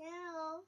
Hello.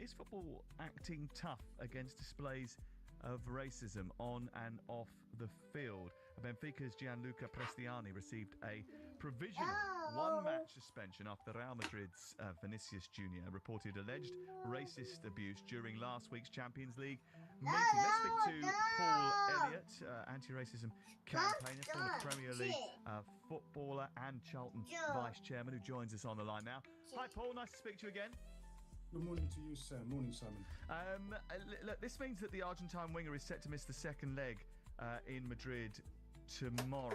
Is football acting tough against displays of racism on and off the field? Benfica's Gianluca Prestiani received a provisional one-match suspension after Real Madrid's Vinicius Jr. reported alleged racist abuse during last week's Champions League meeting. Let's speak to Paul Elliott, anti-racism campaigner, former Premier League footballer and Charlton vice-chairman, who joins us on the line now. Hi, Paul. Nice to speak to you again. Good morning to you, sir. Morning, Simon. Look, this means that the Argentine winger is set to miss the second leg in Madrid tomorrow.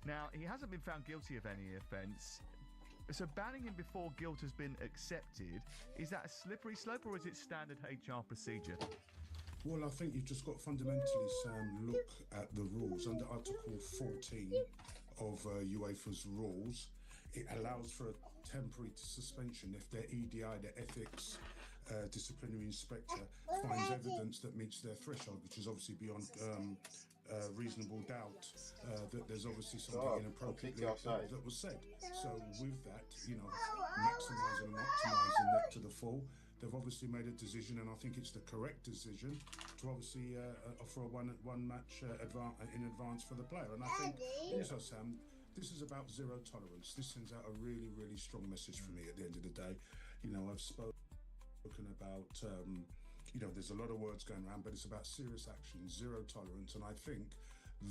Now, he hasn't been found guilty of any offence, so banning him before guilt has been accepted, is that a slippery slope or is it standard HR procedure? Well, I think you've just got to fundamentally, Sam, look at the rules. Under Article 14 of UEFA's rules, it allows for a temporary suspension if their EDI, their ethics disciplinary inspector, finds evidence that meets their threshold, which is obviously beyond reasonable doubt that there's obviously something inappropriate that was said. So with that, you know, maximising and optimising that to the full, they've obviously made a decision, and I think it's the correct decision to obviously offer a one match in advance for the player. And I think also, Sam, this is about zero tolerance. This sends out a really, really strong message for me at the end of the day. You know, I've spoken about, you know, there's a lot of words going around, but it's about serious action, zero tolerance. And I think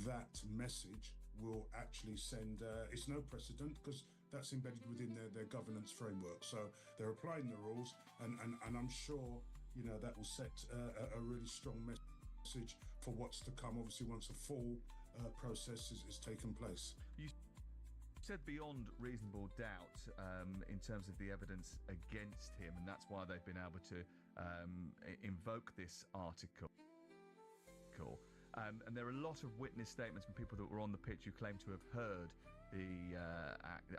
that message will actually send, it's no precedent because that's embedded within their governance framework. So they're applying the rules, and I'm sure, you know, that will set a really strong message for what's to come, obviously, once a full process is taken place. You said beyond reasonable doubt in terms of the evidence against him, and that's why they've been able to invoke this article. And there are a lot of witness statements from people that were on the pitch who claim to have heard the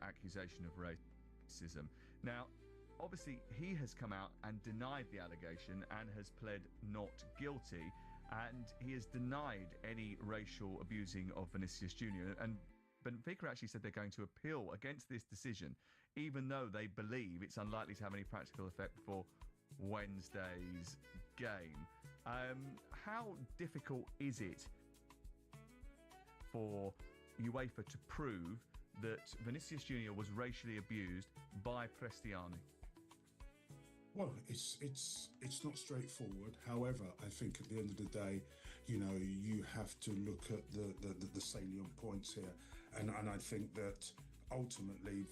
accusation of racism. Now, obviously, he has come out and denied the allegation and has pled not guilty, and he has denied any racial abusing of Vinicius Jr. And Benfica actually said they're going to appeal against this decision, even though they believe it's unlikely to have any practical effect for Wednesday's game. How difficult is it for UEFA to prove that Vinicius Jr. was racially abused by Prestiani? Well, it's not straightforward. However, I think at the end of the day, you know, you have to look at the salient points here, and I think that ultimately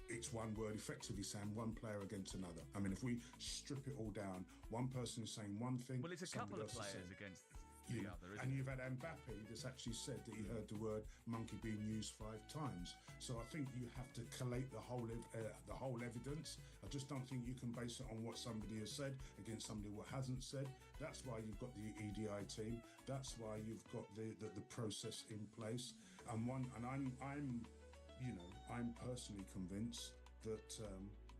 it's one word, effectively, Sam, one player against another. I mean, if we strip it all down, one person is saying one thing. Well, it's a couple of players against the other, isn't and it? you've had Mbappe that's actually said that he heard the word monkey being used 5 times. So I think you have to collate the whole evidence. I just don't think you can base it on what somebody has said against somebody what hasn't said. That's why you've got the EDI team. That's why you've got the process in place. And I'm personally convinced that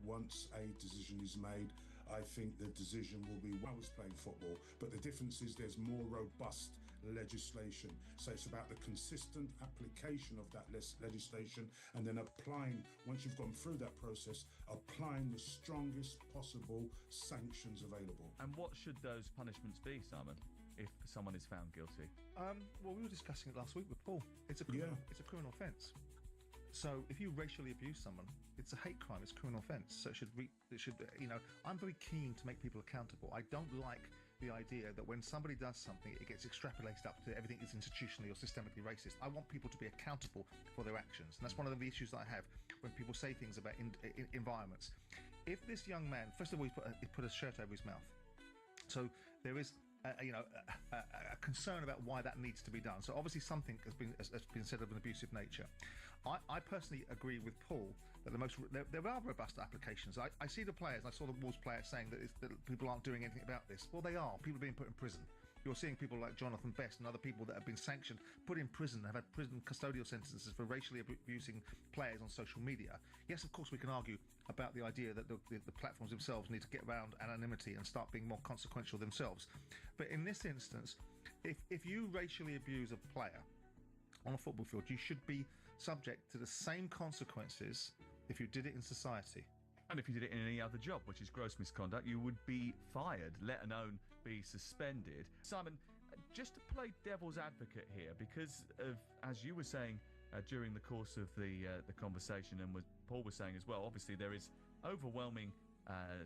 once a decision is made, I think the decision will be, I was playing football, but the difference is there's more robust legislation. So it's about the consistent application of that legislation, and then applying, once you've gone through that process, applying the strongest possible sanctions available. And what should those punishments be, Simon, if someone is found guilty? Well, we were discussing it last week with Paul. It's a criminal offence. So if you racially abuse someone, it's a hate crime, it's a criminal offence. So it should, you know, I'm very keen to make people accountable. I don't like the idea that when somebody does something, it gets extrapolated up to everything is institutionally or systemically racist. I want people to be accountable for their actions. And that's one of the issues that I have when people say things about environments. If this young man, first of all, he put a shirt over his mouth. So there is a concern about why that needs to be done. So obviously something has been said of an abusive nature. I personally agree with Paul that there are robust applications. I see the players. I saw the Wolves players saying that people aren't doing anything about this. Well, they are. People are being put in prison. You're seeing people like Jonathan Best and other people that have been sanctioned, put in prison, have had prison custodial sentences for racially abusing players on social media. Yes, of course, we can argue about the idea that the platforms themselves need to get around anonymity and start being more consequential themselves. But in this instance, if you racially abuse a player on a football field, you should be subject to the same consequences if you did it in society. And if you did it in any other job, which is gross misconduct, you would be fired, let alone be suspended. Simon, just to play devil's advocate here, because of, as you were saying during the course of the conversation, and what Paul was saying as well, obviously there is overwhelming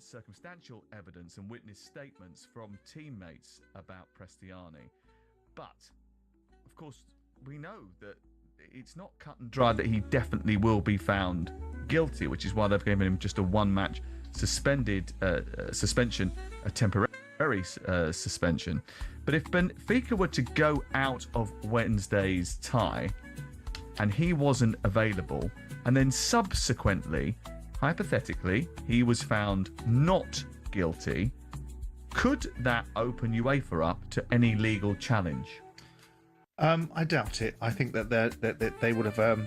circumstantial evidence and witness statements from teammates about Prestiani. But, of course, we know that it's not cut and dry that he definitely will be found guilty, which is why they've given him just a one-match suspension, a temporary suspension. But if Benfica were to go out of Wednesday's tie and he wasn't available, and then subsequently, hypothetically, he was found not guilty, could that open UEFA up to any legal challenge? I doubt it. I think that they would have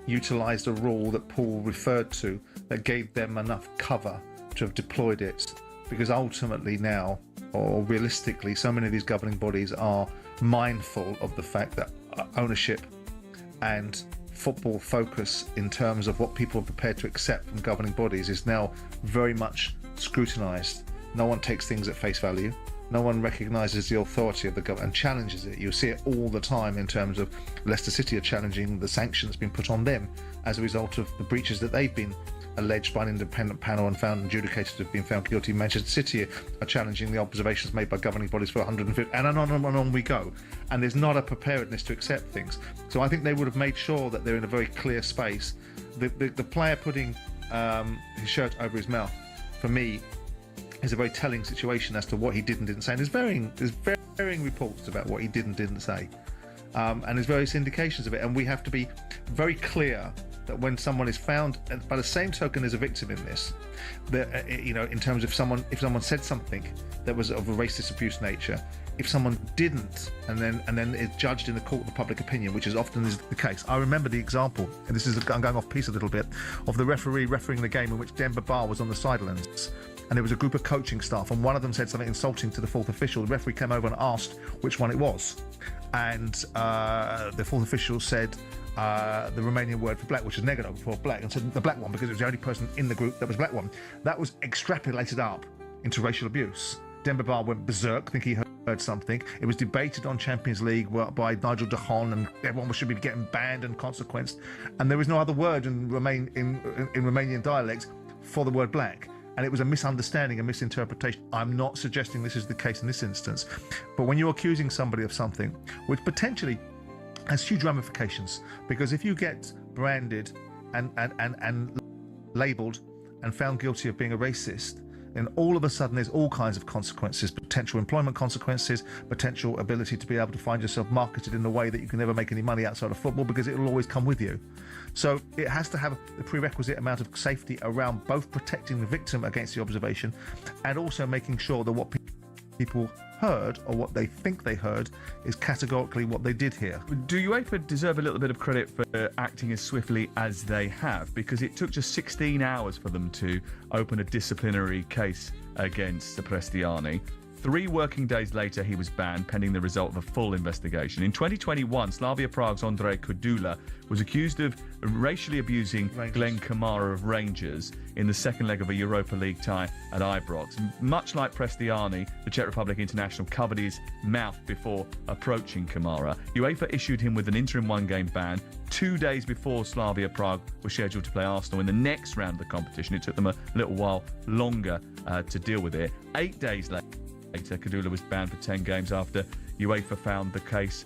utilised a rule that Paul referred to that gave them enough cover to have deployed it, because ultimately now, or realistically, so many of these governing bodies are mindful of the fact that ownership and football focus in terms of what people are prepared to accept from governing bodies is now very much scrutinised. No one takes things at face value. No one recognises the authority of the government and challenges it. You see it all the time in terms of Leicester City are challenging the sanctions being put on them as a result of the breaches that they've been alleged by an independent panel and found adjudicated to have been found guilty. Manchester City are challenging the observations made by governing bodies for 150, and on we go. And there's not a preparedness to accept things. So I think they would have made sure that they're in a very clear space. The player putting his shirt over his mouth, for me, is a very telling situation as to what he did and didn't say. And there's varying reports about what he did and didn't say. And there's various indications of it. And we have to be very clear that when someone is found, by the same token as a victim in this, that, in terms of if someone said something that was of a racist abuse nature, if someone didn't, and then is judged in the court of public opinion, which is often is the case. I remember the example, and this is, I'm going off piece a little bit, of the referee refereeing the game in which Demba Ba was on the sidelines. And there was a group of coaching staff, and one of them said something insulting to the fourth official. The referee came over and asked which one it was. And the fourth official said the Romanian word for black, which is negro for black, and said the black one because it was the only person in the group that was black one. That was extrapolated up into racial abuse. Demba Ba went berserk, think he heard something. It was debated on Champions League by Nigel de Haan, and everyone should be getting banned and consequenced. And there was no other word in Romanian dialects for the word black. And it was a misunderstanding, a misinterpretation. I'm not suggesting this is the case in this instance. But when you're accusing somebody of something which potentially has huge ramifications, because if you get branded and labelled and found guilty of being a racist, then all of a sudden there's all kinds of consequences, potential employment consequences, potential ability to be able to find yourself marketed in a way that you can never make any money outside of football because it will always come with you. So it has to have a prerequisite amount of safety around both protecting the victim against the observation and also making sure that what people heard or what they think they heard is categorically what they did hear. Do UEFA deserve a little bit of credit for acting as swiftly as they have? Because it took just 16 hours for them to open a disciplinary case against Prestiani. 3 working days later, he was banned, pending the result of a full investigation. In 2021, Slavia Prague's Andrei Kudula was accused of racially abusing Glenn Kamara of Rangers in the second leg of a Europa League tie at Ibrox. Much like Prestiani, the Czech Republic international covered his mouth before approaching Kamara. UEFA issued him with an interim one-game ban 2 days before Slavia Prague was scheduled to play Arsenal in the next round of the competition. It took them a little while longer to deal with it. 8 days later, Kudula was banned for 10 games after UEFA found the case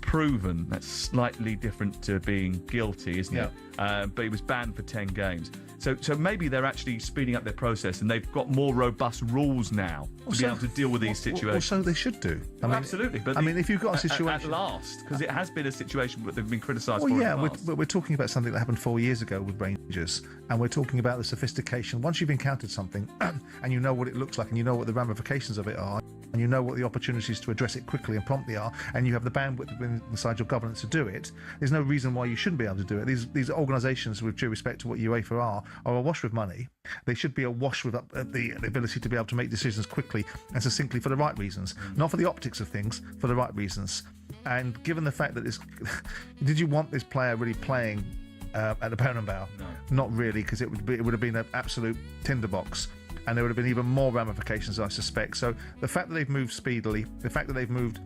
proven. That's slightly different to being guilty, isn't it? But he was banned for 10 games. So maybe they're actually speeding up their process, and they've got more robust rules now to be able to deal with these situations. So they should do. I mean, absolutely. But if you've got a situation at last, because it has been a situation where they've been criticised for. Well, yeah, we're talking about something that happened 4 years ago with Rangers, and we're talking about the sophistication. Once you've encountered something, and you know what it looks like, and you know what the ramifications of it are, and you know what the opportunities to address it quickly and promptly are, and you have the bandwidth inside your governance to do it, there's no reason why you shouldn't be able to do it. These organisations, with due respect to what UEFA are awash with money. They should be awash with the ability to be able to make decisions quickly and succinctly for the right reasons, not for the optics of things, for the right reasons. And given the fact that this, did you want this player really playing at the Bernabeu? No. Not really, because it would have been an absolute tinderbox. And there would have been even more ramifications, I suspect. So the fact that they've moved speedily, the fact that they've moved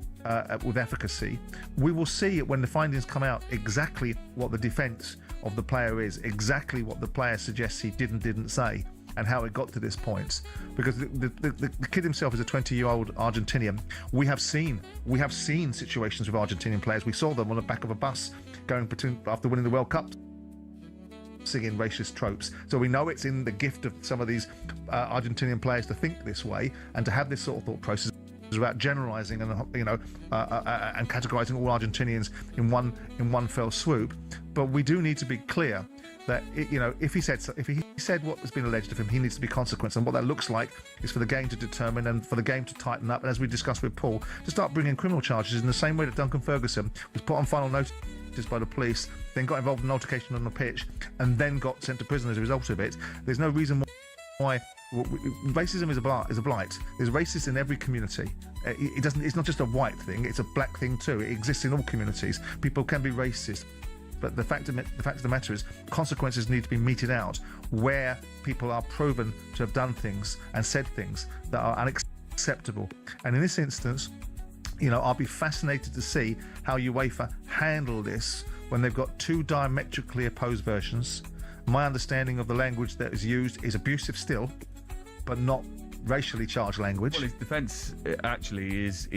with efficacy, we will see when the findings come out exactly what the defence of the player is, exactly what the player suggests he didn't say, and how it got to this point. Because the kid himself is a 20-year-old Argentinian. We have seen situations with Argentinian players. We saw them on the back of a bus going after winning the World Cup, singing racist tropes. So we know it's in the gift of some of these Argentinian players to think this way and to have this sort of thought process about generalising and and categorising all Argentinians in one fell swoop. But we do need to be clear that if he said what has been alleged of him, he needs to be consequence, and what that looks like is for the game to determine and for the game to tighten up, and as we discussed with Paul, to start bringing criminal charges in the same way that Duncan Ferguson was put on final notice by the police, then got involved in an altercation on the pitch, and then got sent to prison as a result of it. There's no reason why racism is a blight. There's racists in every community. It's not just a white thing; it's a black thing too. It exists in all communities. People can be racist, but the fact of the matter is, consequences need to be meted out where people are proven to have done things and said things that are unacceptable. And in this instance, I'll be fascinated to see how UEFA handle this when they've got two diametrically opposed versions. My understanding of the language that is used is abusive still, but not racially charged language. Well, his defence actually is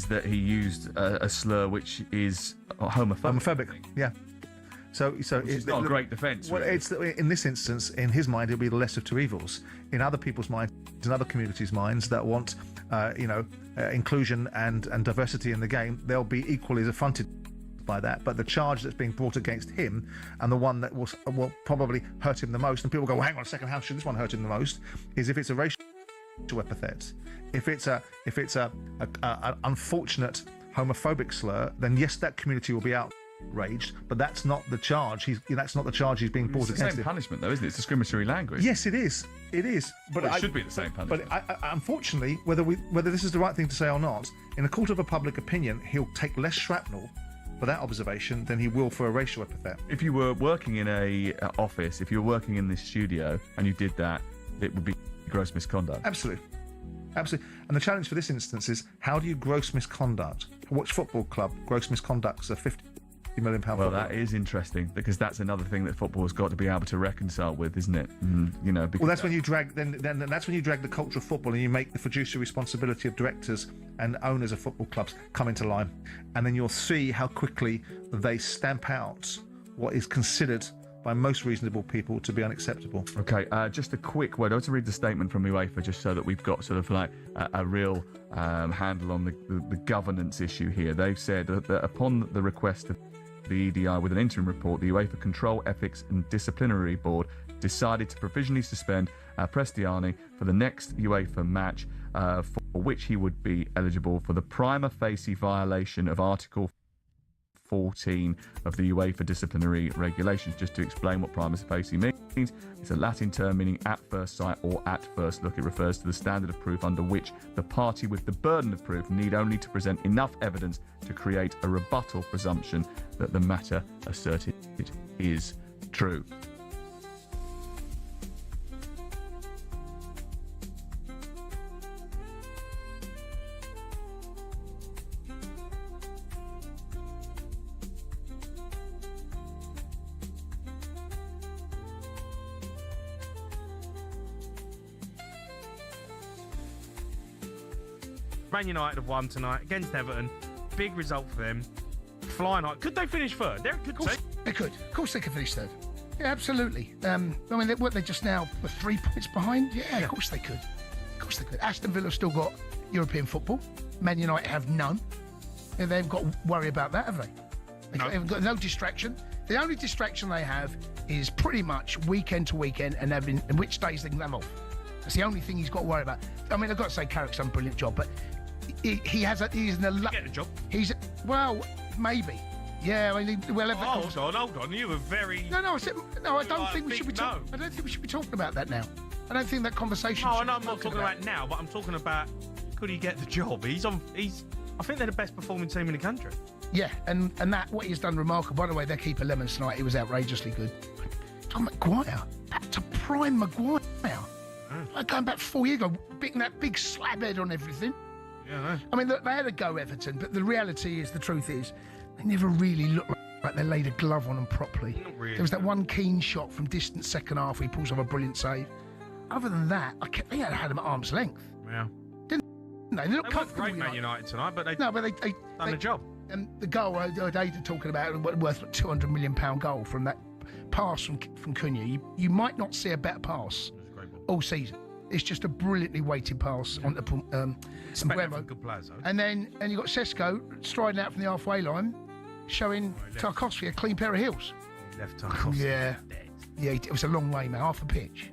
that he used a slur which is homophobic. Homophobic, yeah. So it's not a great defence. Well, really. it's in this instance, in his mind, it'll be the lesser of two evils. In other people's minds, in other communities' minds that want, inclusion and diversity in the game, they'll be equally as affronted by that. But the charge that's being brought against him, and the one that will probably hurt him the most, and people go, well, hang on a second, how should this one hurt him the most? Is if it's a racial epithet, if it's a unfortunate homophobic slur, then yes, that community will be outraged, but that's not the charge. That's not the charge he's being brought against. It's the same punishment, though, isn't it? It's discriminatory language. Yes, it is. It is. But it should be the same punishment. But unfortunately, whether this is the right thing to say or not, in a court of a public opinion, he'll take less shrapnel for that observation than he will for a racial epithet. If you were working in a office, if you were working in this studio and you did that, it would be gross misconduct. Absolutely. And the challenge for this instance is, how do you gross misconduct? Which football club gross misconducts a £50 million Well, football? that is interesting, because that's another thing that football has got to be able to reconcile with, isn't it? Well, that's when you drag that's when you drag the culture of football and you make the fiduciary responsibility of directors and owners of football clubs come into line, and then you'll see how quickly they stamp out what is considered by most reasonable people to be unacceptable. Okay, just a quick word. I want to read the statement from UEFA just so that we've got sort of like a real handle on the governance issue here. They've said that upon the request of the EDI with an interim report, the UEFA Control, Ethics and Disciplinary Board decided to provisionally suspend Prestiani for the next UEFA match, for which he would be eligible for the prima facie violation of Article 14 of the UEFA disciplinary regulations. Just to explain what prima facie means, it's a Latin term meaning at first sight or at first look. It refers to the standard of proof under which the party with the burden of proof need only to present enough evidence to create a rebuttal presumption that the matter asserted is true. Man United have won tonight against Everton. Big result for them. flying high. Could they finish third? They're a good team. They could. Of course they could finish third. Yeah, absolutely. I mean, they just now 3 points behind? Yeah, of course they could. Of course they could. Aston Villa have still got European football. Man United have none. And they've got to worry about that, have they? They've got no distraction. The only distraction they have is pretty much weekend to weekend and which days they can have off. That's the only thing he's got to worry about. I mean, I've got to say Carrick's done a brilliant job, but he's in a Get the job. Maybe. Yeah, I mean, we'll have that Hold on. You were very... No, I don't think we should be talking... I don't think we should be talking about that now. I don't think that conversation... No, I'm not talking about now, but I'm talking about could he get the job? I think they're the best performing team in the country. Yeah, and that, what he's done remarkable. By the way, their keeper Lemons tonight, he was outrageously good. Tom Maguire. That's a prime Maguire. Like going back 4 years ago, picking that big slab head on everything. Yeah, I mean, they had a go, Everton, but the reality is, the truth is, they never really looked like they laid a glove on them properly. Not really. There was that one keen shot from distance second half where he pulls off a brilliant save. Other than that, they had him at arm's length. Yeah. Didn't they? They looked They weren't comfortable. great Man United tonight, but they done the job. And the goal Ada talking about, worth a £200 million goal from that pass from Cunha. You might not see a better pass all season. It's just a brilliantly weighted pass onto Mbeumo. Good players, though. And you got Sesko striding out from the halfway line, showing Tarkovsky a clean pair of heels. Left Tarkovsky. Yeah. Yeah, it was a long way, man. Half a pitch.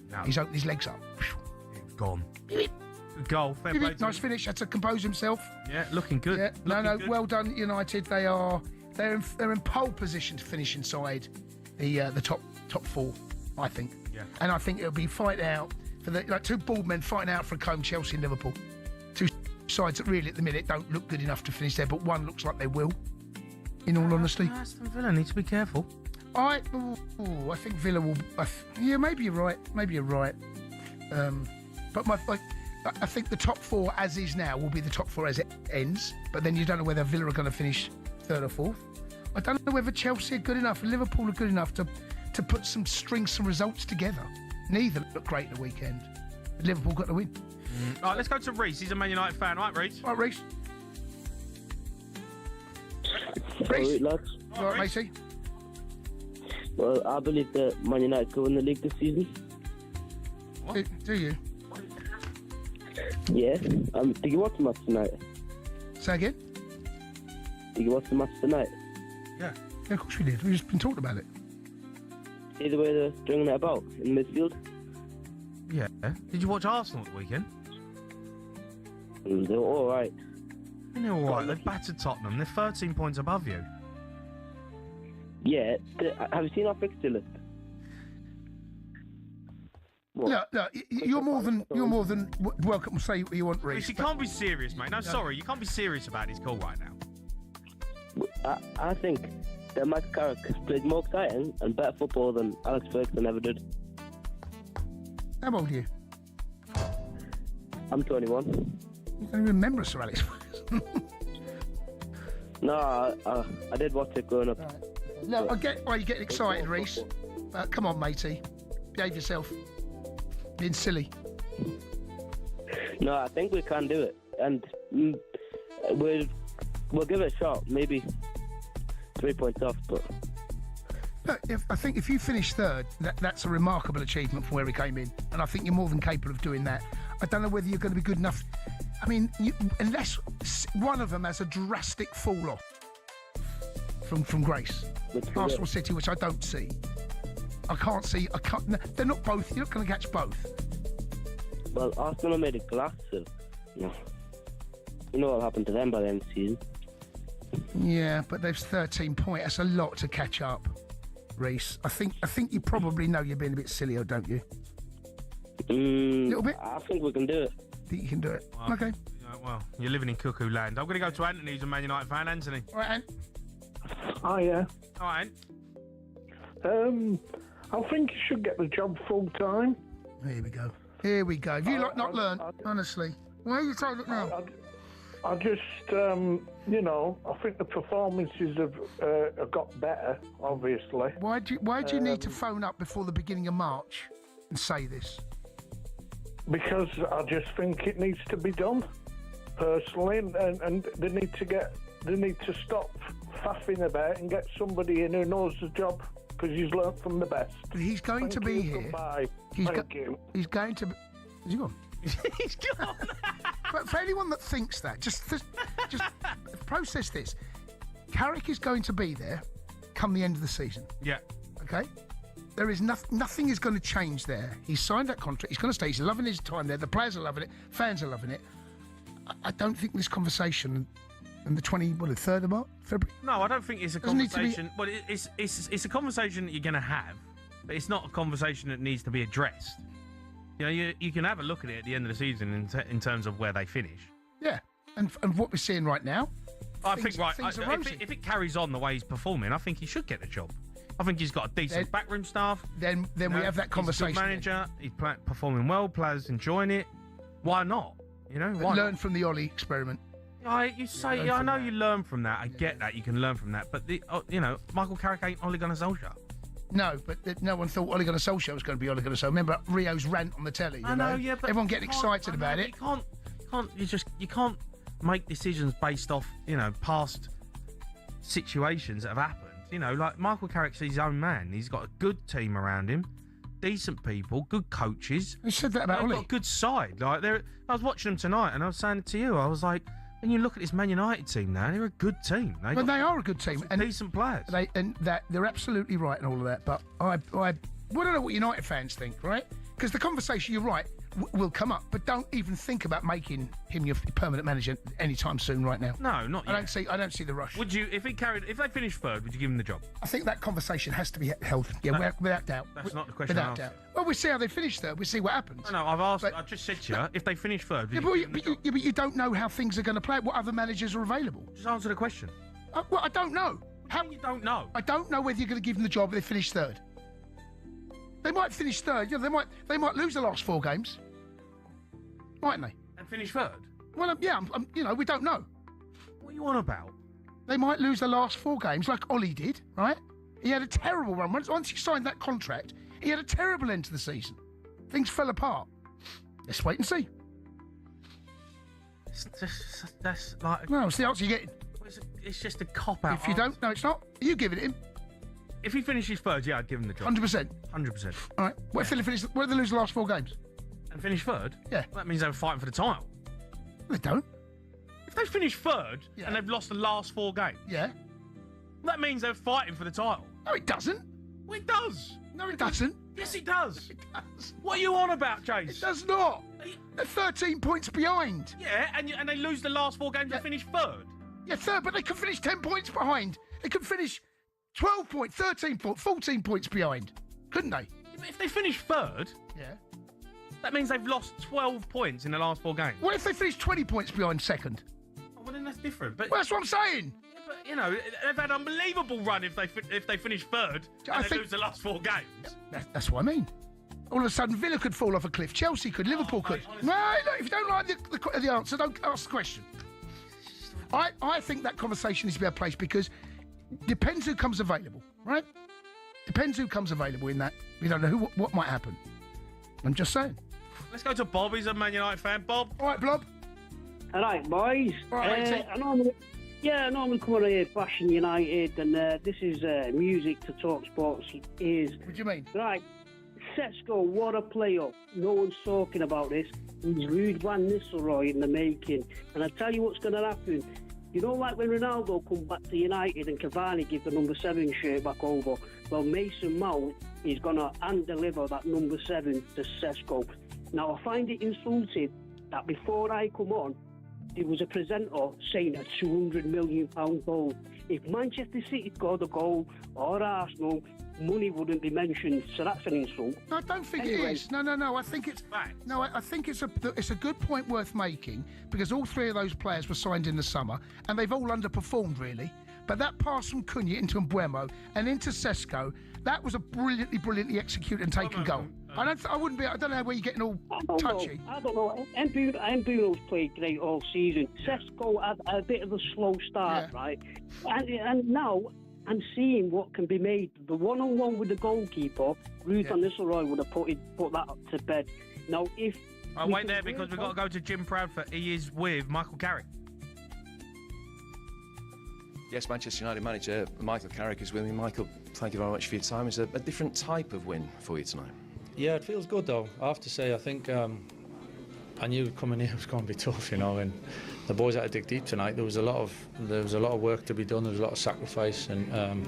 No. He's opened his legs up. Gone. Good goal. Fair play. Nice finish. Had to compose himself. Yeah, looking good. Yeah. Good. Well done, United. They're in pole position to finish inside the top four, I think. Yeah. And I think it'll be fight out for two bald men fighting out for a comb, Chelsea and Liverpool. Two sides that really at the minute don't look good enough to finish there, but one looks like they will. In all honesty, Aston Villa needs to be careful. I think Villa will. Maybe you're right. But I think the top four, as is now, will be the top four as it ends. But then you don't know whether Villa are going to finish third or fourth. I don't know whether Chelsea are good enough and Liverpool are good enough to put some results together. Neither looked great the weekend. Liverpool got the win. All right, let's go to Reese. He's a Man United fan. All right, Reese? All right, Reese. Reese. Lads. All right, Macy. Well, I believe that Man United could win the league this season. Do you? Yeah. Did you watch the match tonight? Say again? Did you watch the match tonight? Yeah, of course we did. We've just been talking about it. See the way they're stringing it about in midfield? Yeah. Did you watch Arsenal at the weekend? They were all right. They're all right. They've battered Tottenham. They're 13 points above you. Yeah. Have you seen our fixture list? What? Look, you're more than welcome to say what you want, Reece. You can't be serious, mate. No, sorry. You can't be serious about his call right now. I think that Mike Carrick has played more exciting and better football than Alex Ferguson ever did. How old are you? I'm 21. You don't even remember Sir Alex Ferguson. No, I did watch it growing up. Right. Look, I get why you're getting excited, Reece. But come on, matey. Behave yourself. Being silly. No, I think we can do it. And we'll give it a shot. Maybe 3 points off, but... Look, I think if you finish third, that's a remarkable achievement from where we came in. And I think you're more than capable of doing that. I don't know whether you're going to be good enough. I mean, unless one of them has a drastic fall off from grace. Arsenal City, which I don't see. I can't see. They're not both. You're not going to catch both. Well, Arsenal made a glass of. You know what happened to them by the end of the season. Yeah, but there's 13 points. That's a lot to catch up, Reece. I think you probably know you're being a bit silly, don't you? A little bit. I think we can do it. Think you can do it? Well, okay. Well, you're living in cuckoo land. I'm going to go to Anthony, who's a Man United fan. Anthony. All right, Ant. Oh, yeah. All right, Ant. I think you should get the job full time. Here we go. Have you not learned, honestly? Why are you saying it now? I just, I think the performances have got better, obviously. Why do you need to phone up before the beginning of March and say this? Because I just think it needs to be done, personally, and they need to stop faffing about and get somebody in who knows the job because he's learnt from the best. He's going to be here. Goodbye. He's Thank you. He's going to be... Has he gone? He's gone. But for anyone that thinks that, just process this. Carrick is going to be there come the end of the season. Yeah. Okay? There is nothing is going to change there. He's signed that contract. He's going to stay. He's loving his time there. The players are loving it. Fans are loving it. I don't think this conversation on the 3rd of February. No, I don't think it's a Doesn't need to be- conversation. Well, it's a conversation that you're going to have, but it's not a conversation that needs to be addressed. You know, you can have a look at it at the end of the season in terms of where they finish. Yeah, and what we're seeing right now. I think things are rosy. if it carries on the way he's performing, I think he should get the job. I think he's got a decent backroom staff. Then we have that conversation. He's a good manager. He's performing well. Players enjoying it. Why not? You know, why learn not? from the Ollie experiment. I know you learn from that. I get that you can learn from that, but Michael Carrick ain't Ole Gunnar Solskjaer. No, but no one thought Ole Gunnar Solskjaer was going to be Ole Gunnar Solskjaer. Remember Rio's rant on the telly? I know, yeah, but everyone getting excited about it. You can't make decisions based off past situations that have happened. You know, like Michael Carrick's his own man. He's got a good team around him, decent people, good coaches. Who said that about They've Ole? got a good side. Like I was watching them tonight, and I was saying it to you. I was like, when you look at this Man United team now, they're a good team. But they are a good team and decent players. They're absolutely right and all of that. But I don't know what United fans think, right? Because the conversation, you're right, will come up. But don't even think about making him your permanent manager anytime soon. Right now, no, not yet. I don't see the rush. Would you, if they finished third, would you give him the job? I think that conversation has to be held. Yeah, without doubt. That's not the question. Without doubt. Well, we'll see how they finish third. We'll see what happens. No, I've asked. I just said to you, if they finish third, but you don't know how things are going to play. What other managers are available? Just answer the question. Well, I don't know. How you don't know? I don't know whether you're going to give them the job if they finish third. They might finish third. You know, they might lose the last 4 games, mightn't they? And finish third. Well, yeah. We don't know. What are you on about? They might lose the last 4 games, like Ollie did, right? He had a terrible run. Once he signed that contract, he had a terrible end to the season. Things fell apart. Let's wait and see. That's like... No, it's the answer you're getting. It's just a cop-out. If you don't, no, it's not. Are you giving it him? If he finishes third, yeah, I'd give him the job. 100%. 100%. All right. What if they lose the last 4 games? And finish third? Yeah. Well, that means they were fighting for the title. They don't. If they finish third and they've lost the last 4 games, that means they're fighting for the title. No, it doesn't. Well, it does. No, it doesn't. Yes, it does. It does. What are you on about, Chase? It does not. They're 13 points behind. Yeah, and they lose the last 4 games and finish third. Yeah, third, but they could finish 10 points behind. They could finish 12 points, 13 points, 14 points behind, couldn't they? Yeah, but if they finish third, that means they've lost 12 points in the last 4 games. What if they finish 20 points behind second? Oh, well, then that's different. But well, that's what I'm saying. Yeah, but they've had an unbelievable run if they finish third and they lose the last 4 games. That's what I mean. All of a sudden, Villa could fall off a cliff. Chelsea could. Liverpool could. No, look, if you don't like the answer, don't ask the question. I think that conversation needs to be a place because depends who comes available, right? Depends who comes available in that. We don't know what might happen. I'm just saying. Let's go to Bob. He's a Man United fan. Bob. All right, Bob. All right, boys. All right, I normally come on here bashing United, and this is music to talk sports ears. What do you mean? Right. Sesko, what a player. No one's talking about this. He's Ruud van Nistelrooy in the making. And I tell you what's going to happen. You know, like when Ronaldo come back to United and Cavani give the number 7 shirt back over, well, Mason Mount is going to hand-deliver that number 7 to Sesko. Now, I find it insulting that before I come on, there was a presenter saying a £200 million goal. If Manchester City scored a goal or Arsenal, money wouldn't be mentioned, so that's an insult. No, I don't think it is. No. I think it's I think it's a good point worth making because all 3 of those players were signed in the summer and they've all underperformed really. But that pass from Cunha into Mbuemo and into Sesko, that was a brilliantly executed and taken goal. I don't know where you're getting all touchy. I don't know. Mbuemo's played great all season. Sesko had a bit of a slow start, right? And now I'm seeing what can be made. The one-on-one with the goalkeeper, Ruud van Nistelrooy would have put that up to bed. Now, if... I'll wait there because we've got to go to Jim Proudfoot. He is with Michael Carrick. Yes, Manchester United manager Michael Carrick is with me. Michael, thank you very much for your time. It's a different type of win for you tonight. Yeah, it feels good though. I have to say, I think I knew coming here was going to be tough, you know. And the boys had to dig deep tonight. There was a lot of work to be done. There was a lot of sacrifice, and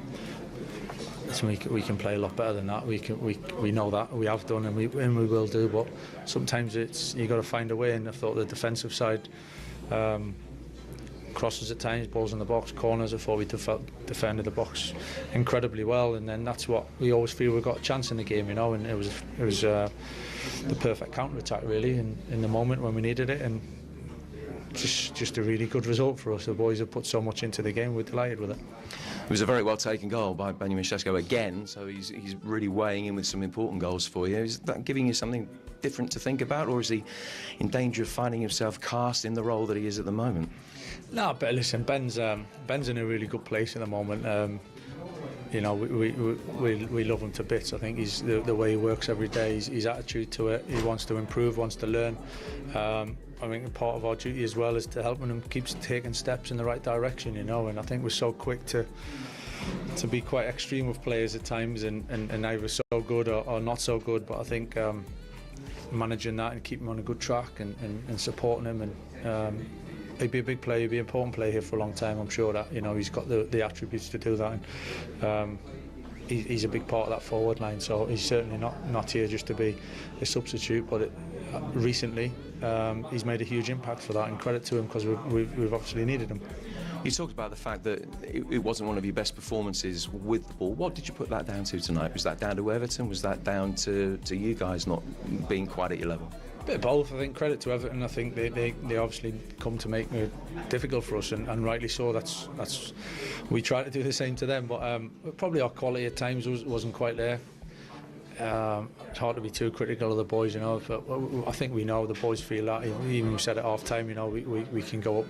so we can play a lot better than that. We know that we have done, and we will do. But sometimes you got to find a way. And I thought the defensive side. Crosses at times, balls in the box, corners. I thought we defended the box incredibly well, and then that's what we always feel we've got a chance in the game, you know. And it was the perfect counter attack really, in the moment when we needed it, and just a really good result for us. The boys have put so much into the game. We're delighted with it. It was a very well taken goal by Benjamin Sesko again, so he's really weighing in with some important goals for you. Is that giving you something different to think about, or is he in danger of finding himself cast in the role that he is at the moment? No, but listen, Ben's in a really good place at the moment. You know, we love him to bits. I think he's the way he works every day, his attitude to it. He wants to improve, wants to learn. I think part of our duty as well is to help him keep taking steps in the right direction, you know. And I think we're so quick to be quite extreme with players at times, and either so good or not so good. But I think managing that and keeping him on a good track and supporting him, and he'd be a big player, he'd be an important player here for a long time. I'm sure that, you know, he's got the attributes to do that. And, he's a big part of that forward line, so he's certainly not here just to be a substitute. But recently, he's made a huge impact for that, and credit to him, because we've obviously needed him. You talked about the fact that it wasn't one of your best performances with the ball. What did you put that down to tonight? Was that down to Everton? Was that down to you guys not being quite at your level? A bit of both. I think credit to Everton. I think they obviously come to make it difficult for us, and rightly so. That's we try to do the same to them, but probably our quality at times wasn't quite there. It's hard to be too critical of the boys, you know. But I think we know the boys feel that. Even we said at half time, you know, we can go up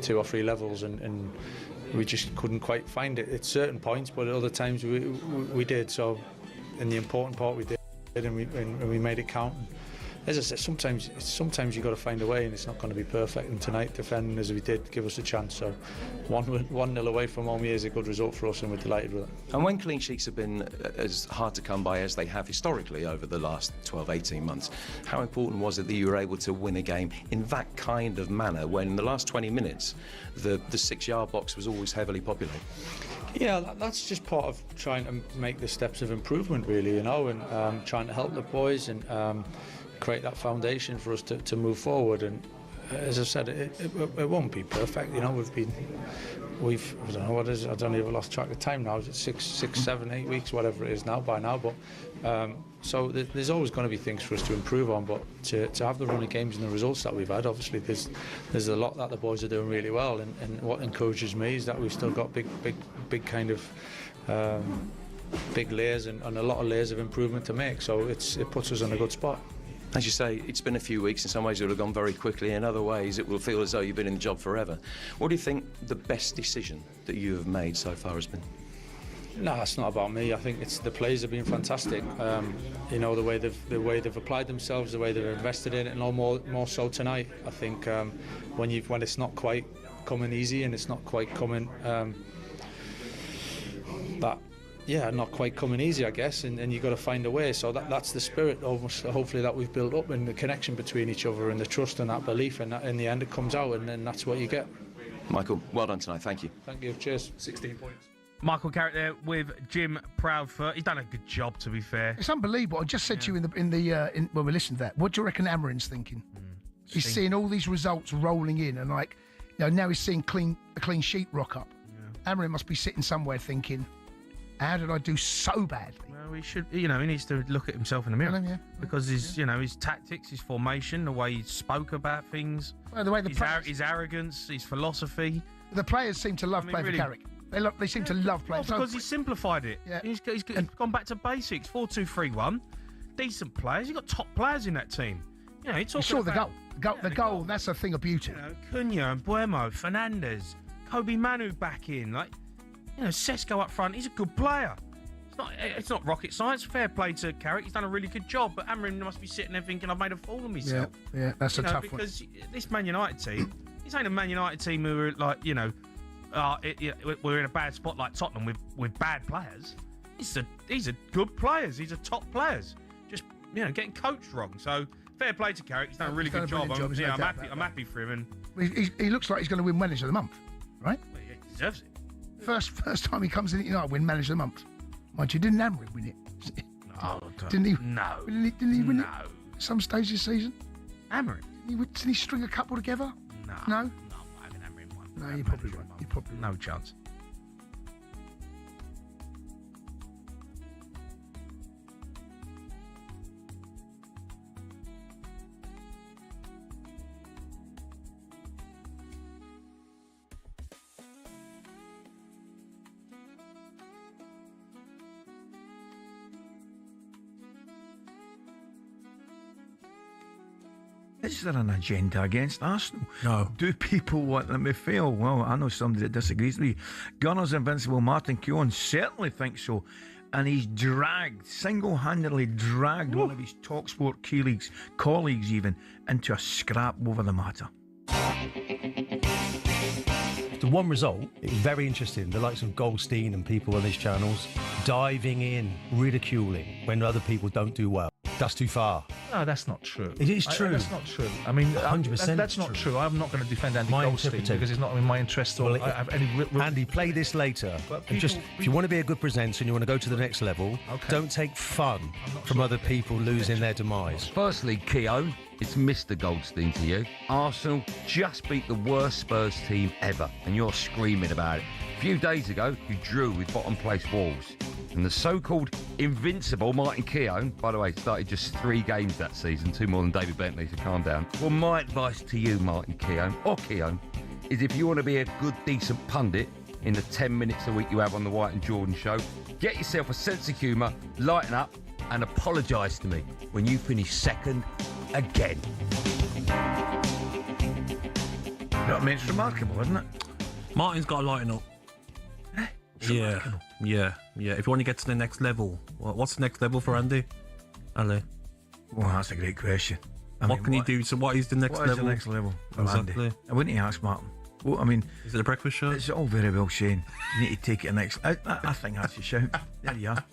2 or 3 levels, and we just couldn't quite find it at certain points, but at other times we did. So in the important part we did, and we made it count. As I said, sometimes you've got to find a way, and it's not going to be perfect. And tonight, defending as we did, give us a chance. So 1-0 away from home here is a good result for us, and we're delighted with it. And when clean sheets have been as hard to come by as they have historically over the last 12, 18 months, how important was it that you were able to win a game in that kind of manner, when in the last 20 minutes, the 6-yard box was always heavily populated? Yeah, that's just part of trying to make the steps of improvement, really, you know, and trying to help the boys and create that foundation for us to move forward. And as I said, it won't be perfect, you know. We've I don't know what it is, I don't even lost track of time now. Is it 6, 7, 8 weeks, whatever it is now by now? But so there's always going to be things for us to improve on. But to have the run of games and the results that we've had, obviously there's a lot that the boys are doing really well. And what encourages me is that we've still got big kind of big layers and a lot of layers of improvement to make. So it puts us in a good spot. As you say, it's been a few weeks. In some ways it will have gone very quickly. In other ways it will feel as though you've been in the job forever. What do you think the best decision that you have made so far has been? No, it's not about me. I think it's the players have been fantastic. You know, the way they've applied themselves, the way they've invested in it, and all more so tonight. I think when it's not quite coming easy, and it's not quite coming not quite coming easy, I guess, and you've got to find a way. So that's the spirit, almost, hopefully, that we've built up, and the connection between each other, and the trust and that belief, and that in the end it comes out, and then that's what you get. Michael, well done tonight. Thank you. Thank you. Cheers. 16 points. Michael Carrick there with Jim Proudfoot. He's done a good job, to be fair. It's unbelievable. I just said to you when we listened to that, what do you reckon Amarin's thinking? He's seeing all these results rolling in, and now he's seeing a clean sheet rock up. Yeah. Amarin must be sitting somewhere thinking, how did I do so badly? Well, he needs to look at himself in the mirror, because his tactics, his formation, the way he spoke about things, his arrogance, his philosophy. The players seem to love playing for Carrick. They seem to love playing. Because he's simplified it. Yeah. He's gone back to basics. 4-2-3-1. Decent players. You've got top players in that team. You saw the goal. That's a thing of beauty. Cunha and Buemo, Fernandes, Kobe Manu back in. Sesko up front. He's a good player. It's not rocket science. Fair play to Carrick. He's done a really good job. But Amarin must be sitting there thinking, I've made a fool of myself. Yeah, that's a tough one. Because this Man United team, this ain't a Man United team who are we're in a bad spot like Tottenham with bad players. These are good players. These are top players. Just getting coached wrong. So fair play to Carrick. He's done a really good job. I'm happy for him. And he looks like he's going to win Manager of the Month, right? He deserves it. First time he comes in at United, win Manager of the Month. Mind you, didn't Amrin win it? Didn't he? No. Didn't he win it at some stage this season? Amrin? Didn't he string a couple together? No. No? No, I haven't Amrin won. No, you're probably right. You're probably right. No chance. Is there an agenda against Arsenal? No. Do people want them to fail? Well, I know somebody that disagrees with me. Gunners Invincible Martin Keown certainly thinks so. And he's single-handedly dragged one of his TalkSport colleagues even, into a scrap over the matter. The one result, it was very interesting. The likes of Goldstein and people on these channels diving in, ridiculing when other people don't do well. That's too far. No, that's not true. It is true. That's not true. I mean, 100% that's not true. I'm not going to defend Andy Goldstein because it's not in my interest. Or I have any Andy, play this later. If you want to be a good presenter and you want to go to the next level, don't take fun from other people losing their demise. Firstly, Keown, it's Mr. Goldstein to you. Arsenal just beat the worst Spurs team ever, and you're screaming about it. A few days ago, you drew with bottom place Wolves. And the so-called invincible Martin Keown, by the way, started just 3 games that season, 2 more than David Bentley, so calm down. Well, my advice to you, Martin Keown, or Keown, is if you want to be a good, decent pundit in the 10 minutes a week you have on the White and Jordan show, get yourself a sense of humour, lighten up, and apologise to me when you finish second again. I mean, it's remarkable, isn't it? Martin's got to lighten up. Yeah. If you want to get to the next level, what's the next level for Andy? Ali? Well, that's a great question. What can he do? So what is the next level? What is the next level for Exactly. Andy? I wouldn't ask Martin. Well, I mean... Is it a breakfast show? It's all very well saying you need to take it the next... I think that's your shout. There you are.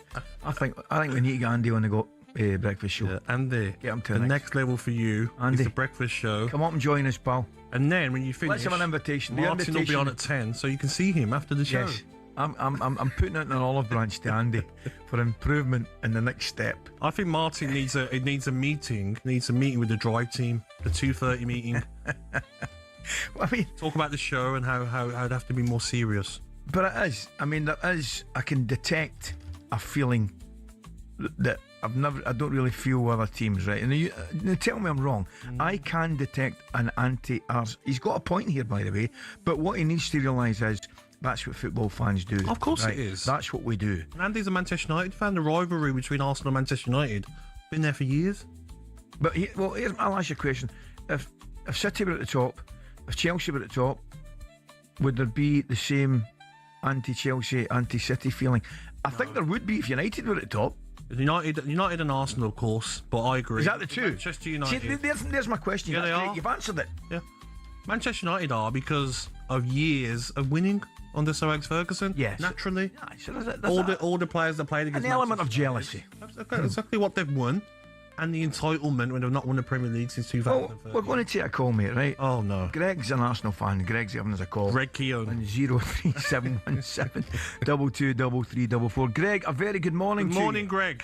I think we need to get Andy on the breakfast show. Yeah, Andy, get him to the next level for you Andy, is the breakfast show. Come up and join us, pal. And then when you finish... Let's have an invitation. Martin will be on at 10, so you can see him after the show. Yes. I'm putting out an olive branch to Andy for improvement in the next step. I think Martin needs a meeting with the drive team, the 2:30 meeting. Well, I mean, talk about the show and how it'd have to be more serious. But it is. I mean, there is. I can detect a feeling that I don't really feel with other teams, right? And you tell me I'm wrong. I can detect an anti-Ars. He's got a point here, by the way. But what he needs to realise is that's what football fans do. Of course right? it is. That's what we do. And Andy's a Manchester United fan. The rivalry between Arsenal and Manchester United been there for years. But I'll ask you a question: If City were at the top, if Chelsea were at the top, would there be the same anti-Chelsea, anti-City feeling? I think there would be if United were at the top. United and Arsenal, of course, but I agree. Is that the two? Manchester United. See, there's my question. Yeah, That's they great. are. You've answered it. Yeah. Manchester United are because of years of winning under Sir Alex Ferguson. Yes. Naturally. Yeah, so all the players that played against an element of Manchester jealousy. United. Exactly what they've won. And the entitlement when they've not won the Premier League since 2013. We're going to take a call, mate, right? Oh, no. Greg's an Arsenal fan. Greg's giving us a call. Greg Keown. On 03717 223344. Greg, a very good morning to you. Good morning, Greg.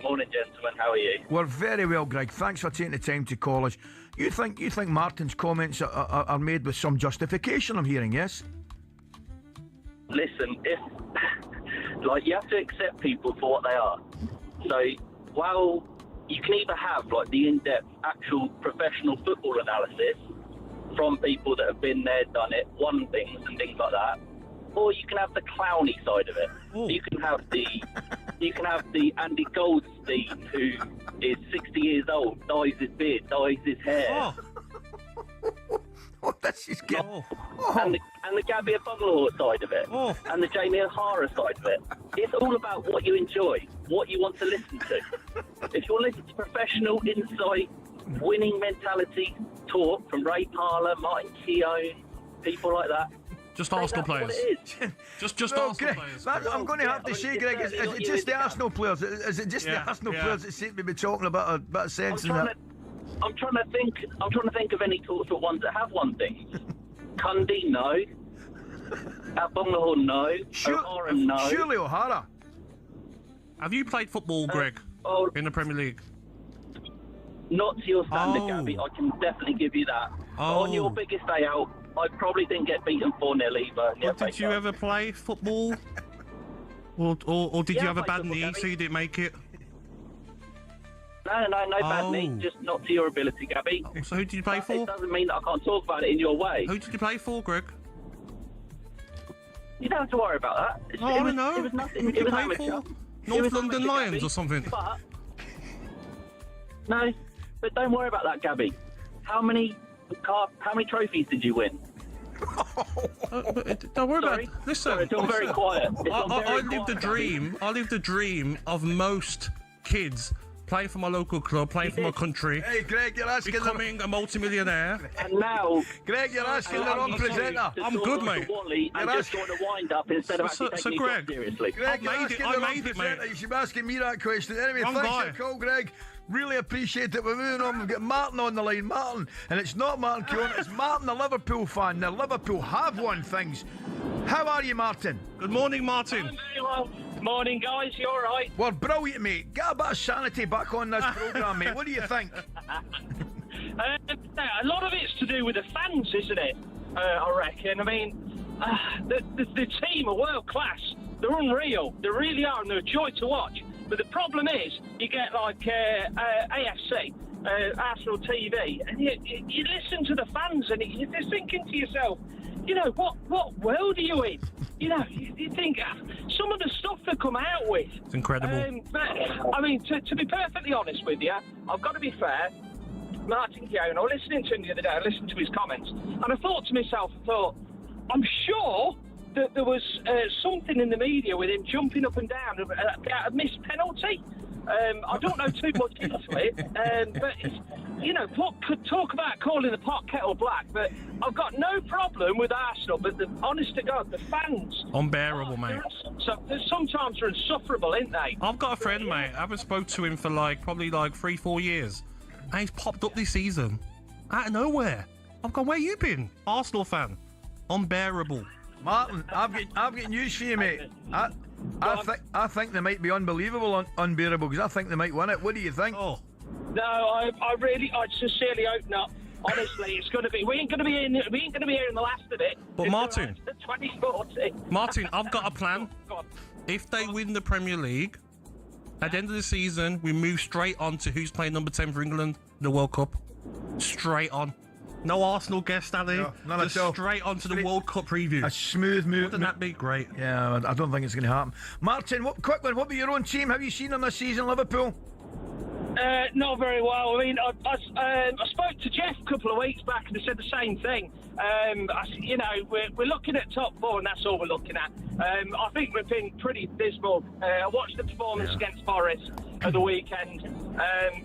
Morning, gentlemen. How are you? We're very well, Greg. Thanks for taking the time to call us. You think Martin's comments are made with some justification, I'm hearing, yes? Listen, you have to accept people for what they are. So, while you can either have the in-depth, actual professional football analysis from people that have been there, done it, won things and things like that, or you can have the clowny side of it. You can have the Andy Goldstein who is 60 years old, dyes his beard, dyes his hair. That's just good. And the Gabby Bungalow side of it, and the Jamie O'Hara side of it. It's all about what you enjoy, what you want to listen to. If you want to listen to professional insight, winning mentality talk from Ray Parlour, Martin Keown, people like that, Just Say Arsenal that's what players. it is. Just Well, Arsenal Greg, players. I'm going to have to Yeah, say, it's Greg, is certainly it not just the you, Arsenal players? Is it just the Yeah, Arsenal yeah. players that seem to be talking about a bit of sense in that? I'm trying to think of any sort of ones that have won things. Cundy, no. Bunglehorn, no. O'Hara, no. Surely O'Hara. Have you played football, Greg, Oh, in the Premier League? not to your standard, Oh. Gabby. I can definitely give you that. Oh. On your biggest day out, I probably didn't get beaten 4-0 either. in the But FA did you Cup. ever play football? Or did Yeah, you have I a played bad football, knee Gabby. so you didn't make it? No bad Oh. knee. Just not to your ability, Gabby. So who did you play But for? It doesn't mean that I can't talk about it in your way. Who did you play for, Greg? You don't have to worry about that. Oh, I don't know. It was nothing. Who It did you was play amateur. for? It North was London amateur, Lions Gabby. or something? But no, but don't worry about that, Gabby. How many trophies did you win? Don't worry Sorry? about it. Listen, Sorry, it's all very quiet. It's all I very lived the quiet, dream. I lived the dream of most kids playing for my local club, playing for my country, Hey, Greg, you're asking becoming a multi-millionaire. And now, Greg, you're asking the wrong presenter. I'm good, mate. Wally and You're just going to wind up instead of So- actually so taking Greg, it seriously. Greg, you're made it, asking I the wrong made it, presenter. mate. You should be asking me that question. Anyway, Wrong thanks guy. for the call, Greg. Really appreciate it. We're moving on. We've got Martin on the line. Martin, and it's not Martin Keown, it's Martin, the Liverpool fan. Now, Liverpool have won things. How are you, Martin? Good morning, Martin. I'm very well. Morning, guys. You all right? Well, brilliant, mate. Get a bit of sanity back on this programme, mate. What do you think? A lot of it's to do with the fans, isn't it? I reckon. I mean, the team are world class. They're unreal. They really are, and they're a joy to watch. But the problem is, you get like AFC, Arsenal TV, and you listen to the fans, and you're thinking to yourself, you know, what world are you in? You know, you think some of the stuff they come out with. It's incredible. But, I mean, to be perfectly honest with you, I've got to be fair. Martin Keown, I was listening to him the other day, I listened to his comments, and I thought to myself, I'm sure that there was something in the media with him jumping up and down about a missed penalty. I don't know too much into it, but it's, you know, could talk about calling the pot kettle black, but I've got no problem with Arsenal, but honest to God, the fans... Unbearable, mate. Sometimes they're insufferable, ain't they? I've got a friend, mate. I haven't spoke to him for probably 3-4 years. And he's popped up this season. Out of nowhere. I've gone, where you been? Arsenal fan. Unbearable. Martin, I've got news for you, mate. I think they might be unbelievable, unbearable, because I think they might win it. What do you think? No, I sincerely hope not. Honestly, it's going to be. We ain't going to be here in the last of it. But Martin, 2040. Martin, I've got a plan. Go on. If they win the Premier League, at the end of the season, we move straight on to who's playing number 10 for England, the World Cup. Straight on. No Arsenal guest, Ali. No, none Just at all. straight on to the World Cup preview. A smooth move. Wouldn't that be great? Yeah, I don't think it's going to happen. Martin, quick one. What about your own team? Have you seen them this season, Liverpool? Not very well. I mean, I spoke to Jeff a couple of weeks back and he said the same thing. You know, we're looking at top four and that's all we're looking at. I think we've been pretty dismal. I watched the performance against Forest at the weekend.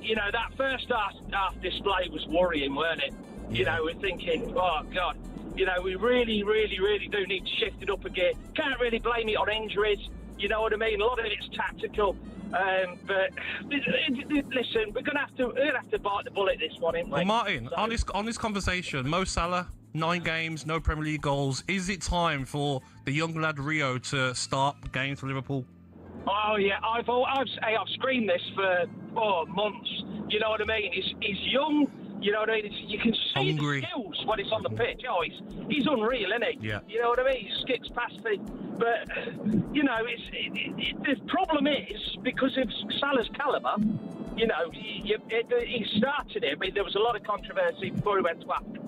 You know, that first half display was worrying, weren't it? You know, we're thinking, oh, God, you know, we really, really, really do need to shift it up a gear. Can't really blame it on injuries. You know what I mean? A lot of it's tactical. But listen, we're gonna have to bite the bullet this one, ain't we? Well, Martin, on this conversation, Mo Salah, 9 games, no Premier League goals. Is it time for the young lad Rio to start games for Liverpool? Oh yeah, I've screamed this for months. You know what I mean? He's young. You know what I mean? You can see Hungry. the skills when he's on the pitch. Oh, he's unreal, isn't he? Yeah. You know what I mean? He skips past me. But, you know, the problem is, because of Salah's calibre, you know, he started it. I mean, there was a lot of controversy before he went to Africa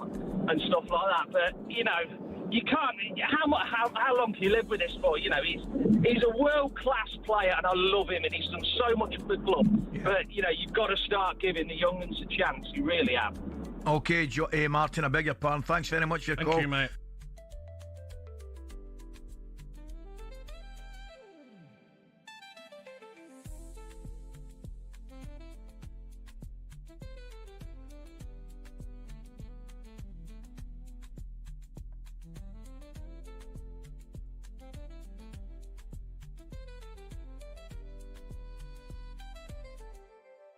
and stuff like that. But, you know, you can't... How long can you live with this for? You know, he's a world-class player, and I love him, and he's done so much for the club. Yeah. But, you know, you've got to start giving the young ones a chance. You really have. Okay, Martin, I beg your pardon. Thanks very much for your call. Thank you, mate.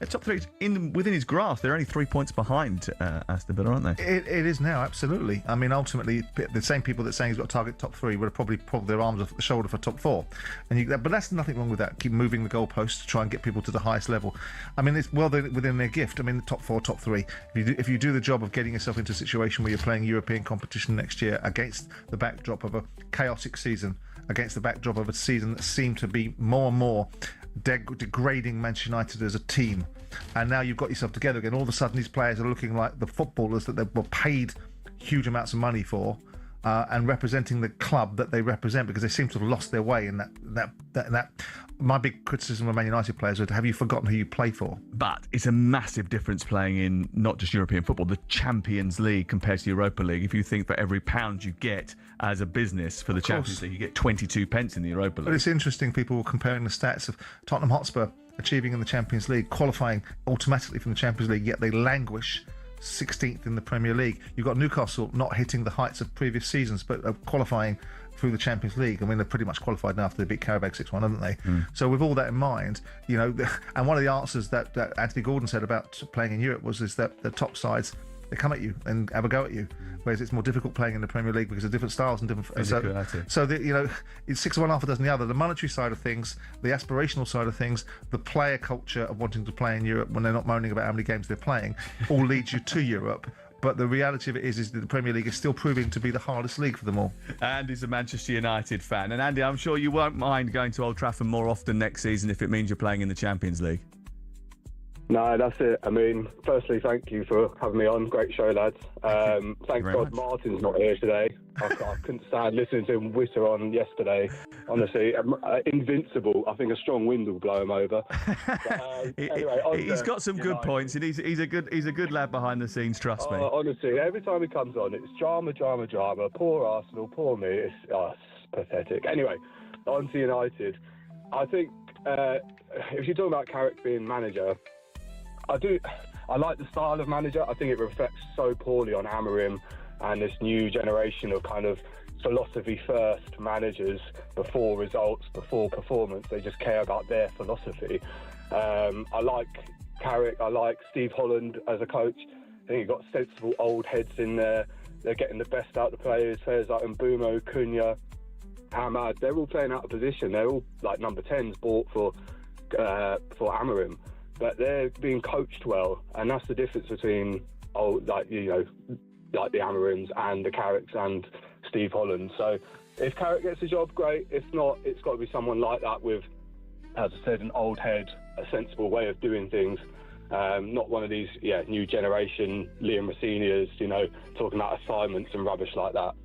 Top three within his grasp. They're only 3 points behind Aston Villa, aren't they? It is now, absolutely. I mean, ultimately, the same people that saying he's got to target top three would have probably pulled their arms off the shoulder for top four. But that's nothing wrong with that. Keep moving the goalposts to try and get people to the highest level. I mean, it's well within their gift. I mean, the top four, top three. If you do the job of getting yourself into a situation where you're playing European competition next year against the backdrop of a chaotic season, against the backdrop of a season that seemed to be more and more degrading Manchester United as a team, and now you've got yourself together again. All of a sudden, these players are looking like the footballers that they were paid huge amounts of money for, and representing the club that they represent, because they seem to have lost their way in that. My big criticism of Man United players is, have you forgotten who you play for? But it's a massive difference playing in not just European football, the Champions League compared to Europa League. If you think for every £1 you get as a business for the Champions League, you get 22 pence in the Europa League. But it's interesting, people were comparing the stats of Tottenham Hotspur achieving in the Champions League, qualifying automatically from the Champions League, yet they languish 16th in the Premier League. You've got Newcastle not hitting the heights of previous seasons, but qualifying through the Champions League. I mean, they're pretty much qualified now after they beat Karabakh 6-1, haven't they? So with all that in mind, and one of the answers that Anthony Gordon said about playing in Europe was that the top sides, they come at you and have a go at you, whereas it's more difficult playing in the Premier League because of different styles and different. It's 6 of one, half a dozen the other. The monetary side of things, the aspirational side of things, the player culture of wanting to play in Europe when they're not moaning about how many games they're playing, all leads you to Europe. But the reality of it is that the Premier League is still proving to be the hardest league for them all. Andy's a Manchester United fan, and Andy, I'm sure you won't mind going to Old Trafford more often next season if it means you're playing in the Champions League. No, that's it. I mean, firstly, thank you for having me on. Great show, lads. Thank God Martin's not here today. I couldn't stand listening to him whitter on yesterday. Honestly, invincible. I think a strong wind will blow him over. But, anyway, he's got some good points, and he's a good lad behind the scenes. Trust me. Honestly, every time he comes on, it's drama. Poor Arsenal, poor me. It's pathetic. Anyway, on to United. I think if you're talking about Carrick being manager, I like the style of manager. I think it reflects so poorly on Amorim and this new generation of kind of philosophy first managers before results, before performance. They just care about their philosophy. I like Carrick. I like Steve Holland as a coach. I think you've got sensible old heads in there. They're getting the best out of the players. Players like Mbeumo, Cunha, Hamad. They're all playing out of position. They're all like number 10s bought for Amorim. But they're being coached well, and that's the difference between like the Amorims and the Carricks and Steve Holland. So if Carrick gets a job, great. If not, it's got to be someone like that with, as I said, an old head, a sensible way of doing things. Not one of these new generation Liam Rossinias, talking about assignments and rubbish like that.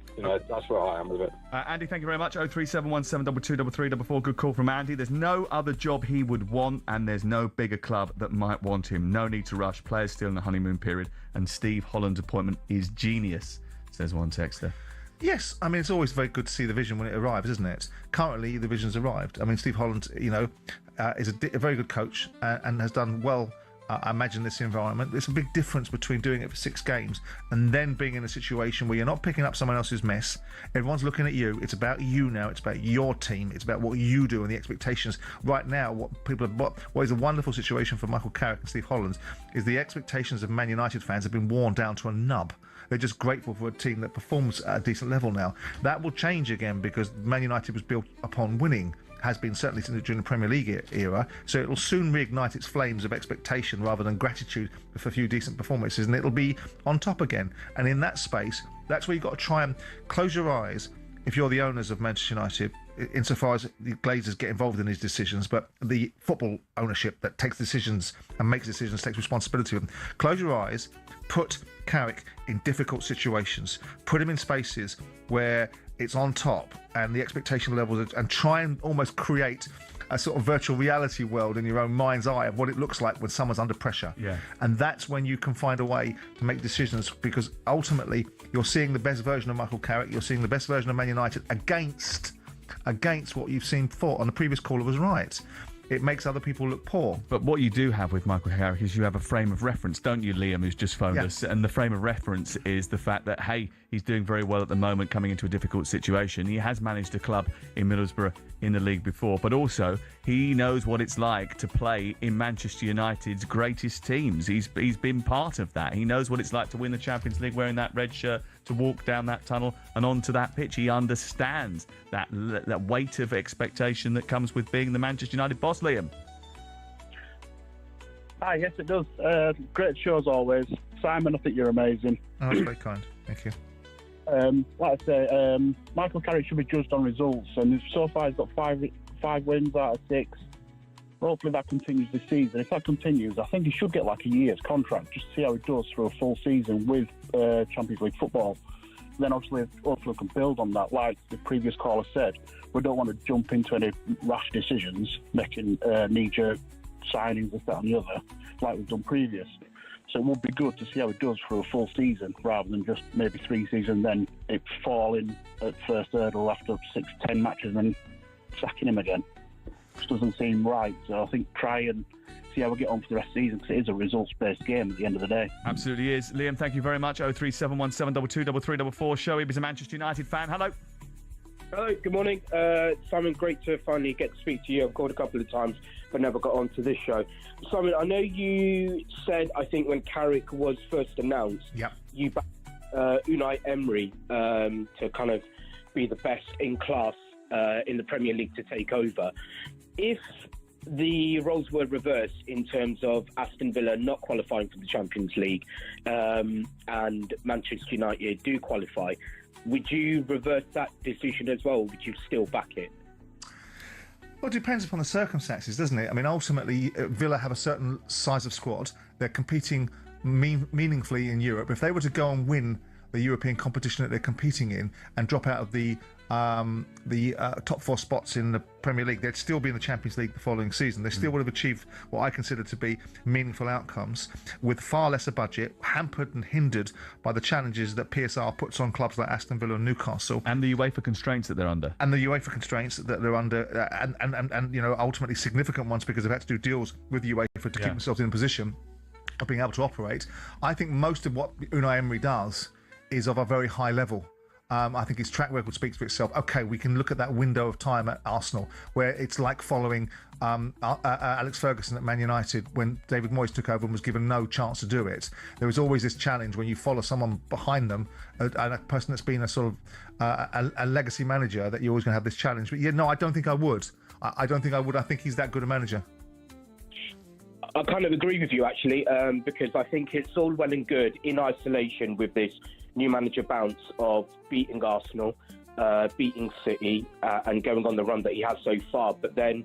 That's where I am with it. Andy, thank you very much. 03717223344. Good call from Andy. There's no other job he would want, and there's no bigger club that might want him. No need to rush. Players still in the honeymoon period, and Steve Holland's appointment is genius, says one texter. Yes, I mean, it's always very good to see the vision when it arrives, isn't it? Currently, the vision's arrived. I mean, Steve Holland, is a very good coach and has done well. I imagine this environment. There's a big difference between doing it for 6 games and then being in a situation where you're not picking up someone else's mess. Everyone's looking at you. It's about you now. It's about your team. It's about what you do and the expectations. Right now, what is a wonderful situation for Michael Carrick and Steve Holland is the expectations of Man United fans have been worn down to a nub. They're just grateful for a team that performs at a decent level now. That will change again because Man United was built upon winning. Has been certainly during the Premier League era, so it'll soon reignite its flames of expectation rather than gratitude for a few decent performances, and it'll be on top again. And in that space, that's where you've got to try and close your eyes if you're the owners of Manchester United, insofar as the Glazers get involved in these decisions, but the football ownership that takes decisions and makes decisions, takes responsibility of them. Close your eyes, put Carrick in difficult situations, put him in spaces where it's on top and the expectation levels, and try and almost create a sort of virtual reality world in your own mind's eye of what it looks like when someone's under pressure. Yeah. And that's when you can find a way to make decisions, because ultimately you're seeing the best version of Michael Carrick, you're seeing the best version of Man United against what you've seen before. And the previous caller was right. it makes other people look poor. But what you do have with Michael Carrick is you have a frame of reference, don't you, Liam, who's just phoned Yeah. us? And the frame of reference is the fact that, hey, he's doing very well at the moment, coming into a difficult situation. He has managed a club in Middlesbrough in the league before, but also he knows what it's like to play in Manchester United's greatest teams. He's been part of that. He knows what it's like to win the Champions League wearing that red shirt, to walk down that tunnel and onto that pitch. He understands that weight of expectation that comes with being the Manchester United boss, Liam. Hi, yes, it does. Great show as always. Simon, I think you're amazing. Oh, that's very kind. Thank you. Like I say, Michael Carrick should be judged on results, and so far he's got five wins out of 6. Hopefully that continues this season. If that continues, I think he should get like a year's contract just to see how he does for a full season with Champions League football. Then obviously, hopefully we can build on that. Like the previous caller said, we don't want to jump into any rash decisions, making knee-jerk signings, this, that and the other, like we've done previous. So it would be good to see how it does for a full season rather than just maybe 3 seasons, then it falling at first hurdle after 6-10 matches and then sacking him again. Just doesn't seem right. So I think try and see how we get on for the rest of the season, because it is a results-based game at the end of the day. Absolutely is. Liam, thank you very much. 03717223344. Shoaib is a Manchester United fan. Hello. Hello, good morning. Simon, great to finally get to speak to you. I've called a couple of times, but never got onto this show. Simon, I know you said, I think when Carrick was first announced, you backed Unai Emery to kind of be the best in class in the Premier League to take over. If the roles were reversed in terms of Aston Villa not qualifying for the Champions League and Manchester United do qualify, would you reverse that decision as well, or would you still back it? Well, it depends upon the circumstances, doesn't it? I mean, ultimately, Villa have a certain size of squad. They're competing meaningfully in Europe. If they were to go and win the European competition that they're competing in and drop out of the top 4 spots in the Premier League, they'd still be in the Champions League the following season. They still would have achieved what I consider to be meaningful outcomes with far lesser budget, hampered and hindered by the challenges that PSR puts on clubs like Aston Villa and Newcastle. And the UEFA constraints that they're under. And the UEFA constraints that they're under, and you know, ultimately significant ones because they've had to do deals with UEFA to keep themselves in a position of being able to operate. I think most of what Unai Emery does is of a very high level. I think his track record speaks for itself. Okay, we can look at that window of time at Arsenal where it's like following Alex Ferguson at Man United when David Moyes took over and was given no chance to do it. There was always this challenge when you follow someone behind them, a person that's been a sort of a legacy manager, that you're always going to have this challenge. But yeah, no, I don't think I would. I don't think I would. I think he's that good a manager. I kind of agree with you, actually, because I think it's all well and good in isolation with this new manager bounce of beating Arsenal, beating City, and going on the run that he has so far. But then,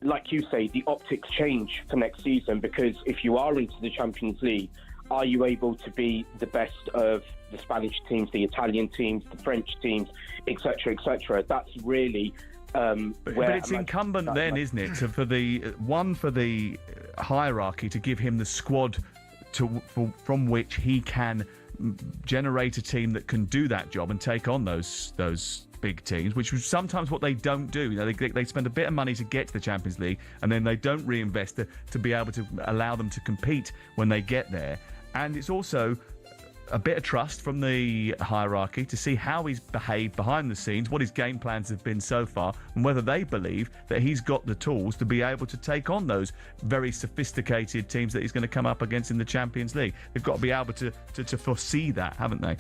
like you say, the optics change for next season, because if you are into the Champions League, are you able to be the best of the Spanish teams, the Italian teams, the French teams, etc., etc.? That's really but it's incumbent then, isn't it, for the hierarchy to give him the squad from which he can generate a team that can do that job and take on those big teams, which is sometimes what they don't do. You know, they spend a bit of money to get to the Champions League, and then they don't reinvest to be able to allow them to compete when they get there. And it's also a bit of trust from the hierarchy to see how he's behaved behind the scenes, what his game plans have been so far, and whether they believe that he's got the tools to be able to take on those very sophisticated teams that he's going to come up against in the Champions League. They've got to be able to foresee that, haven't they?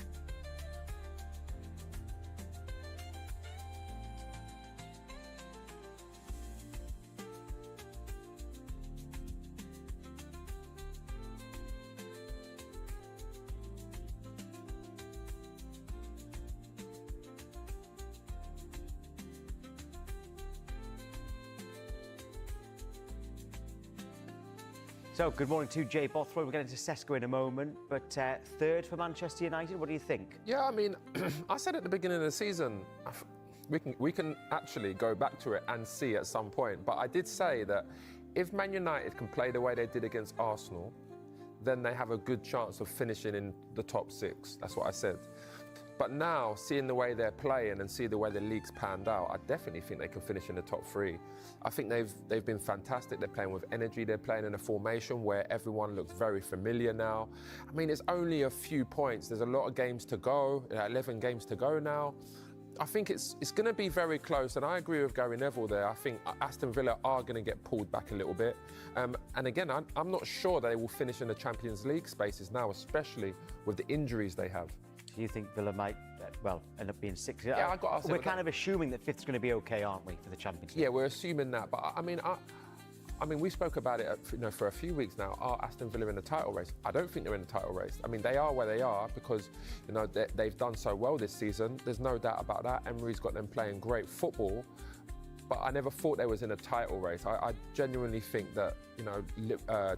So, good morning to Jay Bothroyd. We're getting to Sesko in a moment, but third for Manchester United. What do you think? Yeah, I mean, I said at the beginning of the season, we can actually go back to it and see at some point. But I did say that if Man United can play the way they did against Arsenal, then they have a good chance of finishing in the top 6. That's what I said. But now, seeing the way they're playing and see the way the league's panned out, I definitely think they can finish in the top 3. I think they've been fantastic. They're playing with energy. They're playing in a formation where everyone looks very familiar now. I mean, it's only a few points. There's a lot of games to go, 11 games to go now. I think it's going to be very close, and I agree with Gary Neville there. I think Aston Villa are going to get pulled back a little bit. And again, I'm not sure they will finish in the Champions League spaces now, especially with the injuries they have. Do you think Villa might, end up being 6th? Yeah, I got to say we're kind of assuming that 5th's going to be okay, aren't we, for the Champions League? Yeah, we're assuming that. But I mean, we spoke about it for a few weeks now. Are Aston Villa in the title race? I don't think they're in the title race. I mean, they are where they are because, they've done so well this season. There's no doubt about that. Emery's got them playing great football. But I never thought they was in a title race. I genuinely think that,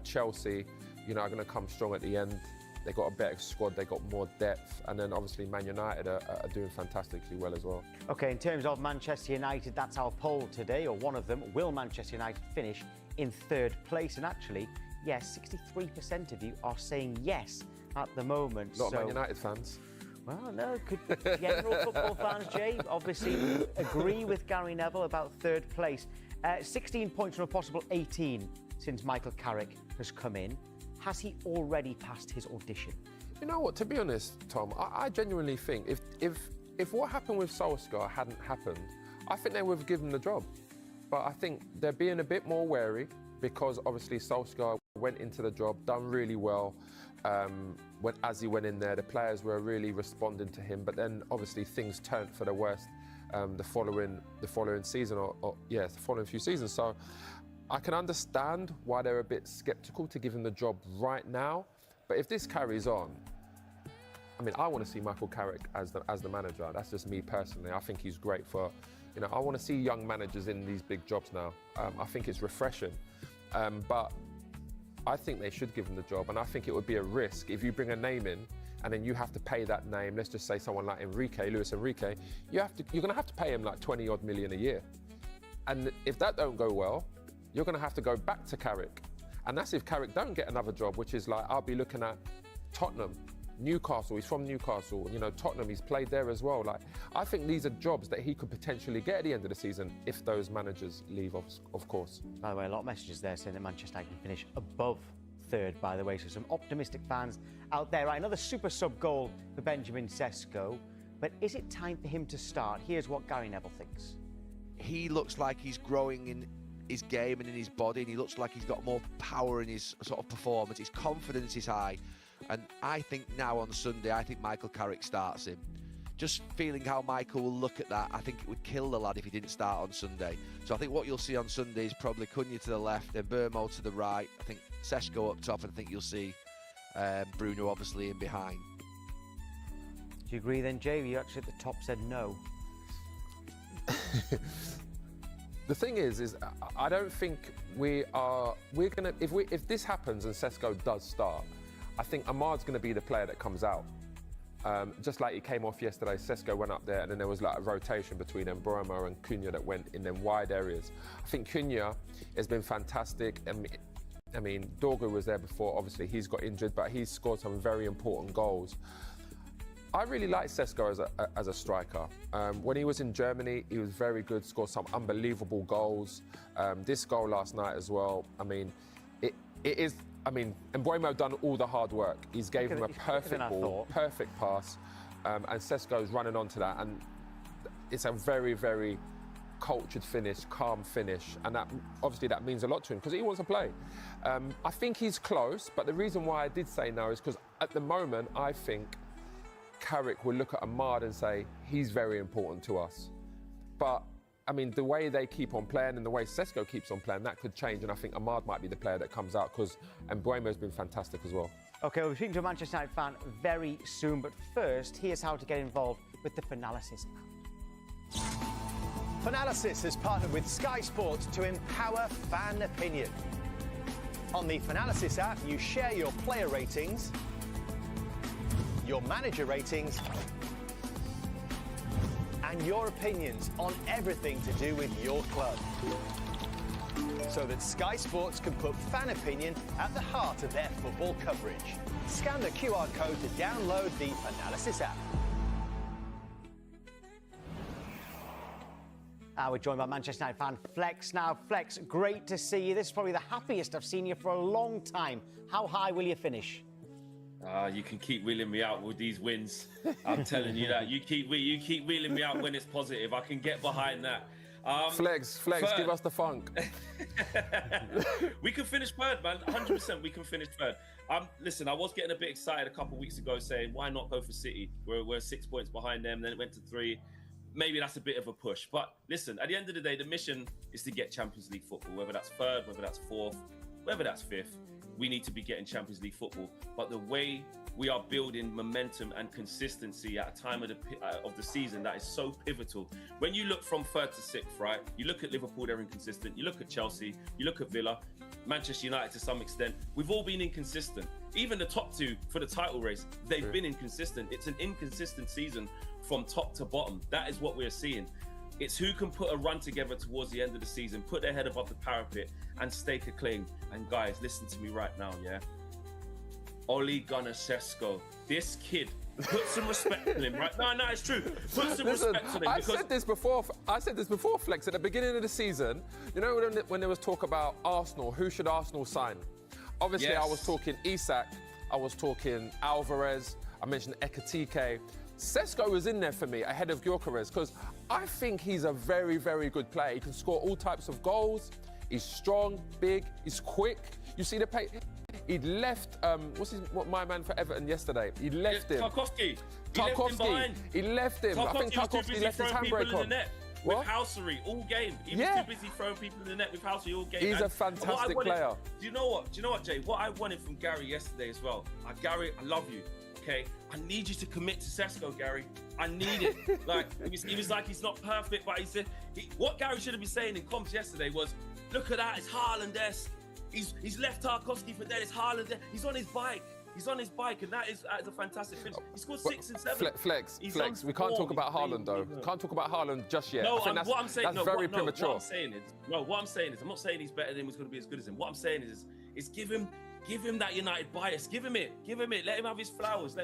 Chelsea, are going to come strong at the end. They got a better squad, they got more depth, and then obviously Man United are doing fantastically well as well. OK, in terms of Manchester United, that's our poll today, or one of them. Will Manchester United finish in 3rd place? And actually, yes, 63% of you are saying yes at the moment. A lot of Man United fans. Well, no, it could be general football fans, Jay. Obviously, agree with Gary Neville about 3rd place. 16 points from a possible 18 since Michael Carrick has come in. Has he already passed his audition? You know what, to be honest, Tom, I genuinely think if what happened with Solskjaer hadn't happened, I think they would have given him the job. But I think they're being a bit more wary because obviously Solskjaer went into the job, done really well. As he went in there, the players were really responding to him, but then obviously things turned for the worst the following season, the following few seasons. So I can understand why they're a bit sceptical to give him the job right now. But if this carries on, I mean, I want to see Michael Carrick as the manager. That's just me personally. I think he's great for, I want to see young managers in these big jobs now. I think it's refreshing. But I think they should give him the job, and I think it would be a risk if you bring a name in and then you have to pay that name. Let's just say someone like Luis Enrique. You're going to have to pay him like 20-odd million a year. And if that don't go well, you're going to have to go back to Carrick. And that's if Carrick don't get another job, which is like, I'll be looking at Tottenham, Newcastle. He's from Newcastle. Tottenham, he's played there as well. Like, I think these are jobs that he could potentially get at the end of the season if those managers leave, of course. By the way, a lot of messages there saying that Manchester United can finish above 3rd, by the way. So some optimistic fans out there. Right, another super sub goal for Benjamin Sesko. But is it time for him to start? Here's what Gary Neville thinks. He looks like he's growing in his game and in his body, and he looks like he's got more power in his sort of performance. His confidence is high, and I think now on Sunday, I think Michael Carrick starts him. Just feeling how Michael will look at that, I think it would kill the lad if he didn't start on Sunday. So I think what you'll see on Sunday is probably Cunha to the left, then Burmo to the right. I think Sesko up top, and I think you'll see Bruno obviously in behind. Do you agree then, Jay? You actually at the top said no. The thing is I don't think we're gonna, if this happens and Sesko does start, I think Ahmad's gonna be the player that comes out. Just like he came off yesterday, Sesko went up there, and then there was like a rotation between Mbeumo and Cunha that went in them wide areas. I think Cunha has been fantastic. I mean, Dorgu was there before, obviously he's got injured, but he's scored some very important goals. I really like Sesko as a striker. When he was in Germany, he was very good, scored some unbelievable goals. This goal last night as well, I mean, it is, I mean, Mbeumo done all the hard work. He's gave him a perfect ball, perfect pass, and Sesko's running onto that, and it's a very, very cultured finish, calm finish, and that obviously that means a lot to him because he wants to play. I think he's close, but the reason why I did say no is because at the moment, I think Carrick will look at Ahmad and say, he's very important to us. But, I mean, the way they keep on playing and the way Sesko keeps on playing, that could change, and I think Ahmad might be the player that comes out because Mbeumo's been fantastic as well. OK, we'll be speaking to a Manchester United fan very soon, but first, here's how to get involved with the Finalysis app. Finalysis has partnered with Sky Sports to empower fan opinion. On the Finalysis app, you share your player ratings, your manager ratings, and your opinions on everything to do with your club, so that Sky Sports can put fan opinion at the heart of their football coverage. Scan the QR code to download the Finalysis app. We're joined by Manchester United fan Flex. Now, Flex, great to see you. This is probably the happiest I've seen you for a long time. How high will you finish? You can keep wheeling me out with these wins. I'm telling you that. You keep wheeling me out when it's positive. I can get behind that. Flex, third. give us the funk. We can finish third, man. 100% we can finish third. Listen, I was getting a bit excited a couple of weeks ago saying, why not go for City? We're 6 points behind them, then it went to 3. Maybe that's a bit of a push. But listen, at the end of the day, the mission is to get Champions League football. Whether that's third, whether that's fourth, whether that's fifth, we need to be getting Champions League football. But the way we are building momentum and consistency at a time of the season that is so pivotal. When you look from third to sixth, right? You look at Liverpool, they're inconsistent. You look at Chelsea, you look at Villa, Manchester United to some extent. We've all been inconsistent. Even the top two for the title race, they've been inconsistent. It's an inconsistent season from top to bottom. That is what we're seeing. It's who can put a run together towards the end of the season, put their head above the parapet and stake a claim. And guys, listen to me right now, yeah? Ole Gunnar Solskjaer, this kid, put some respect on him, right? No, it's true. Put some respect on him. I said this before, Flex, at the beginning of the season. You know when there was talk about Arsenal, who should Arsenal sign? Obviously, yes. I was talking Isak, I was talking Alvarez, I mentioned Ekitike. Sesko was in there for me ahead of Gyökeres because I think he's a very, very good player. He can score all types of goals. He's strong, big, he's quick. You see the pace. He'd left, my man for Everton yesterday? He left him. Tarkowski. He left him. I think Tarkowski left his handbrake on. With Housery all game. He was too busy throwing people in the net with Housery all game. He's a fantastic player. Do you know what, Jay? What I wanted from Gary yesterday as well. Gary, I love you. Okay, I need you to commit to Sesko, Gary. I need it. Like he was like he's not perfect, but he said what Gary should have been saying in comps yesterday was, look at that, it's Haaland-esque. He's left Tarkowski for dead. It's Haaland. He's on his bike. And that is a fantastic finish. He scored 6 and 7. Flex. We can't talk about Haaland though. Can't talk about Haaland just yet. No, what I'm saying premature. What I'm saying is, I'm not saying he's better than him. He's going to be as good as him. What I'm saying is give him that United bias. Give him it. Let him have his flowers.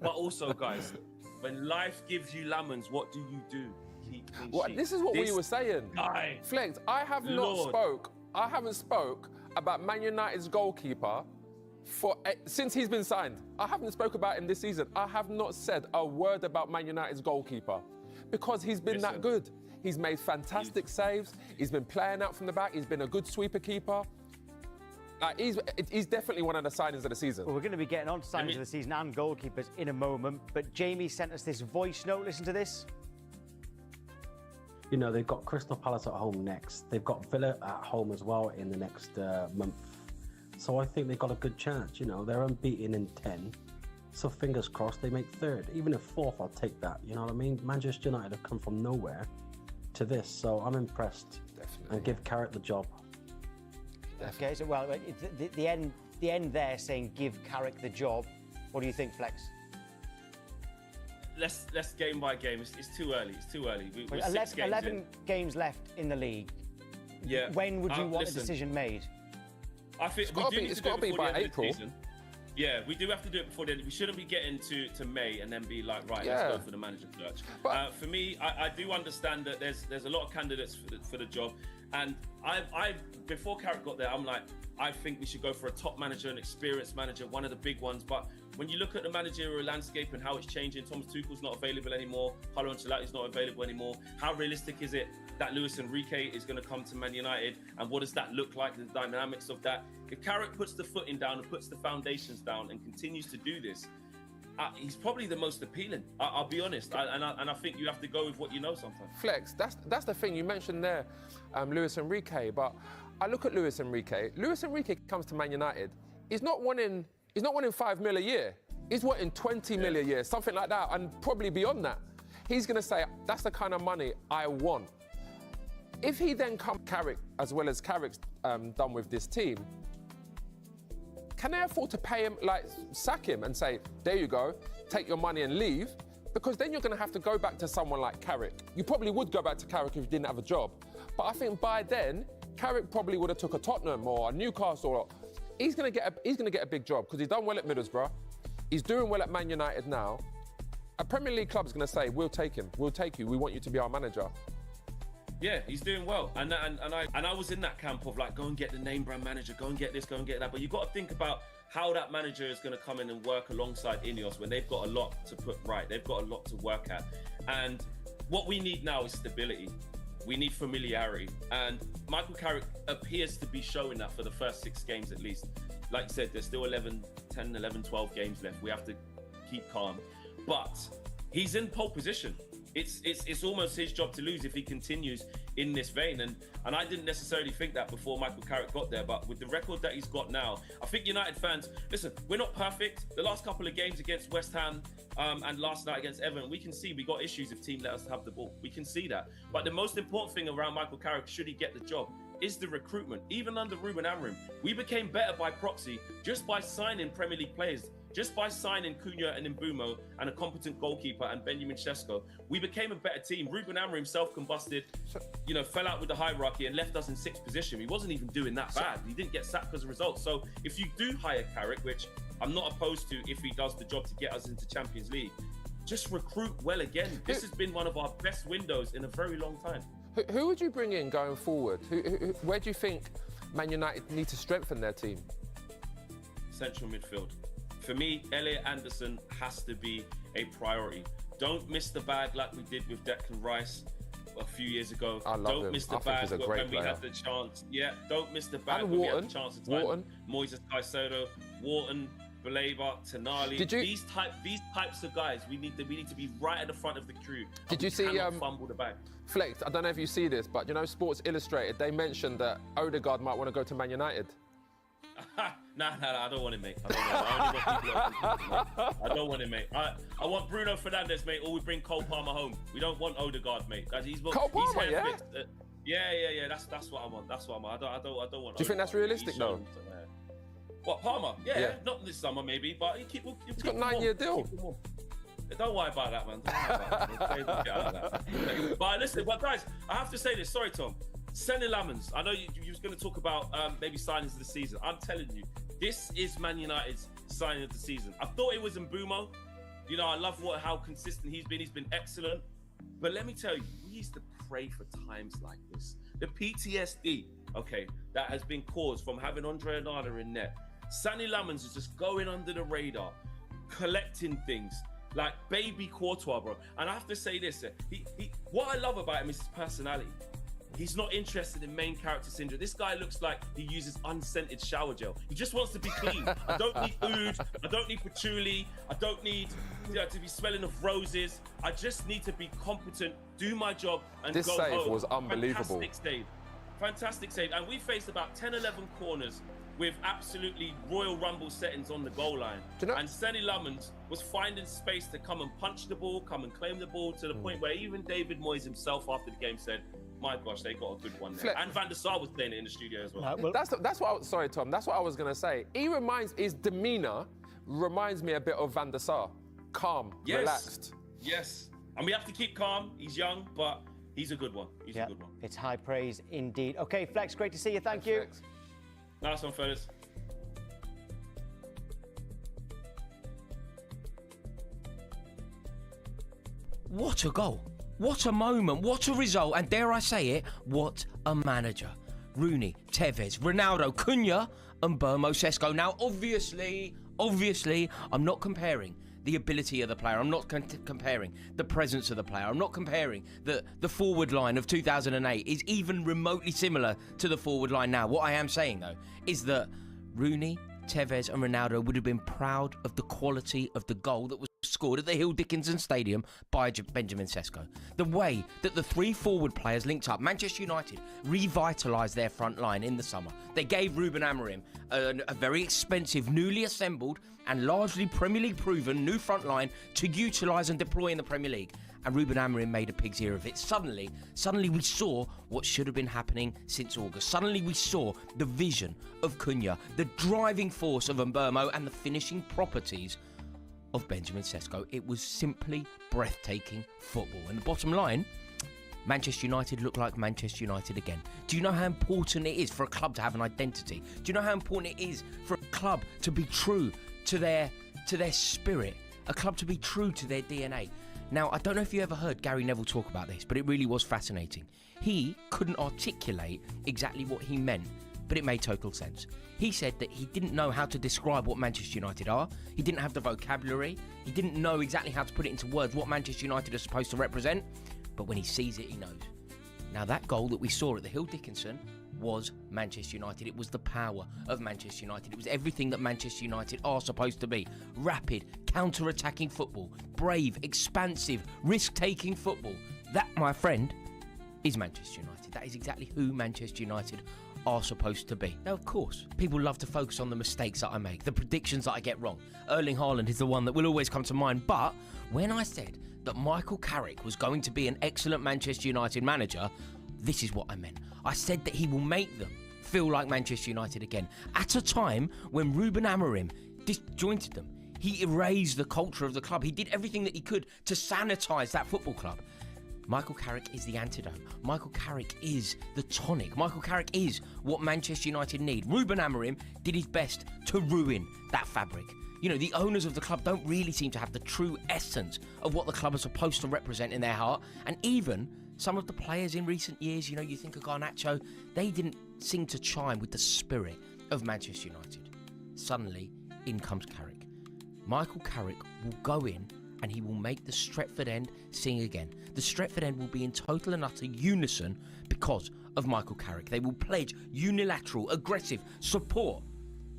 But also, guys, when life gives you lemons, what do you do? Keep this is what we were saying. Flex, I haven't spoke about Man United's goalkeeper since he's been signed. I haven't spoke about him this season. I have not said a word about Man United's goalkeeper because he's been that good. He's made fantastic saves. He's been playing out from the back. He's been a good sweeper keeper. He's definitely one of the signings of the season. Well, we're going to be getting on to signings of the season and goalkeepers in a moment, but Jamie sent us this voice note. Listen to this. You know, they've got Crystal Palace at home next. They've got Villa at home as well in the next month. So I think they've got a good chance. You know, they're unbeaten in 10. So fingers crossed they make third. Even if fourth, I'll take that. You know what I mean? Manchester United have come from nowhere to this. So I'm impressed. Definitely. And give Carrick the job. Okay, so the end there saying give Carrick the job. What do you think, Flex? Let's game by game. It's too early. We're 11 games left in the league. Yeah. When would you want a decision made? I think it's got to be by April. Yeah, we do have to do it before the end. We shouldn't be getting to May and then be like, right, let's go for the manager search. For me, I do understand that there's a lot of candidates for the job, and I before Carrick got there, I'm like, I think we should go for a top manager, an experienced manager, one of the big ones. But when you look at the managerial landscape and how it's changing, Thomas Tuchel's not available anymore, Carlo Ancelotti's not available anymore. How realistic is it that Luis Enrique is going to come to Man United, and what does that look like, the dynamics of that? If Carrick puts the footing down and puts the foundations down and continues to do this, he's probably the most appealing. I'll be honest, and I think you have to go with what you know sometimes. Flex, that's the thing you mentioned there, Luis Enrique. But I look at Luis Enrique. Luis Enrique comes to Man United. He's not wanting 5 mil a year. He's wanting 20 mil a year, something like that, and probably beyond that. He's going to say, that's the kind of money I want. If he then comes Carrick, as well as Carrick's done with this team, can they afford to pay him, sack him and say, there you go, take your money and leave? Because then you're going to have to go back to someone like Carrick. You probably would go back to Carrick if you didn't have a job. But I think by then, Carrick probably would have took a Tottenham or a Newcastle. He's going to get a big job because he's done well at Middlesbrough. He's doing well at Man United now. A Premier League club's going to say, we'll take him. We'll take you. We want you to be our manager. Yeah, he's doing well, and I was in that camp of like, go and get the name brand manager, go and get this, go and get that. But you got to think about how that manager is going to come in and work alongside Ineos when they've got a lot to put right. They've got a lot to work at, and what we need now is stability. We need familiarity, and Michael Carrick appears to be showing that for the first 6 games at least. Like you said, there's still 10, 11, 12 games left. We have to keep calm, but he's in pole position. It's almost his job to lose if he continues in this vein. And I didn't necessarily think that before Michael Carrick got there, but with the record that he's got now, I think United fans, listen, we're not perfect. The last couple of games against West Ham and last night against Everton, we can see we got issues if team let us have the ball. We can see that. But the most important thing around Michael Carrick, should he get the job, is the recruitment. Even under Ruben Amorim, we became better by proxy just by signing Premier League players. Just by signing Cunha and Mbumo and a competent goalkeeper and Benjamin Sesko, we became a better team. Ruben Amorim self-combusted, fell out with the hierarchy and left us in 6th position. He wasn't even doing that bad. He didn't get sacked as a result. So if you do hire Carrick, which I'm not opposed to if he does the job to get us into Champions League, just recruit well again. This has been one of our best windows in a very long time. Who would you bring in going forward? Where do you think Man United need to strengthen their team? Central midfield. For me, Elliot Anderson has to be a priority. Don't miss the bag like we did with Declan Rice a few years ago. Don't miss the bag when we had the chance. Yeah, don't miss the bag when we had the chance to time Moises Caicedo, Wharton, Baleba, Tonali. These types of guys, we need to be right at the front of the queue. Did you see fumble the bag? Flex, I don't know if you see this, but Sports Illustrated, they mentioned that Odegaard might want to go to Man United. Nah, I don't want him, mate. I don't want him, mate. I want Bruno Fernandes, mate, or we bring Cole Palmer home. We don't want Odegaard, mate. Cole Palmer, yeah? Yeah. That's what I want. That's what I want. I don't want. Do you think that's realistic, though? What, Palmer? Yeah, not this summer, maybe, but he's got a 9-year deal. Don't worry about that, man. But listen, guys, I have to say this. Sorry, Tom. Senny Lamans, I know you was going to talk about maybe signings of the season. I'm telling you, this is Man United's signing of the season. I thought it was Mbumo. I love how consistent he's been. He's been excellent. But let me tell you, we used to pray for times like this. The PTSD, that has been caused from having Andre Onana in net. Senny Lamans is just going under the radar, collecting things. Like baby Courtois, bro. And I have to say this, what I love about him is his personality. He's not interested in main character syndrome. This guy looks like he uses unscented shower gel. He just wants to be clean. I don't need oud. I don't need patchouli. I don't need to be smelling of roses. I just need to be competent, do my job, and go home. This save was unbelievable. Fantastic save. And we faced about 10, 11 corners with absolutely Royal Rumble settings on the goal line. And Senny Lamans was finding space to come and punch the ball, come and claim the ball, to the point where even David Moyes himself after the game said, my gosh, they got a good one there. And Van der Sar was playing it in the studio as well. That's what sorry, Tom, that's what I was going to say. His demeanour reminds me a bit of Van der Sar. Calm, relaxed. Yes. And we have to keep calm. He's young, but he's a good one. He's a good one. It's high praise indeed. Okay, Flex, great to see you. Thank you. Flex. Nice one, fellas. What a goal. What a moment. What a result. And dare I say it, what a manager. Rooney, Tevez, Ronaldo, Cunha and Mbumo Sesko. Now, obviously, I'm not comparing the ability of the player. I'm not comparing the presence of the player. I'm not comparing the forward line of 2008 is even remotely similar to the forward line now. What I am saying, though, is that Rooney, Tevez and Ronaldo would have been proud of the quality of the goal that was scored at the Hill Dickinson Stadium by Benjamin Sesko. The way that the 3 forward players linked up, Manchester United revitalised their front line in the summer. They gave Ruben Amorim a very expensive, newly assembled and largely Premier League proven new front line to utilise and deploy in the Premier League. And Ruben Amorim made a pig's ear of it. Suddenly we saw what should have been happening since August. Suddenly we saw the vision of Cunha, the driving force of Mbumo and the finishing properties of Benjamin Sesko. It was simply breathtaking football. And the bottom line, Manchester United look like Manchester United again. Do you know how important it is for a club to have an identity? Do you know how important it is for a club to be true to their spirit? A club to be true to their DNA? Now, I don't know if you ever heard Gary Neville talk about this, but it really was fascinating. He couldn't articulate exactly what he meant, but it made total sense. He said that he didn't know how to describe what Manchester United are. He didn't have the vocabulary. He didn't know exactly how to put it into words, what Manchester United are supposed to represent. But when he sees it, he knows. Now, that goal that we saw at the Hill Dickinson was Manchester United. It was the power of Manchester United. It was everything that Manchester United are supposed to be. Rapid, counter-attacking football. Brave, expansive, risk-taking football. That, my friend, is Manchester United. That is exactly who Manchester United are supposed to be. Now, of course, people love to focus on the mistakes that I make, the predictions that I get wrong. Erling Haaland is the one that will always come to mind. But when I said that Michael Carrick was going to be an excellent Manchester United manager, this is what I meant. I said that he will make them feel like Manchester United again. At a time when Ruben Amorim disjointed them. He erased the culture of the club. He did everything that he could to sanitise that football club. Michael Carrick is the antidote. Michael Carrick is the tonic. Michael Carrick is what Manchester United need. Ruben Amorim did his best to ruin that fabric. You know, the owners of the club don't really seem to have the true essence of what the club is supposed to represent in their heart. And even some of the players in recent years, you know, you think of Garnacho, they didn't seem to chime with the spirit of Manchester United. Suddenly, in comes Carrick. Michael Carrick will go in and he will make the Stretford End sing again. The Stretford End will be in total and utter unison because of Michael Carrick. They will pledge unilateral, aggressive support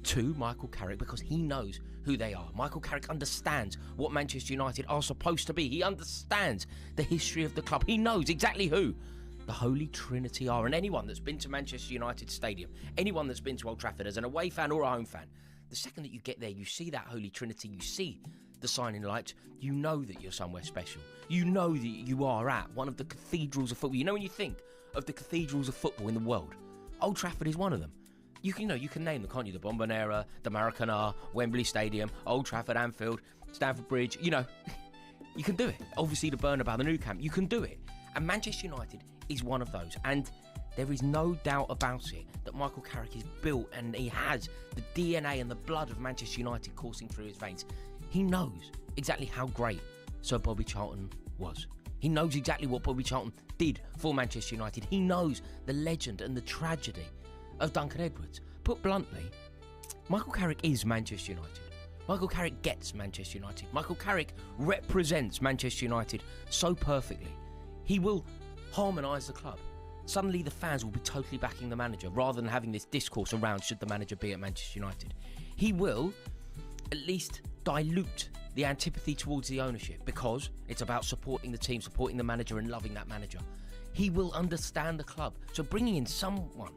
to Michael Carrick because he knows who they are. Michael Carrick understands what Manchester United are supposed to be. He understands the history of the club. He knows exactly who the Holy Trinity are. And anyone that's been to Manchester United Stadium, anyone that's been to Old Trafford as an away fan or a home fan, the second that you get there, you see that Holy Trinity, you see the signing lights, you know that you're somewhere special. You know that you are at one of the cathedrals of football. You know, when you think of the cathedrals of football in the world, Old Trafford is one of them. You can name them, can't you? The Bombonera, the Maracanã, Wembley Stadium, Old Trafford, Anfield, Stamford Bridge. You know, you can do it. Obviously, the Bernabeu, the Nou Camp, you can do it. And Manchester United is one of those. And there is no doubt about it that Michael Carrick is built and he has the DNA and the blood of Manchester United coursing through his veins. He knows exactly how great Sir Bobby Charlton was. He knows exactly what Bobby Charlton did for Manchester United. He knows the legend and the tragedy of Duncan Edwards. Put bluntly, Michael Carrick is Manchester United. Michael Carrick gets Manchester United. Michael Carrick represents Manchester United so perfectly. He will harmonise the club. Suddenly the fans will be totally backing the manager rather than having this discourse around should the manager be at Manchester United. He will at least dilute the antipathy towards the ownership because it's about supporting the team, supporting the manager and loving that manager. He will understand the club. So bringing in someone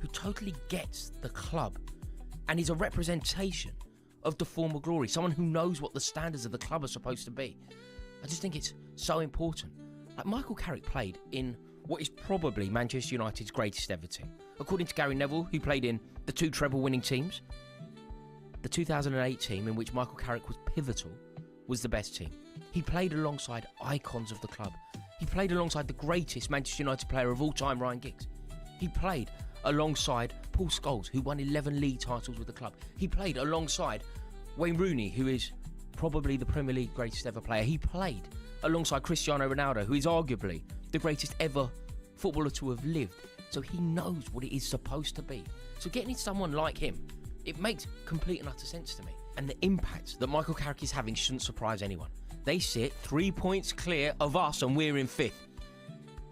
who totally gets the club and is a representation of the former glory, someone who knows what the standards of the club are supposed to be. I just think it's so important. Like Michael Carrick played in what is probably Manchester United's greatest ever team. According to Gary Neville, who played in the 2 treble-winning teams, the 2008 team, in which Michael Carrick was pivotal, was the best team. He played alongside icons of the club. He played alongside the greatest Manchester United player of all time, Ryan Giggs. He played alongside Paul Scholes, who won 11 league titles with the club. He played alongside Wayne Rooney, who is probably the Premier League greatest ever player. He played alongside Cristiano Ronaldo, who is arguably the greatest ever footballer to have lived. So he knows what it is supposed to be. So getting someone like him, it makes complete and utter sense to me. And the impact that Michael Carrick is having shouldn't surprise anyone. They sit 3 points clear of us and we're in 5th.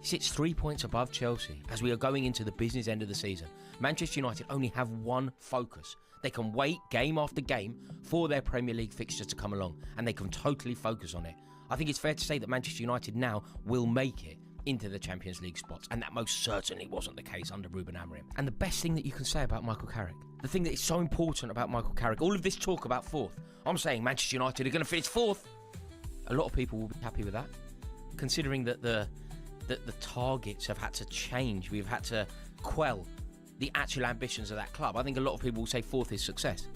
He sits 3 points above Chelsea as we are going into the business end of the season. Manchester United only have one focus. They can wait game after game for their Premier League fixture to come along and they can totally focus on it. I think it's fair to say that Manchester United now will make it into the Champions League spots, and that most certainly wasn't the case under Ruben Amorim. And the best thing that you can say about Michael Carrick, the thing that is so important about Michael Carrick, all of this talk about 4th, I'm saying Manchester United are going to finish 4th. A lot of people will be happy with that, considering that the targets have had to change. We've had to quell the actual ambitions of that club. I think a lot of people will say 4th is success.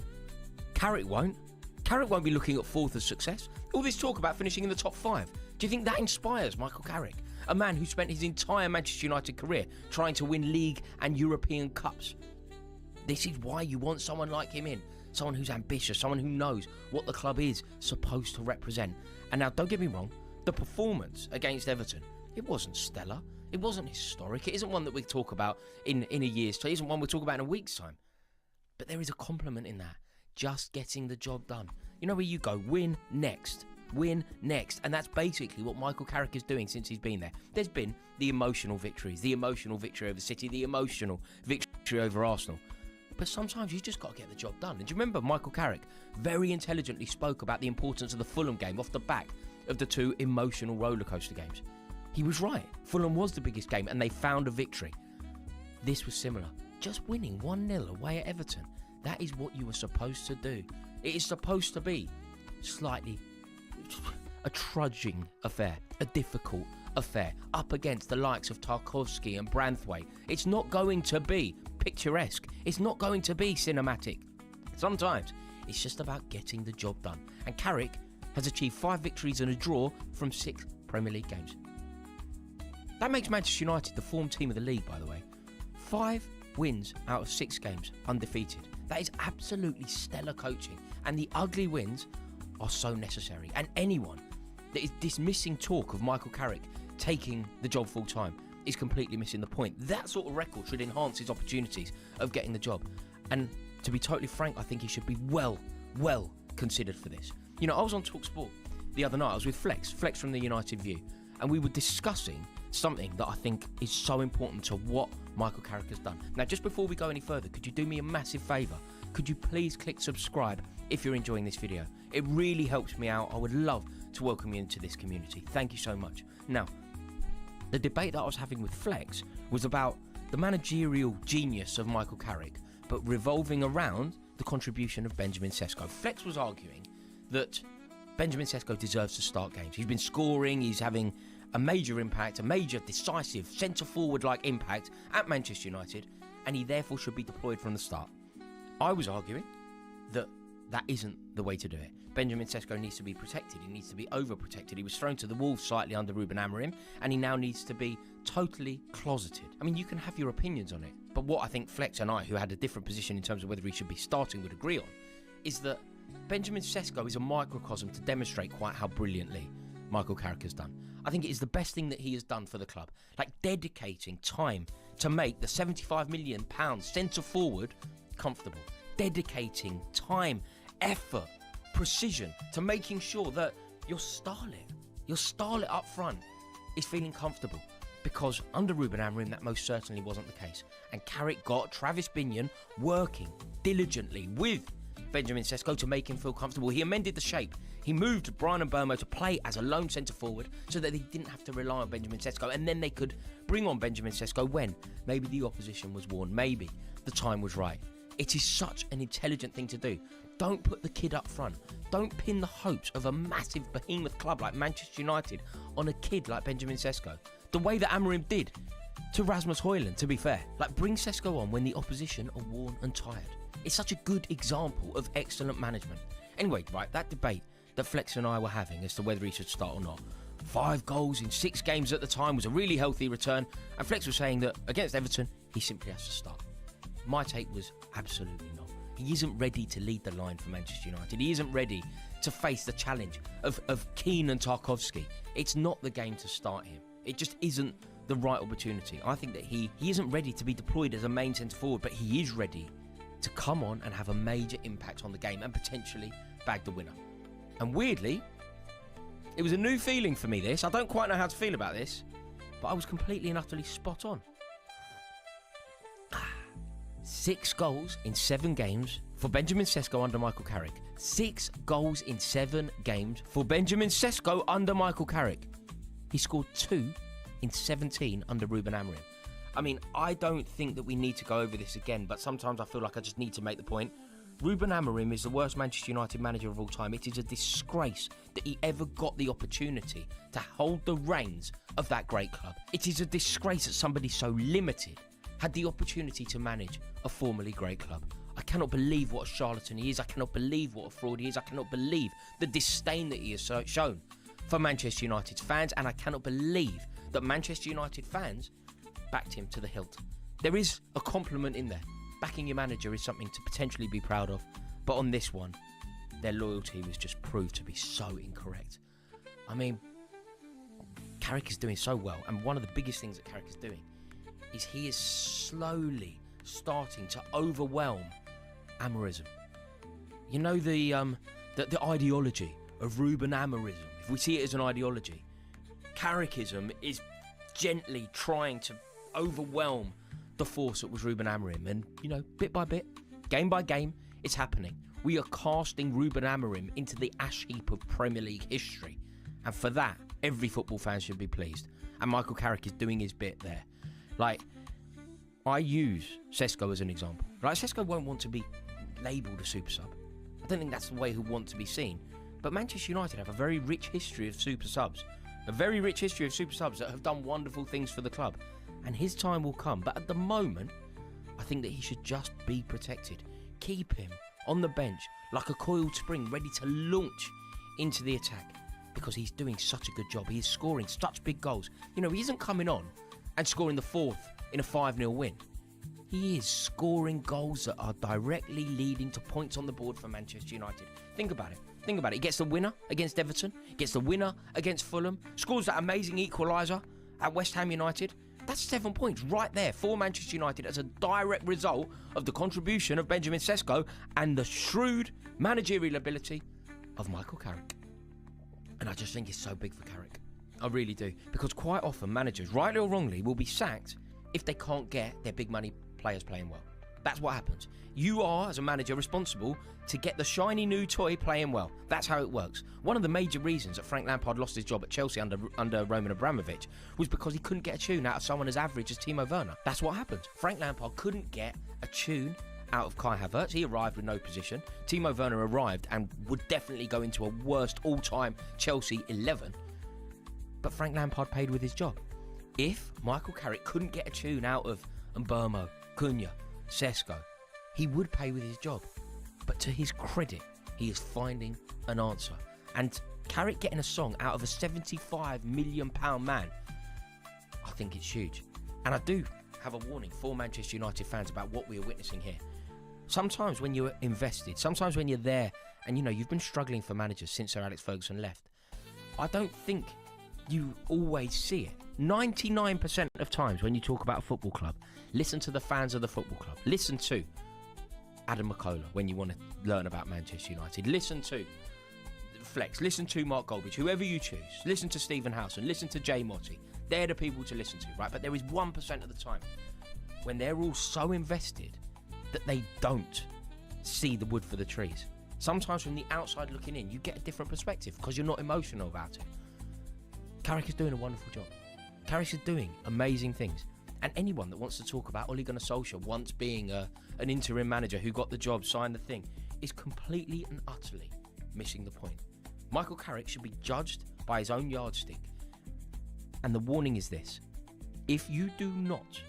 Carrick won't. Carrick won't be looking at 4th as success. All this talk about finishing in the top 5. Do you think that inspires Michael Carrick? A man who spent his entire Manchester United career trying to win league and European cups. This is why you want someone like him in. Someone who's ambitious, someone who knows what the club is supposed to represent. And now, don't get me wrong, The performance against Everton, it wasn't stellar. It wasn't historic. It isn't one that we talk about in a year's time. It isn't one we'll talk about in a week's time. But there is a compliment in that. Just getting the job done. You know where you go, win next. Win next. And that's basically what Michael Carrick is doing since he's been there. There's been the emotional victories, the emotional victory over City, the emotional victory over Arsenal. But sometimes you just got to get the job done. And do you remember Michael Carrick very intelligently spoke about the importance of the Fulham game off the back of the 2 emotional rollercoaster games? He was right. Fulham was the biggest game and they found a victory. This was similar. Just winning 1-0 away at Everton. That is what you were supposed to do. It is supposed to be slightly a trudging affair, a difficult affair, up against the likes of Tarkowski and Branthwaite. It's not going to be picturesque. It's not going to be cinematic. Sometimes it's just about getting the job done. And Carrick has achieved 5 victories and a draw from 6 Premier League games. That makes Manchester United the form team of the league, by the way. 5 wins out of 6 games, undefeated. That is absolutely stellar coaching. And the ugly wins are so necessary. And anyone that is dismissing talk of Michael Carrick taking the job full time is completely missing the point. That sort of record should enhance his opportunities of getting the job. And to be totally frank, I think he should be well considered for this. You know, I was on TalkSport the other night. I was with Flex from the United View. And we were discussing something that I think is so important to what Michael Carrick has done. Now, just before we go any further, could you do me a massive favour? Could you please click subscribe if you're enjoying this video? It really helps me out. I would love to welcome you into this community. Thank you so much. Now, the debate that I was having with Flex was about the managerial genius of Michael Carrick, but revolving around the contribution of Benjamin Sesko. Flex was arguing that Benjamin Sesko deserves to start games. He's been scoring, he's having a major impact, a major decisive centre-forward-like impact at Manchester United, and he therefore should be deployed from the start. I was arguing that that isn't the way to do it. Benjamin Sesko needs to be protected. He needs to be overprotected. He was thrown to the wolves slightly under Ruben Amorim, and he now needs to be totally closeted. I mean, you can have your opinions on it, but what I think Flex and I, who had a different position in terms of whether he should be starting, would agree on, is that Benjamin Sesko is a microcosm to demonstrate quite how brilliantly Michael Carrick has done. I think it is the best thing that he has done for the club, like dedicating time to make the £75 million centre forward comfortable, dedicating time, effort, precision to making sure that your starlet up front is feeling comfortable, because under Ruben Amorim that most certainly wasn't the case, and Carrick got Travis Binion working diligently with Benjamin Sesko to make him feel comfortable. He amended the shape. He moved Brian Mbeumo to play as a lone centre-forward so that they didn't have to rely on Benjamin Sesko, and then they could bring on Benjamin Sesko when maybe the opposition was worn, maybe the time was right. It is such an intelligent thing to do. Don't put the kid up front. Don't pin the hopes of a massive behemoth club like Manchester United on a kid like Benjamin Sesko. The way that Amorim did to Rasmus Højlund, to be fair. Like, bring Sesko on when the opposition are worn and tired. It's such a good example of excellent management. Anyway, right, that debate that Flex and I were having as to whether he should start or not. 5 goals in 6 games at the time was a really healthy return, and Flex was saying that against Everton, he simply has to start. My take was absolutely not. He isn't ready to lead the line for Manchester United. He isn't ready to face the challenge of Keane and Tarkowski. It's not the game to start him. It just isn't the right opportunity. I think that he isn't ready to be deployed as a main centre-forward, but he is ready to come on and have a major impact on the game and potentially bag the winner. And weirdly, it was a new feeling for me, this. I don't quite know how to feel about this, but I was completely and utterly spot on. 6 goals in 7 games for Benjamin Sesko under Michael Carrick. 6 goals in 7 games for Benjamin Sesko under Michael Carrick. He scored 2 in 17 under Ruben Amorim. I mean, I don't think that we need to go over this again, but sometimes I feel like I just need to make the point. Ruben Amorim is the worst Manchester United manager of all time. It is a disgrace that he ever got the opportunity to hold the reins of that great club. It is a disgrace that somebody so limited had the opportunity to manage a formerly great club. I cannot believe what a charlatan he is. I cannot believe what a fraud he is. I cannot believe the disdain that he has shown for Manchester United's fans, and I cannot believe that Manchester United fans backed him to the hilt. There is a compliment in there. Backing your manager is something to potentially be proud of, but on this one, their loyalty was just proved to be so incorrect. I mean, Carrick is doing so well, and one of the biggest things that Carrick is doing is he is slowly starting to overwhelm Amorism. You know the ideology of Ruben Amorism. If we see it as an ideology, Carrickism is gently trying to overwhelm the force that was Ruben Amorim, and you know, bit by bit, game by game, it's happening. We are casting Ruben Amorim into the ash heap of Premier League history, and for that, every football fan should be pleased. And Michael Carrick is doing his bit there. Like, I use Sesko as an example. Like, Sesko won't want to be labelled a super sub. I don't think that's the way he'll want to be seen. But Manchester United have a very rich history of super subs. A very rich history of super subs that have done wonderful things for the club. And his time will come. But at the moment, I think that he should just be protected. Keep him on the bench like a coiled spring, ready to launch into the attack. Because he's doing such a good job. He is scoring such big goals. You know, he isn't coming on and scoring the fourth in a 5-0 win. He is scoring goals that are directly leading to points on the board for Manchester United. Think about it. Think about it. He gets the winner against Everton, gets the winner against Fulham, scores that amazing equaliser at West Ham United. That's 7 points right there for Manchester United as a direct result of the contribution of Benjamin Sesko and the shrewd managerial ability of Michael Carrick. And I just think it's so big for Carrick. I really do. Because quite often managers, rightly or wrongly, will be sacked if they can't get their big money players playing well. That's what happens. You are, as a manager, responsible to get the shiny new toy playing well. That's how it works. One of the major reasons that Frank Lampard lost his job at Chelsea under Roman Abramovich was because he couldn't get a tune out of someone as average as Timo Werner. That's what happened. Frank Lampard couldn't get a tune out of Kai Havertz. He arrived with no position. Timo Werner arrived and would definitely go into a worst all-time Chelsea 11. But Frank Lampard paid with his job. If Michael Carrick couldn't get a tune out of Mbeumo, Cunha, Sesko, he would pay with his job. But to his credit, he is finding an answer. And Carrick getting a song out of a £75 million man, I think it's huge. And I do have a warning for Manchester United fans about what we are witnessing here. Sometimes when you're invested, sometimes when you're there, and you know, you've been struggling for managers since Sir Alex Ferguson left, I don't think you always see it. 99% of times when you talk about a football club, listen to the fans of the football club. Listen to Adam McCullough when you want to learn about Manchester United. Listen to Flex. Listen to Mark Goldbridge, whoever you choose. Listen to Stephen Howson. Listen to Jay Motti. They're the people to listen to, right? But there is 1% of the time when they're all so invested that they don't see the wood for the trees. Sometimes from the outside looking in, you get a different perspective because you're not emotional about it. Carrick is doing a wonderful job. Carrick is doing amazing things. And anyone that wants to talk about Ole Gunnar Solskjaer once being an interim manager who got the job, signed the thing, is completely and utterly missing the point. Michael Carrick should be judged by his own yardstick. And the warning is this: if you do not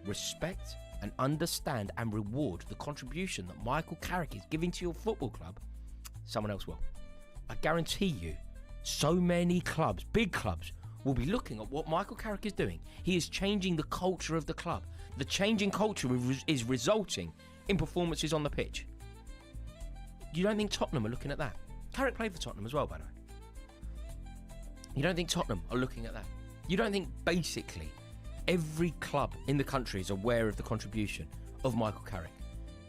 respect and understand and reward the contribution that Michael Carrick is giving to your football club, someone else will. I guarantee you, so many clubs, big clubs, will be looking at what Michael Carrick is doing. He is changing the culture of the club. The changing culture is resulting in performances on the pitch. You don't think Tottenham are looking at that? Carrick played for Tottenham as well, by the way. You don't think Tottenham are looking at that? You don't think basically every club in the country is aware of the contribution of Michael Carrick?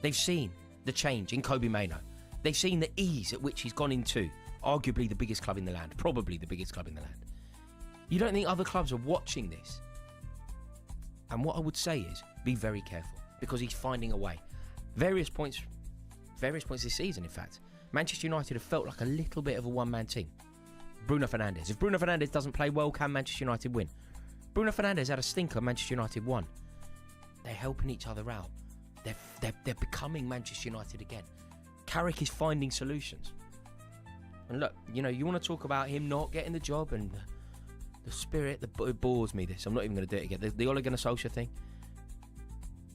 They've seen the change in Kobe Mainoo. They've seen the ease at which he's gone into arguably the biggest club in the land, probably the biggest club in the land. You don't think other clubs are watching this? And what I would say is, be very careful, because he's finding a way. Various points this season, in fact, Manchester United have felt like a little bit of a one-man team. Bruno Fernandes. If Bruno Fernandes doesn't play well, can Manchester United win? Bruno Fernandes had a stinker, Manchester United won. They're helping each other out. They're becoming Manchester United again. Carrick is finding solutions. And look, you know, you want to talk about him not getting the job and the spirit, it bores me this. I'm not even going to do it again. The Ole Gunnar Solskjaer thing.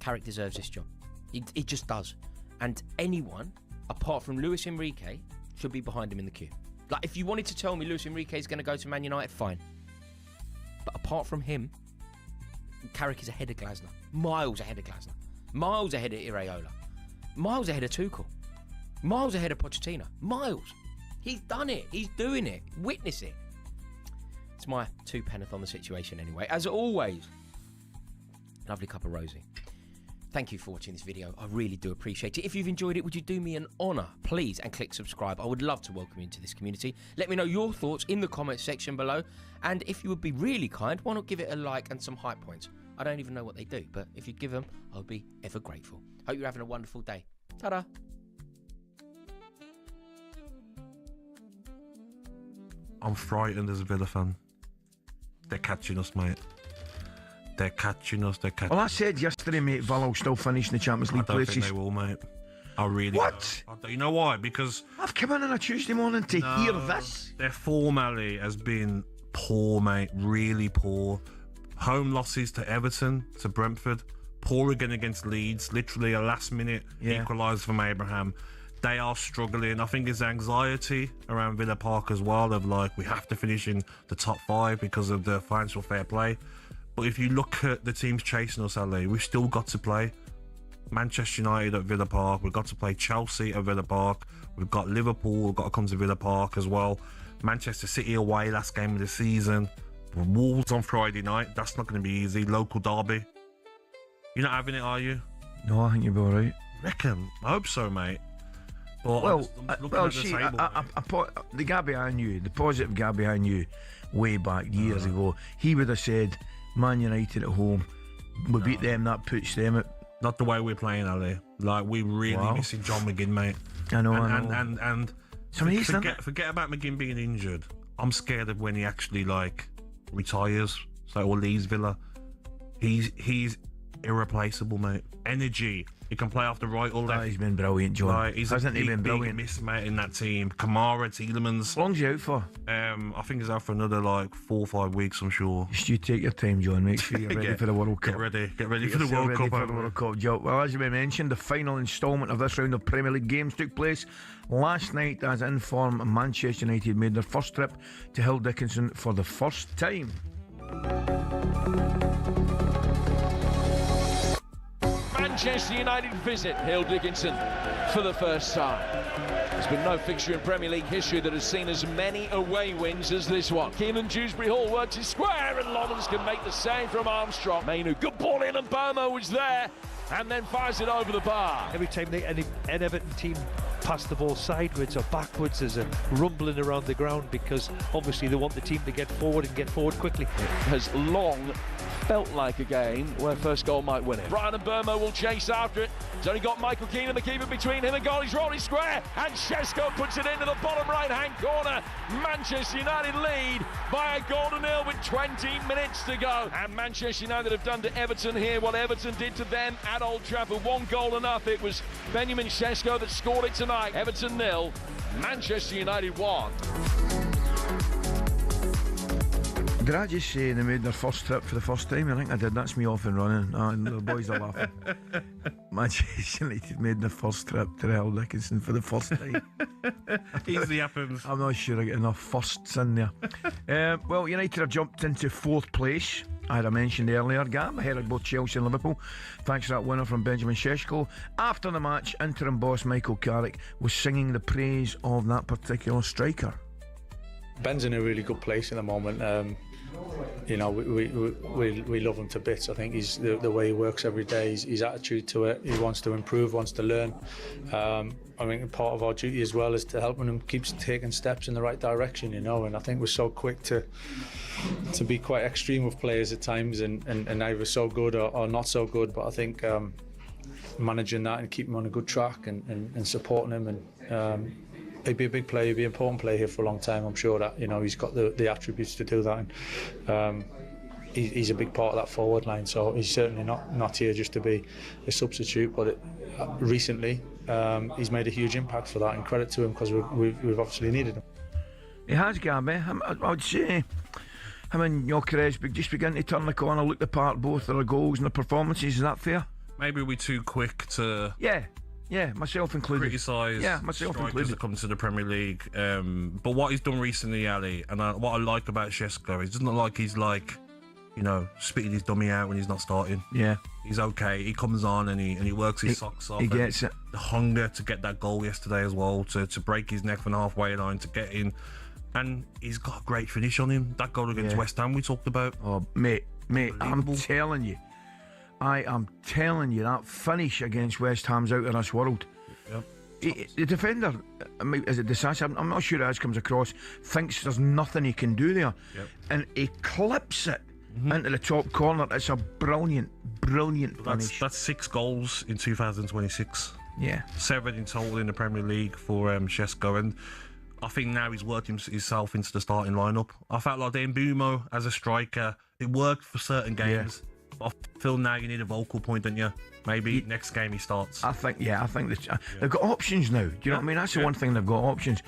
Carrick deserves this job. He just does. And anyone, apart from Luis Enrique, should be behind him in the queue. Like, if you wanted to tell me Luis Enrique is going to go to Man United, fine. But apart from him, Carrick is ahead of Glasner. Miles ahead of Glasner. Miles ahead of Iraola. Miles ahead of Tuchel. Miles ahead of Pochettino. Miles. He's done it. He's doing it. Witness it. It's my 2 penneth on the situation anyway. As always, lovely cup of rosé. Thank you for watching this video. I really do appreciate it. If you've enjoyed it, would you do me an honour, please, and click subscribe? I would love to welcome you into this community. Let me know your thoughts in the comments section below. And if you would be really kind, why not give it a like and some hype points? I don't even know what they do, but if you'd give them, I would be ever grateful. Hope you're having a wonderful day. Ta-da! I'm frightened as a Villa fan. They're catching us, mate. They're catching us. Well, I said yesterday, mate, Villa will still finish in the Champions League I don't places. think they will, mate. I really What? don't. You know why? Because I've come in on a Tuesday morning to hear this. Their form, Ali, has been poor, mate. Really poor. Home losses to Everton, to Brentford. Poor again against Leeds. Literally a last-minute equaliser from Abraham. They are struggling. I think it's anxiety around Villa Park as well. Of like, we have to finish in the top 5 because of the financial fair play. But if you look at the teams chasing us, Ali, we've still got to play Manchester United at Villa Park. We've got to play Chelsea at Villa Park. We've got Liverpool. We've got to come to Villa Park as well. Manchester City away, last game of the season. Wolves on Friday night. That's not going to be easy. Local derby. You're not having it, are you? No, I think you'll be all right. Reckon. I hope so, mate. But Well, looking at the see, table, the Gabby I knew, the positive Gabby I knew way back years ago, he would have said, Man United at home, we beat them, that puts them at... Not the way we're playing, Ali. Like, we're really missing John McGinn, mate. I know, and It's amazing, forget about McGinn being injured. I'm scared of when he actually, like, retires, or leaves Villa. He's irreplaceable, mate. Energy. He can play off the right or left. He's been brilliant, John. Like, he's Hasn't a he big, been brilliant? miss, mate, in that team. Kamara, Tielemans. How long's he out for? I think he's out for another, 4 or 5 weeks, I'm sure. Just you take your time, John. Make sure you're ready for the World Cup. Get ready for the Yourself World ready Cup. for the World Cup, Joe. Well, as we mentioned, the final instalment of this round of Premier League games took place last night as in-form Manchester United made their first trip to Hill Dickinson for the first time. Manchester United visit Hill Dickinson for the first time. There's been no fixture in Premier League history that has seen as many away wins as this one. Keenan Dewsbury Hall works his square and Lawrence can make the save from Armstrong. Mainu, good ball in and Burmo was there and then fires it over the bar. Every time an Everton team pass the ball sideways or backwards, there's a rumbling around the ground because obviously they want the team to get forward and get forward quickly. It has long felt like a game where first goal might win it. Brian and Burmo will chase after it. He's only got Michael Keenan, the keeper, between him and goal. He's rolling square and Shesko puts it into the bottom right-hand corner. Manchester United lead by a goal to nil with 20 minutes to go. And Manchester United have done to Everton here what Everton did to them at Old Trafford. 1 goal enough. It was Benjamin Shesko that scored it tonight. Everton 0, Manchester United 1. Did I just say they made their first trip for the first time? I think I did. That's me off and running. The boys are laughing. Manchester United made their first trip to Hill Dickinson for the first time. Easily happens. I'm not sure I get enough firsts in there. Well, United have jumped into 4th place. As I mentioned earlier, Gab, ahead of both Chelsea and Liverpool. Thanks to that winner from Benjamin Shesko. After the match, interim boss Michael Carrick was singing the praise of that particular striker. Ben's in a really good place at the moment. We love him to bits. I think he's the way he works every day, his attitude to it. He wants to improve, wants to learn. I think part of our duty as well is to help him keep taking steps in the right direction. And I think we're so quick to be quite extreme with players at times, and either so good or not so good. But I think managing that and keeping him on a good track and supporting him and. He'd be a big player, he'd be an important player here for a long time. I'm sure that he's got the attributes to do that. And, he's a big part of that forward line, so he's certainly not here just to be a substitute. But recently, he's made a huge impact for that, and credit to him because we've obviously needed him. He has, Gabby. I would say him and Gyökeres just begin to turn the corner, look the part, both their goals and their performances. Is that fair? Maybe we're too quick to. Yeah, myself included. Criticise myself strikers included. that come to the Premier League. But what he's done recently, Ali, and what I like about Shesko is it's not like he's spitting his dummy out when he's not starting. Yeah. He's okay. He comes on and he works his socks off. He gets it. The hunger to get that goal yesterday as well, to break his neck from the halfway line, to get in. And he's got a great finish on him. That goal against West Ham we talked about. Oh, mate, I'm telling you. I am telling you, that finish against West Ham's out of this world. Yep. The defender, is it decisive? I'm not sure it is, comes across, thinks there's nothing he can do there. Yep. And he clips it into the top corner. It's a brilliant finish. That's 6 goals in 2026. Yeah. 7 in total in the Premier League for Šeško. And I think now he's worked himself into the starting lineup. I felt like the Mbumo as a striker, it worked for certain games. Yeah. But I feel now you need a vocal point, don't you? Maybe next game he starts. I think they've got options now. Do you know what I mean? That's the one thing, they've got options.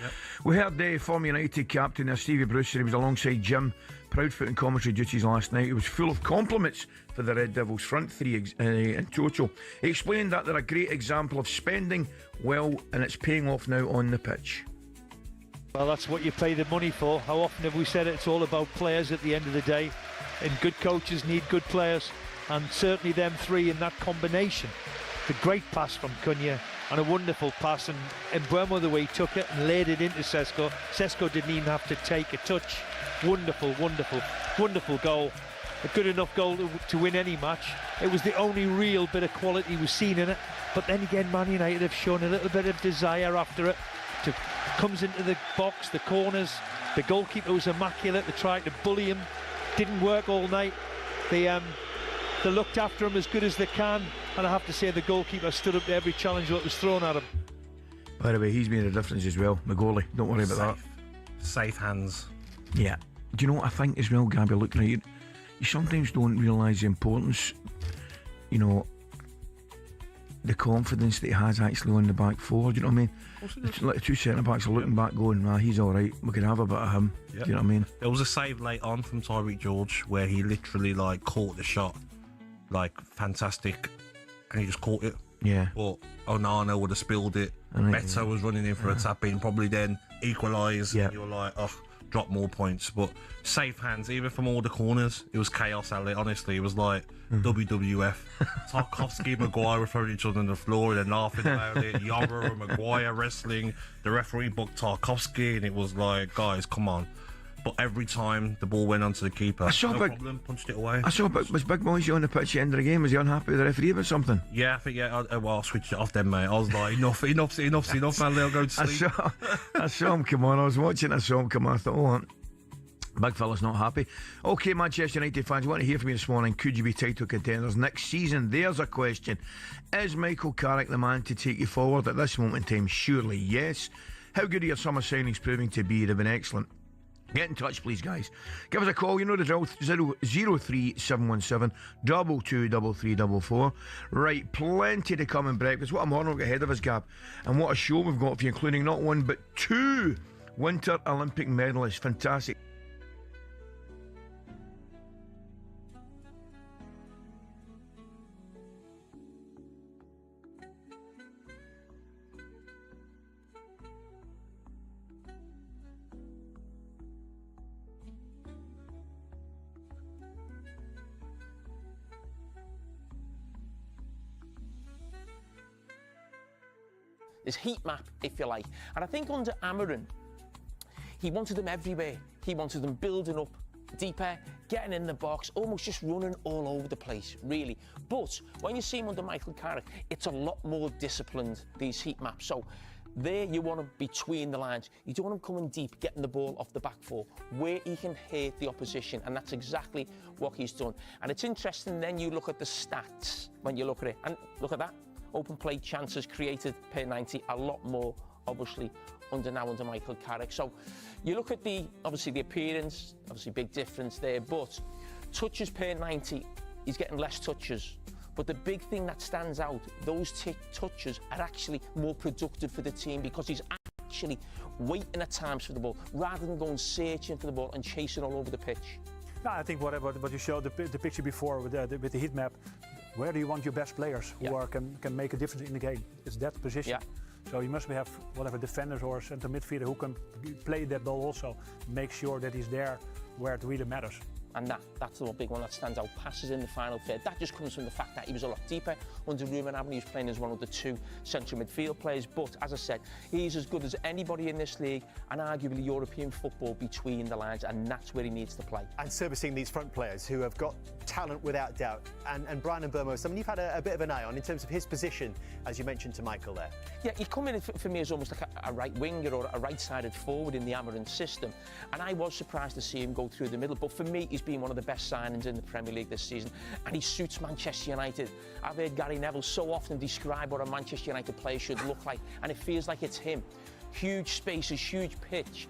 We heard former United captain Stevie Bruce, he was alongside Jim Proudfoot in commentary duties last night. He was full of compliments for the Red Devils, front three in total. He explained that they're a great example of spending well, and it's paying off now on the pitch. Well, that's what you pay the money for. How often have we said it's all about players at the end of the day? And good coaches need good players, and certainly them three in that combination. The great pass from Cunha and a wonderful pass, and Mbumo, the way he took it and laid it into Šeško. Šeško didn't even have to take a touch. Wonderful goal. A good enough goal to win any match. It was the only real bit of quality we've seen in it. But then again, Man United have shown a little bit of desire after it. Comes into the box, the corners. The goalkeeper was immaculate. They tried to bully him. Didn't work all night. They looked after him as good as they can, and I have to say the goalkeeper stood up to every challenge that was thrown at him. By the way, he's made a difference as well, the goalie. Don't worry about that. Safe hands. Yeah. Do you know what I think as well, Gabby, looking at you? You sometimes don't realise the importance, the confidence that he has actually on the back four. Do you know what I mean? It's like the two centre-backs are looking back going, he's alright, we can have a bit of him. Yep. Do you know what I mean? There was a save late on from Tyreek George where he literally caught the shot, fantastic, and he just caught it. Yeah. But Onana would have spilled it. Beto was running in for a tap in, probably then equalise. Yeah. You're like, drop more points. But safe hands, even from all the corners, it was chaos, Ali. Honestly, it was like WWF. Tarkowski, Maguire were throwing each other on the floor and then laughing about it. Yara and Maguire wrestling. The referee booked Tarkowski, and it was like, guys, come on. But every time the ball went onto the keeper, punched it away. I saw was Big Moisey on the pitch at the end of the game. Was he unhappy with the referee about something? Yeah, I think, I switched it off then, mate. I was like, enough, man. I'll go to sleep. I saw him come on. I was watching, I saw him come on. I thought, big fella's not happy. Okay, Manchester United fans, I want to hear from you this morning. Could you be title contenders next season? There's a question. Is Michael Carrick the man to take you forward at this moment in time? Surely yes. How good are your summer signings proving to be? They've been excellent. Get in touch, please, guys. Give us a call. You know the drill. 03717 223344. Right, plenty to come in breakfast. What a morning we've got ahead of us, Gab. And what a show we've got for you, including not one but 2 Winter Olympic medalists. Fantastic. His heat map, if you like. And I think under Amarin, he wanted them everywhere. He wanted them building up deeper, getting in the box, almost just running all over the place, really. But when you see him under Michael Carrick, it's a lot more disciplined, these heat maps. So there you want him between the lines. You don't want him coming deep, getting the ball off the back four, where he can hurt the opposition, and that's exactly what he's done. And it's interesting then you look at the stats when you look at it, and look at that. Open play chances created per 90, a lot more, obviously, under Michael Carrick. So you look at obviously the appearance, obviously big difference there, but touches per 90, he's getting less touches. But the big thing that stands out, those touches are actually more productive for the team because he's actually waiting at times for the ball rather than going searching for the ball and chasing all over the pitch. No, I think what you showed the picture before with the heat map. Where do you want your best players who can make a difference in the game? It's that position. Yeah. So you must have whatever defenders or center midfielder who can play that ball also. Make sure that he's there where it really matters. And that's the big one that stands out. Passes in the final third. That just comes from the fact that he was a lot deeper under Ruben Amorim. He was playing as one of the 2 central midfield players. But as I said, he's as good as anybody in this league and arguably European football between the lines, and that's where he needs to play. And servicing these front players who have got talent without doubt. And Brian Mbeumo, someone you've had a bit of an eye on in terms of his position, as you mentioned to Michael there. Yeah, he come in for me as almost like a right winger or a right-sided forward in the Amorim system. And I was surprised to see him go through the middle. But for me, he's been one of the best signings in the Premier League this season, and he suits Manchester United. I've heard Gary Neville so often describe what a Manchester United player should look like, and it feels like it's him. Huge spaces, huge pitch,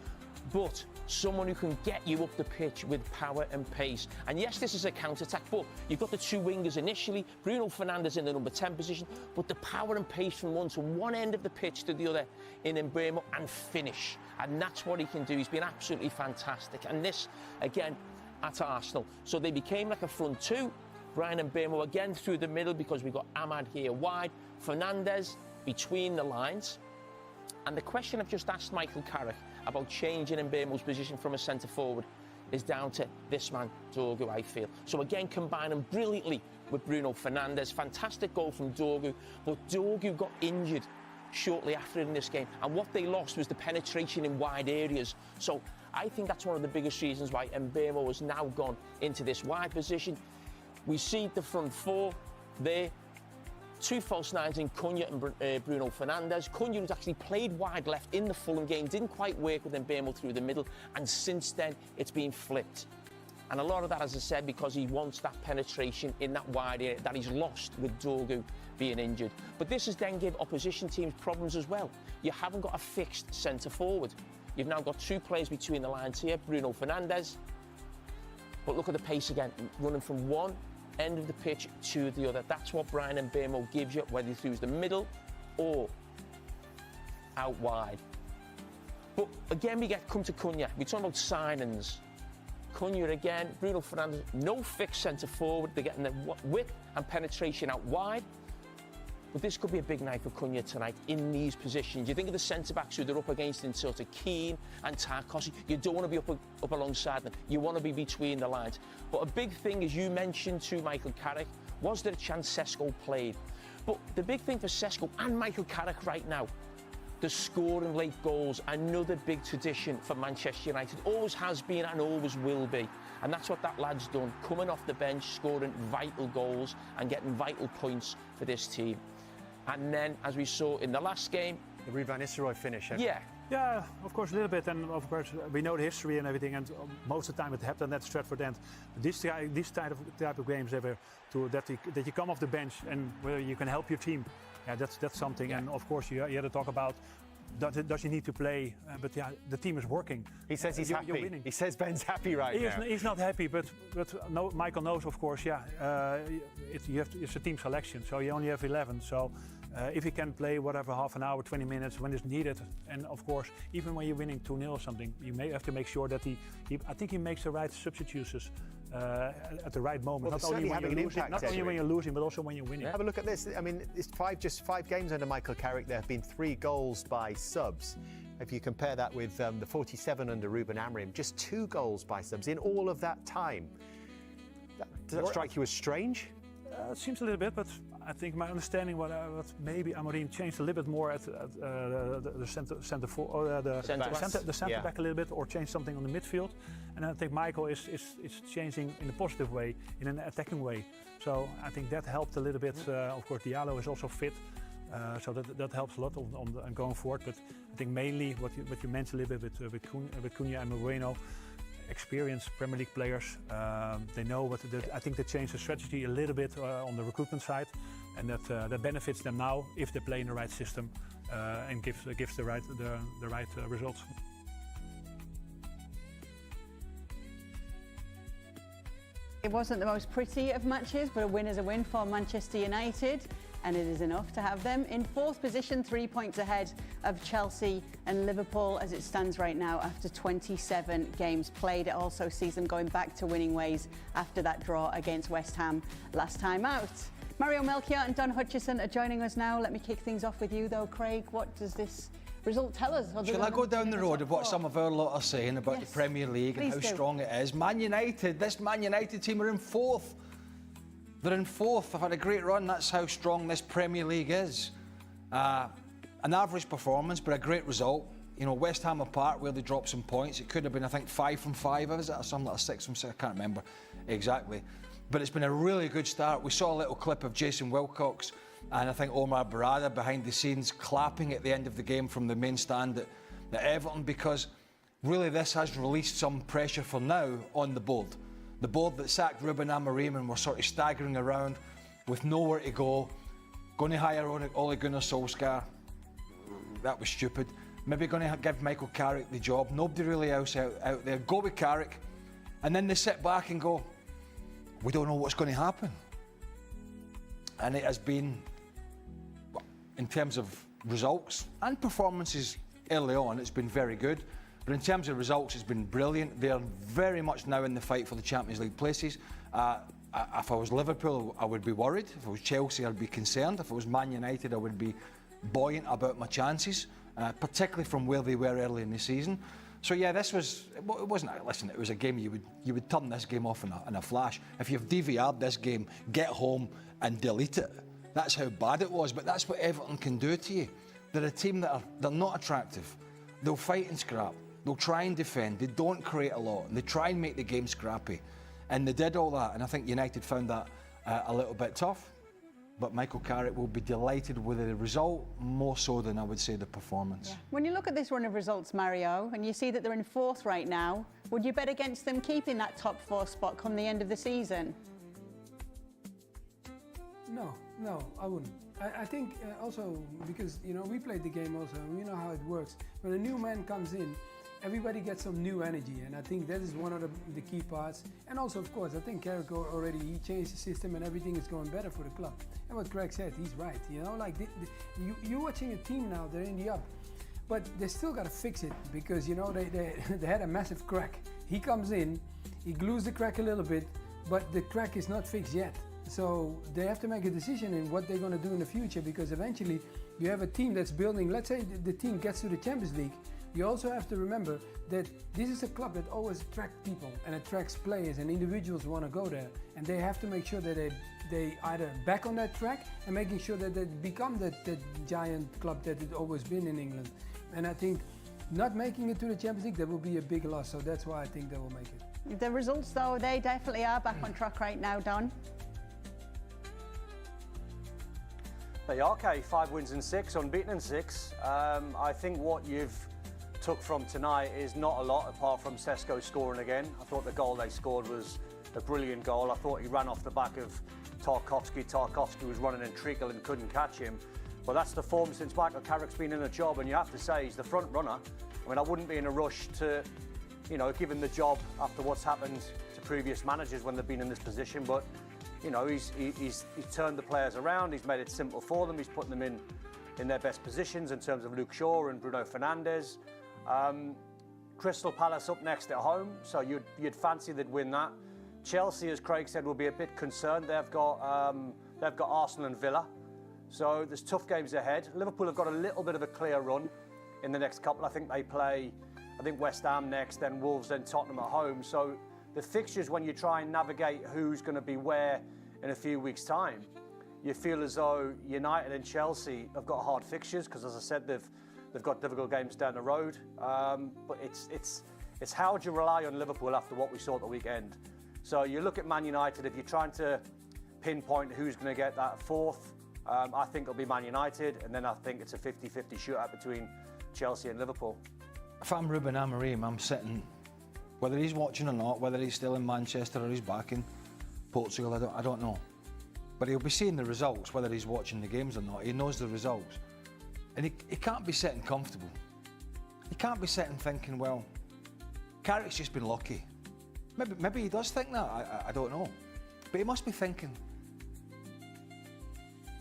but someone who can get you up the pitch with power and pace. And yes, this is a counter-attack, but you've got the 2 wingers initially, Bruno Fernandes in the number 10 position, but the power and pace from one end of the pitch to the other in Mbeumo and finish. And that's what he can do. He's been absolutely fantastic. And this, again, at Arsenal. So they became like a front 2. Brian Mbeumo again through the middle because we've got Ahmad here wide, Fernandes between the lines. And the question I've just asked Michael Carrick about changing Mbeumo's position from a centre forward is down to this man, Dorgu, I feel. So again, combining brilliantly with Bruno Fernandes. Fantastic goal from Dorgu, but Dorgu got injured shortly after in this game, and what they lost was the penetration in wide areas. So I think that's one of the biggest reasons why Mbeumo has now gone into this wide position. We see the front 4 there. 2 false nines in Cunha and Bruno Fernandes. Cunha has actually played wide left in the Fulham game, didn't quite work with Mbeumo through the middle, and since then it's been flipped. And a lot of that, as I said, because he wants that penetration in that wide area that he's lost with Dorgu being injured. But this has then given opposition teams problems as well. You haven't got a fixed centre forward. You've now got 2 players between the lines here, Bruno Fernandes. But look at the pace again, running from one end of the pitch to the other. That's what Brian Mbeumo gives you, whether through the middle or out wide. But again, we come to Cunha. We're talking about signings. Cunha again, Bruno Fernandes, no fixed centre forward. They're getting the width and penetration out wide. But this could be a big night for Cunha tonight in these positions. You think of the centre-backs who they're up against in sort of Keane and Tarkovsky. You don't want to be up alongside them. You want to be between the lines. But a big thing, as you mentioned to Michael Carrick, was there a chance Sesko played? But the big thing for Sesko and Michael Carrick right now, the scoring late goals, another big tradition for Manchester United. Always has been and always will be. And that's what that lad's done, coming off the bench, scoring vital goals and getting vital points for this team. And then, as we saw in the last game... The Ruud van Nistelrooy finish. Yeah. Yeah, of course, a little bit. And, of course, we know the history and everything. And most of the time it happened at Stratford End. This type of games, that you come off the bench and where you can help your team. Yeah, that's something. Yeah. And, of course, you had to talk about... Does he need to play? But yeah, the team is working. He says he's happy. Winning. He says Ben's happy now. He's not happy, but no, Michael knows, of course. Yeah, it's a team selection, so you only have 11. So if he can play whatever, half an hour, 20 minutes when it's needed, and of course, even when you're winning 2-0 or something, you may have to make sure that I think he makes the right substitutions at the right moment. Well, not only when you're losing, not only when you're losing, but also when you're winning. Have a look at this. I mean, it's just five games under Michael Carrick. There have been 3 goals by subs. If you compare that with the 47 under Ruben Amorim, just 2 goals by subs in all of that time. Does that strike you as strange? It seems a little bit, but I think my understanding what maybe Amorim changed a little bit more at the centre back a little bit, or changed something on the midfield. And I think Michael is changing in a positive way, in an attacking way. So I think that helped a little bit. Of course, Diallo is also fit, so that helps a lot on going forward. But I think mainly what you mentioned a little bit with Cunha and Moreno. Experienced Premier League players, they know what I think they changed the strategy a little bit on the recruitment side, and that benefits them now if they play in the right system and gives the right results. It wasn't the most pretty of matches, but a win is a win for Manchester United. And it is enough to have them in 4th position, 3 points ahead of Chelsea and Liverpool as it stands right now after 27 games played. It also sees them going back to winning ways after that draw against West Ham last time out. Mario Melchior and Don Hutchison are joining us now. Let me kick things off with you though, Craig. What does this result tell us? Shall I go down the road of what some of our lot are saying about the Premier League and how strong it is? Man United, this Man United team are in 4th. They're in 4th. They've had a great run. That's how strong this Premier League is. An average performance, but a great result. You know, West Ham apart, where they dropped some points. It could have been, I think, 5 from 5, was it? Or something like 6 from 6. I can't remember exactly. But it's been a really good start. We saw a little clip of Jason Wilcox and I think Omar Barada behind the scenes clapping at the end of the game from the main stand at Everton, because really this has released some pressure for now on the board. The board that sacked Ruben Amorim and were sort of staggering around with nowhere to go, going to hire Ole Gunnar Solskjaer. That was stupid. Maybe going to give Michael Carrick the job. Nobody really else out there. Go with Carrick. And then they sit back and go, we don't know what's going to happen. And it has been, in terms of results and performances early on, it's been very good. But in terms of results, it's been brilliant. They're very much now in the fight for the Champions League places. If I was Liverpool, I would be worried. If I was Chelsea, I'd be concerned. If I was Man United, I would be buoyant about my chances, particularly from where they were early in the season. So yeah, this was, it wasn't, listen, it was a game you would turn this game off in a flash. If you've DVR'd this game, get home and delete it. That's how bad it was, but that's what Everton can do to you. They're a team they're not attractive. They'll fight and scrap. They'll try and defend. They don't create a lot, and they try and make the game scrappy. And they did all that, and I think United found that a little bit tough. But Michael Carrick will be delighted with the result, more so than I would say the performance. Yeah. When you look at this run of results, Mario, and you see that they're in 4th right now, would you bet against them keeping that top 4 spot come the end of the season? No, I wouldn't. I think also because, you know, we played the game also, and we know how it works. When a new man comes in, everybody gets some new energy, and I think that is one of the key parts. And also, of course, I think Carrick already, he changed the system and everything is going better for the club. And what Greg said, he's right. You know, like you're watching a team now, they're in the up, but they still got to fix it because, you know, they had a massive crack. He comes in, he glues the crack a little bit, but the crack is not fixed yet. So they have to make a decision in what they're going to do in the future, because eventually you have a team that's building. Let's say the team gets to the Champions League. You also have to remember that this is a club that always attracts people and attracts players, and individuals want to go there, and they have to make sure that they either back on that track and making sure that they become that giant club that it's always been in England. And I think not making it to the Champions League, that will be a big loss. So that's why I think they will make it. The results, though, they definitely are back on track right now, Don. They are, Kay. 5 wins and 6, unbeaten in 6. I think what you've took from tonight is not a lot, apart from Sesko scoring again. I thought the goal they scored was a brilliant goal. I thought he ran off the back of Tarkowski. Tarkowski was running in treacle and couldn't catch him. But that's the form since Michael Carrick's been in the job, and you have to say he's the front runner. I mean, I wouldn't be in a rush to, you know, give him the job after what's happened to previous managers when they've been in this position, but you know, he's turned the players around, he's made it simple for them, he's putting them in their best positions in terms of Luke Shaw and Bruno Fernandes. Crystal Palace up next at home, so you'd fancy they'd win that. Chelsea, as Craig said, will be a bit concerned. They've got Arsenal and Villa, so there's tough games ahead. Liverpool have got a little bit of a clear run in the next couple. I think they play, West Ham next, then Wolves, then Tottenham at home. So the fixtures, when you try and navigate who's going to be where in a few weeks' time, you feel as though United and Chelsea have got hard fixtures because, as I said, they've got difficult games down the road. But it's how do you rely on Liverpool after what we saw at the weekend? So you look at Man United, if you're trying to pinpoint who's going to get that 4th, I think it'll be Man United, and then I think it's a 50-50 shootout between Chelsea and Liverpool. If I'm Ruben Amorim, I'm sitting, whether he's watching or not, whether he's still in Manchester or he's back in Portugal, I don't know. But he'll be seeing the results, whether he's watching the games or not. He knows the results. And he can't be sitting comfortable. He can't be sitting thinking, well, Carrick's just been lucky. Maybe he does think that, I don't know. But he must be thinking,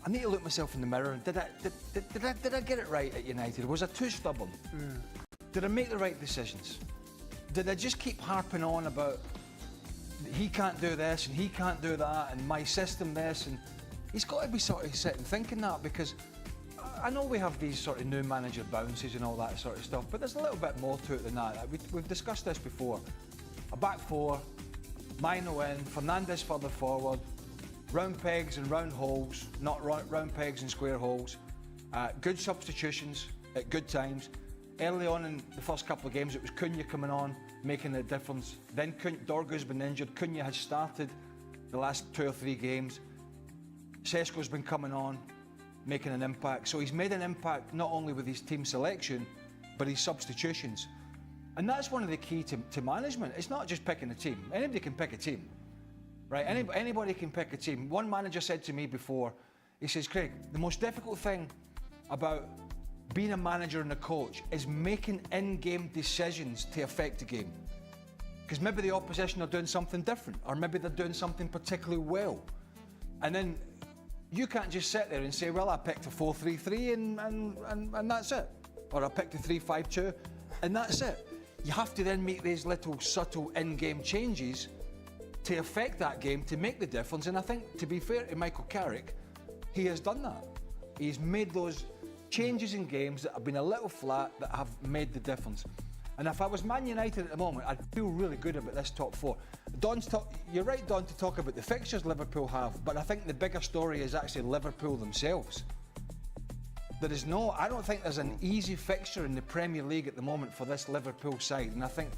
I need to look myself in the mirror. And did I get it right at United? Was I too stubborn? Did I make the right decisions? Did I just keep harping on about he can't do this and he can't do that and my system this? And he's got to be sort of sitting thinking that, because I know we have these sort of new manager bounces and all that sort of stuff, but there's a little bit more to it than that. We've discussed this before. A back four, Mino in, Fernandes further forward, round pegs and round holes, not round pegs and square holes. Good substitutions at good times. Early on in the first couple of games, it was Cunha coming on, making a difference. Then Dorgu's been injured. Cunha has started the last 2 or 3 games. Šeško's been coming on, making an impact. So he's made an impact not only with his team selection, but his substitutions. And that's one of the key to management. It's not just picking a team. Anybody can pick a team, right? Anybody can pick a team. One manager said to me before, he says, Craig, the most difficult thing about being a manager and a coach is making in-game decisions to affect the game. Because maybe the opposition are doing something different, or maybe they're doing something particularly well. And then you can't just sit there and say, well, I picked a 4-3-3 and that's it. Or I picked a 3-5-2 and that's it. You have to then make these little subtle in-game changes to affect that game, to make the difference. And I think, to be fair to Michael Carrick, he has done that. He's made those changes in games that have been a little flat, that have made the difference. And if I was Man United at the moment, I'd feel really good about this top 4. You're right, Don, to talk about the fixtures Liverpool have, but I think the bigger story is actually Liverpool themselves. I don't think there's an easy fixture in the Premier League at the moment for this Liverpool side, and I think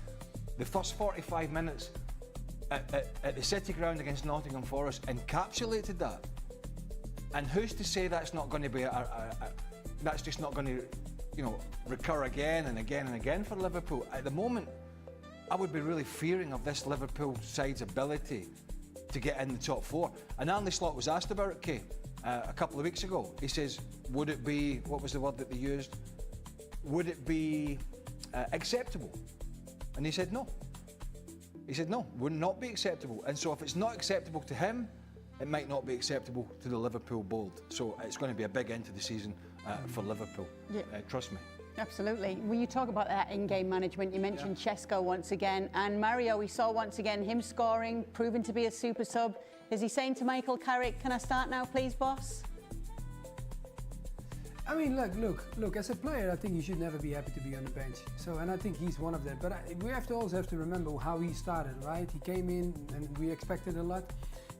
the first 45 minutes at the City Ground against Nottingham Forest encapsulated that. And who's to say that's not going to be that's just not going to, recur again and again and again for Liverpool? At the moment, I would be really fearing of this Liverpool side's ability to get in the top 4. And Andy Slot was asked about it, Kay, a couple of weeks ago. He says, would it be, what was the word that they used? Would it be acceptable? And he said no. He said no, would not be acceptable. And so if it's not acceptable to him, it might not be acceptable to the Liverpool board. So it's going to be a big end to the season for Liverpool. Yeah. Trust me. Absolutely. When you talk about that in-game management, you mentioned Šeško once again, and Mario, we saw once again him scoring, proven to be a super sub. Is he saying to Michael Carrick, can I start now, please, boss? I mean, look. As a player, I think you should never be happy to be on the bench. And I think he's one of them. But we also have to remember how he started, right? He came in and we expected a lot.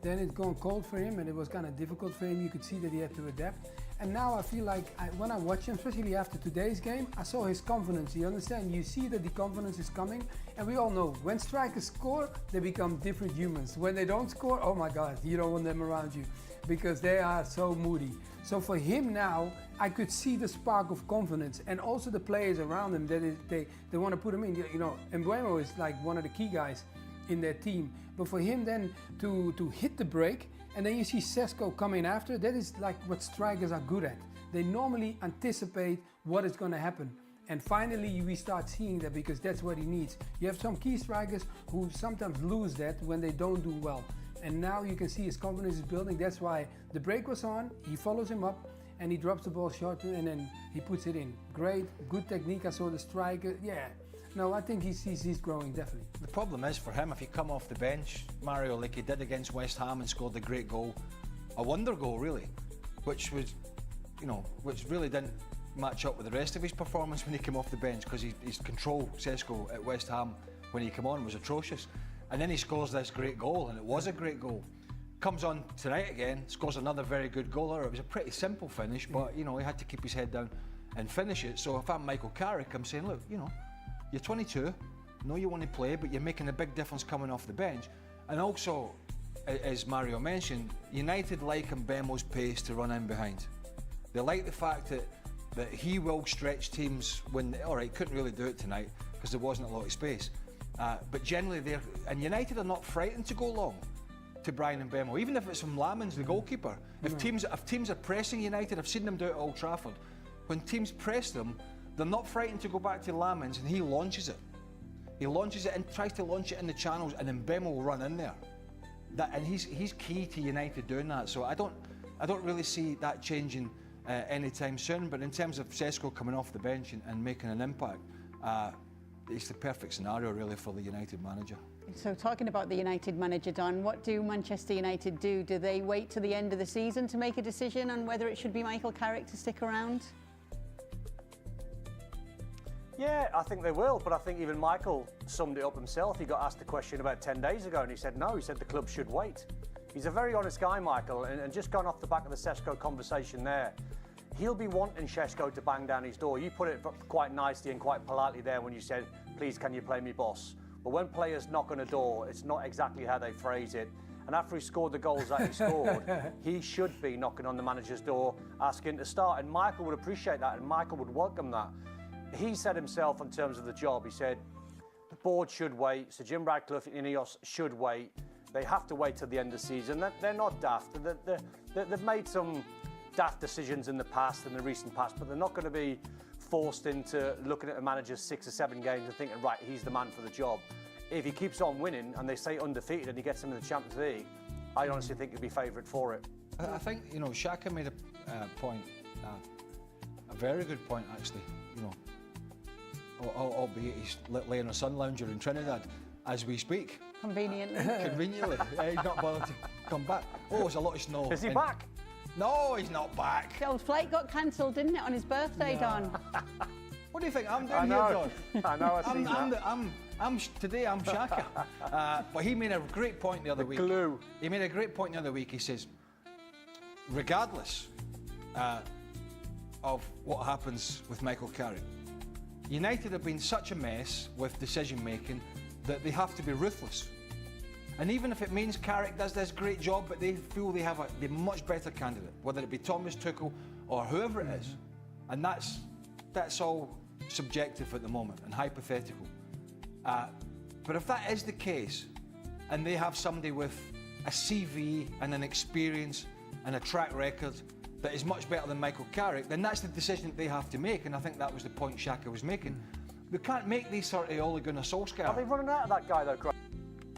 Then it gone cold for him, and it was kind of difficult for him. You could see that he had to adapt. And now I feel like when I watch him, especially after today's game, I saw his confidence. You understand? You see that the confidence is coming. And we all know when strikers score, they become different humans. When they don't score, oh my God, you don't want them around you because they are so moody. So for him now, I could see the spark of confidence, and also the players around him that they want to put him in. Mbeumo is like one of the key guys in their team. But for him then to hit the break, and then you see Šeško coming after, that is like what strikers are good at. They normally anticipate what is going to happen. And finally we start seeing that, because that's what he needs. You have some key strikers who sometimes lose that when they don't do well. And now you can see his confidence is building. That's why the break was on, he follows him up, and he drops the ball short, and then he puts it in. Great, good technique. I saw the striker, yeah. No, I think he's growing, definitely. The problem is for him, if he come off the bench, Mario, like he did against West Ham and scored a great goal, a wonder goal really, which was, which really didn't match up with the rest of his performance when he came off the bench, because his control, Šeško, at West Ham when he came on was atrocious. And then he scores this great goal, and it was a great goal. Comes on tonight again, scores another very good goal. It was a pretty simple finish, but he had to keep his head down and finish it. So if I'm Michael Carrick, I'm saying, look, you're 22, know you want to play, but you're making a big difference coming off the bench. And also, as Mario mentioned, United like Mbeumo's pace to run in behind. They like the fact that he will stretch teams when, couldn't really do it tonight because there wasn't a lot of space. But generally, United are not frightened to go long to Bryan Mbeumo, even if it's from Lamens, the goalkeeper. If teams are pressing United, I've seen them do it at Old Trafford. When teams press them, they're not frightened to go back to Lamens, and he launches it. He launches it and tries to launch it in the channels, and then Mbeumo will run in there. And he's key to United doing that. So I don't really see that changing anytime soon. But in terms of Šeško coming off the bench and making an impact, it's the perfect scenario really for the United manager. So talking about the United manager, Don, what do Manchester United do? Do they wait to the end of the season to make a decision on whether it should be Michael Carrick to stick around? Yeah, I think they will, but I think even Michael summed it up himself. He got asked the question about 10 days ago and he said no, he said the club should wait. He's a very honest guy, Michael, and just going off the back of the Šeško conversation there, he'll be wanting Šeško to bang down his door. You put it quite nicely and quite politely there when you said, please can you play me boss? But when players knock on a door, it's not exactly how they phrase it. And after he scored the goals that he scored, he should be knocking on the manager's door, asking to start. And Michael would appreciate that, and Michael would welcome that. He said himself in terms of the job, he said, the board should wait, Sir Jim Ratcliffe and Ineos should wait. They have to wait till the end of the season. They're not daft. They've made some daft decisions in the past, in the recent past, but they're not going to be forced into looking at a manager's 6 or 7 games and thinking, right, he's the man for the job. If he keeps on winning and they stay undefeated and he gets them in the Champions League, I honestly think he'd be favourite for it. I think, you know, Xhaka made a point, a very good point actually, you know, albeit he's laying on a sun lounger in Trinidad as we speak. Conveniently. Conveniently. He's not bothered to come back. Oh, there's a lot of snow. Is he back? No, he's not back. The old flight got cancelled, didn't it, on his birthday, Don? What do you think I'm doing here, Don? I know, I've seen that. Today I'm Xhaka. But he made a great point the other week. Glue. He made a great point the other week. He says, regardless of what happens with Michael Carrick, United have been such a mess with decision making that they have to be ruthless. And even if it means Carrick does this great job, but they feel they have a much better candidate, whether it be Thomas Tuchel or whoever it is, and that's all subjective at the moment and hypothetical. But if that is the case, and they have somebody with a CV and an experience and a track record that is much better than Michael Carrick, then that's the decision that they have to make, and I think that was the point Xhaka was making. We can't make these sort of Ole Gunnar Solskjaer. Are they running out of that guy though, Craig?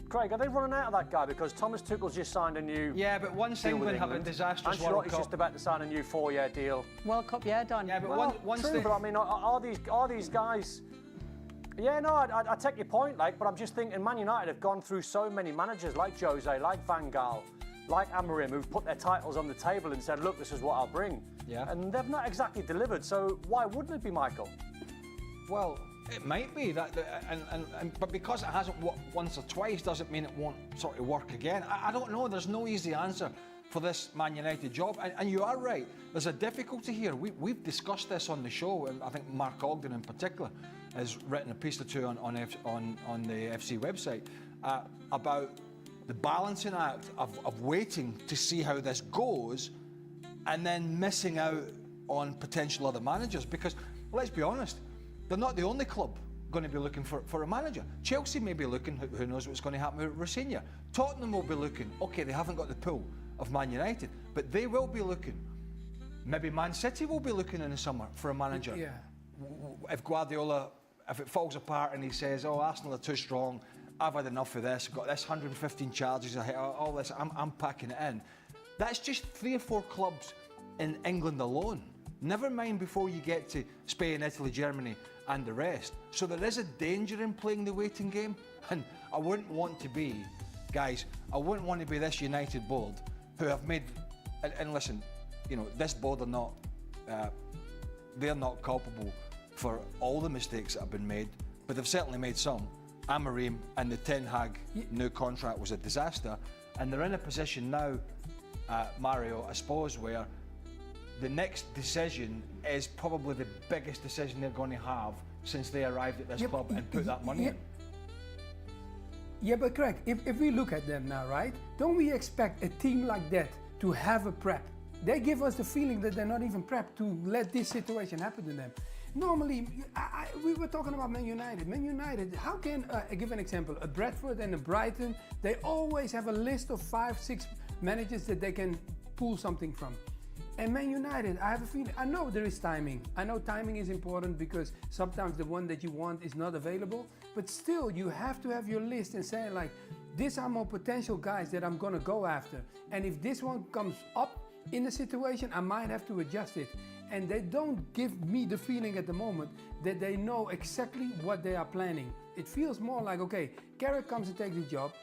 Craig, are they running out of that guy because Thomas Tuchel's just signed a new Yeah, but once England have a disastrous World Cup, Ancelotti's just about to sign a new 4-year deal. World Cup, yeah, Don. Yeah, but Well, once true, they... but I mean, are these guys? Yeah, no, I take your point, like, but I'm just thinking, Man United have gone through so many managers like Jose, like Van Gaal, like Amorim, who've put their titles on the table and said, look, this is what I'll bring. Yeah. And they've not exactly delivered. So why wouldn't it be Michael? Well, it might be that, but because it hasn't worked once or twice doesn't mean it won't sort of work again. I don't know. There's no easy answer for this Man United job, and you are right. There's a difficulty here. We've discussed this on the show, and I think Mark Ogden in particular has written a piece or two on the FC website about the balancing act of waiting to see how this goes, and then missing out on potential other managers. Because let's be honest, they're not the only club going to be looking for a manager. Chelsea may be looking, who knows what's going to happen with Rosenior. Tottenham will be looking, okay, they haven't got the pull of Man United, but they will be looking. Maybe Man City will be looking in the summer for a manager. Yeah. If Guardiola, if it falls apart and he says, oh, Arsenal are too strong, I've had enough of this, I've got this 115 charges, all this, I'm packing it in. That's just 3 or 4 clubs in England alone. Never mind before you get to Spain, Italy, Germany and the rest. So there is a danger in playing the waiting game, and I wouldn't want to be, guys, I wouldn't want to be this United board who have made, and listen, you know, this board are not, they're not culpable for all the mistakes that have been made, but they've certainly made some. Amorim and the Ten Hag new contract was a disaster, and they're in a position now, Mario, I suppose, where the next decision is probably the biggest decision they're going to have since they arrived at this club and put that money in. Yeah, but Craig, if we look at them now, right, don't we expect a team like that to have a prep? They give us the feeling that they're not even prepped to let this situation happen to them. Normally, we were talking about Man United. Man United, how can, give an example, a Bradford and a Brighton, they always have a list of 5, 6 managers that they can pull something from. And Man United, I have a feeling, I know there is timing. I know timing is important because sometimes the one that you want is not available, but still you have to have your list and say like, these are more potential guys that I'm gonna go after. And if this one comes up in the situation, I might have to adjust it. And they don't give me the feeling at the moment that they know exactly what they are planning. It feels more like, okay, Carrick comes and takes the job,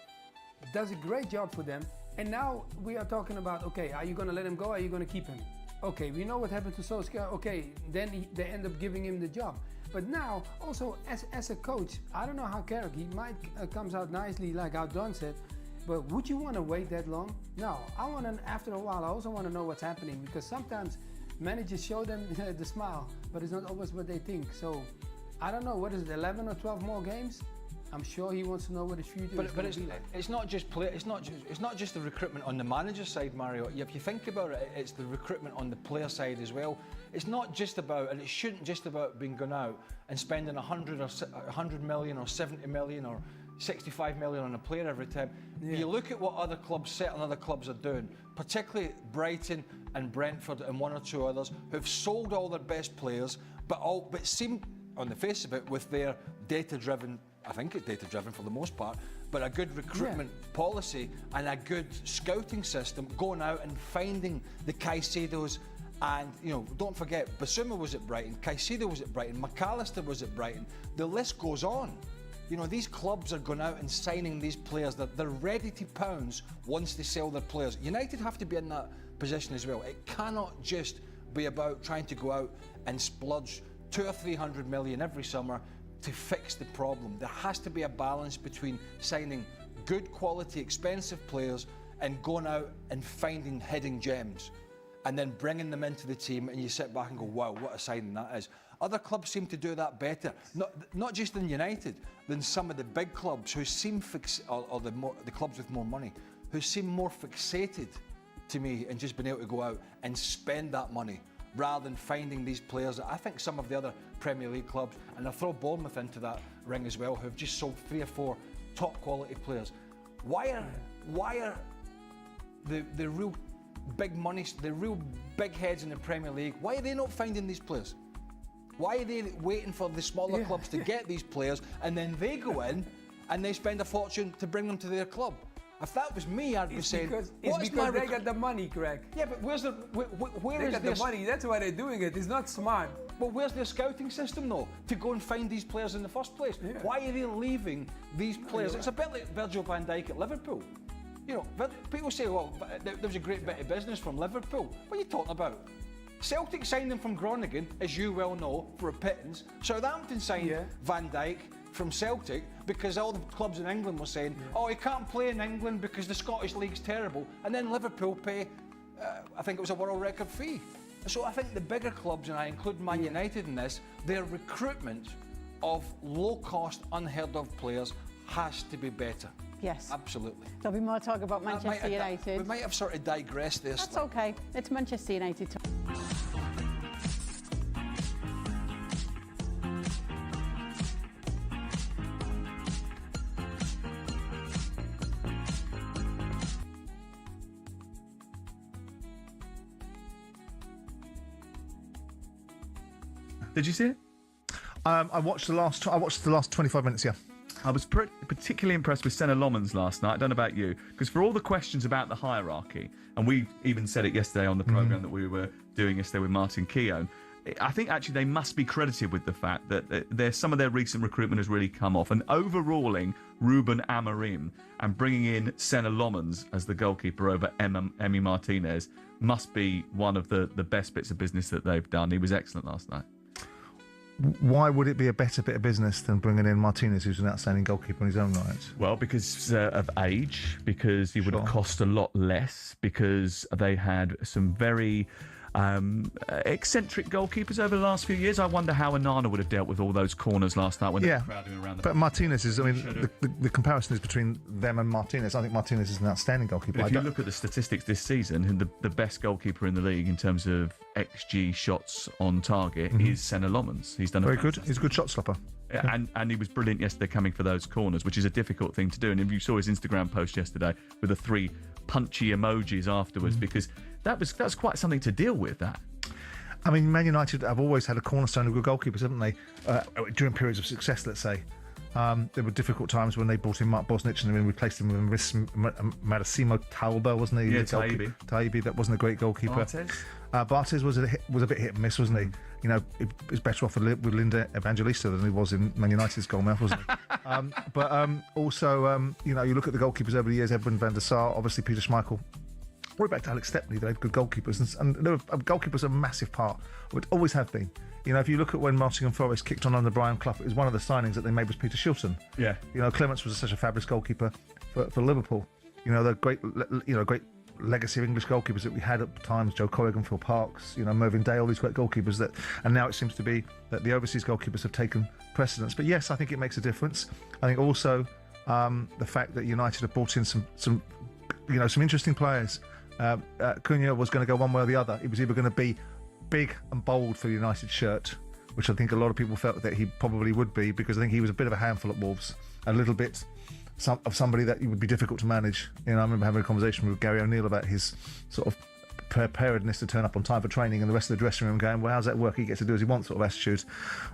does a great job for them, and now we are talking about, okay, are you going to let him go? Are you going to keep him? Okay, we know what happened to Solskjaer. Okay, then they end up giving him the job. But now, also as a coach, I don't know how Carrick, he might comes out nicely, like how Don said, but would you want to wait that long? No, after a while, I also want to know what's happening, because sometimes managers show them the smile, but it's not always what they think. So I don't know, what is it, 11 or 12 more games? I'm sure he wants to know what his future is going to be like. It's not just it's not just the recruitment on the manager side, Mario. If you think about it, it's the recruitment on the player side as well. It's not just about, and it shouldn't just about being gone out and spending 100 million or 70 million or 65 million on a player every time. Yeah. You look at what other clubs, certain other clubs are doing, particularly Brighton and Brentford and one or two others, who've sold all their best players, but seem, on the face of it, with their data-driven, I think it's data-driven for the most part, but a good recruitment policy and a good scouting system, going out and finding the Caicedos. And, you know, don't forget, Basuma was at Brighton, Caicedo was at Brighton, McAllister was at Brighton. The list goes on. You know, these clubs are going out and signing these players. They're ready to pounce once they sell their players. United have to be in that position as well. It cannot just be about trying to go out and splurge 200 or 300 million every summer to fix the problem. There has to be a balance between signing good quality, expensive players and going out and finding hidden gems and then bringing them into the team, and you sit back and go, wow, what a signing that is. Other clubs seem to do that better, not just in United, than some of the big clubs who seem or the clubs with more money, who seem more fixated to me and just being able to go out and spend that money rather than finding these players. I think some of the other Premier League clubs, and I'll throw Bournemouth into that ring as well, who've just sold 3 or 4 top quality players. Why are the real big money, the real big heads in the Premier League, why are they not finding these players? Why are they waiting for the smaller clubs to get these players, and then they go in and they spend a fortune to bring them to their club? If that was me, I'd be saying, it's because they got the money, Greg. Yeah, but where they got the money, that's why they're doing it. It's not smart. But where's their scouting system, though, to go and find these players in the first place? Yeah. Why are they leaving these players? It's a bit like Virgil van Dijk at Liverpool. You know, people say, well, there was a great bit of business from Liverpool. What are you talking about? Celtic signed him from Groningen, as you well know, for a pittance. Southampton signed Van Dijk from Celtic because all the clubs in England were saying, oh, he can't play in England because the Scottish League's terrible. And then Liverpool pay, I think it was a world record fee. So I think the bigger clubs, and I include Man United in this, their recruitment of low-cost, unheard-of players has to be better. Yes. Absolutely. There'll be more talk about Manchester United. We might have sort of digressed this. That's okay. It's Manchester United talk. Did you see it? I watched the last 25 minutes. Yeah. I was particularly impressed with Senna Lomans last night. I don't know about you, because for all the questions about the hierarchy, and we even said it yesterday on the programme that we were doing yesterday with Martin Keown, I think actually they must be credited with the fact that some of their recent recruitment has really come off. And overruling Ruben Amorim and bringing in Senna Lomans as the goalkeeper over Emi Martinez must be one of the best bits of business that they've done. He was excellent last night. Why would it be a better bit of business than bringing in Martinez, who's an outstanding goalkeeper in his own right? Well, because of age, because he would have cost a lot less, because they had some very eccentric goalkeepers over the last few years. I wonder how Onana would have dealt with all those corners last night when they were crowding around the But Martinez is, I mean, the comparison is between them and Martinez. I think Martinez is an outstanding goalkeeper. But if you look at the statistics this season, the best goalkeeper in the league in terms of XG shots on target is Senna Lomans. He's done very good. He's a good shot stopper. Yeah. And he was brilliant yesterday coming for those corners, which is a difficult thing to do. And if you saw his Instagram post yesterday with the 3 punchy emojis afterwards, because that's quite something to deal with, that. I mean, Man United have always had a cornerstone of good goalkeepers, haven't they? During periods of success, let's say. There were difficult times when they brought in Mark Bosnich and then replaced him with Marissimo Talba, wasn't he? Yeah, Taibi. That wasn't a great goalkeeper. Barthez was a bit hit and miss, wasn't he? You know, he was better off with Linda Evangelista than he was in Man United's goalmouth, wasn't he? Also, you know, you look at the goalkeepers over the years, Edwin van der Sar, obviously Peter Schmeichel. Way back to Alex Stepney, they had good goalkeepers, and goalkeepers are a massive part, would always have been. You know, if you look at when Nottingham Forest kicked on under Brian Clough, it was one of the signings that they made was Peter Shilton. Yeah. You know, Clements was such a fabulous goalkeeper for Liverpool. You know, the great legacy of English goalkeepers that we had at times, Joe Corrigan, Phil Parks, you know, Mervyn Day, all these great goalkeepers and now it seems to be that the overseas goalkeepers have taken precedence. But yes, I think it makes a difference. I think also the fact that United have brought in some interesting players. Cunha was going to go one way or the other. It was either going to be big and bold for the United shirt, which I think a lot of people felt that he probably would be, because I think he was a bit of a handful at Wolves, a little bit of somebody that would be difficult to manage. You know, I remember having a conversation with Gary O'Neill about his sort of preparedness to turn up on time for training, and the rest of the dressing room going, well, how's that work? He gets to do as he wants, sort of attitude.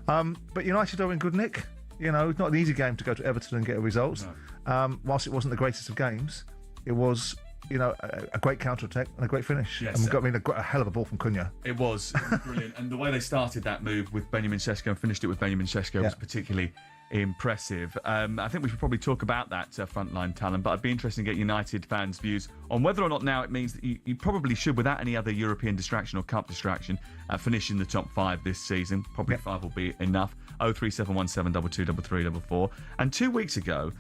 But United are in good nick. You know, it's not an easy game to go to Everton and get a result. No. Whilst it wasn't the greatest of games, it was, you know, a great counter-attack and a great finish. Yes, and we got a hell of a ball from Cunha. It was brilliant. And the way they started that move with Benjamin Sesko and finished it with Benjamin Sesko was particularly impressive. I think we should probably talk about that frontline talent, but I'd be interested to get United fans' views on whether or not now it means that you probably should, without any other European distraction or cup distraction, finish in the top 5 this season. Probably 5 will be enough. 03717223344. And 2 weeks ago,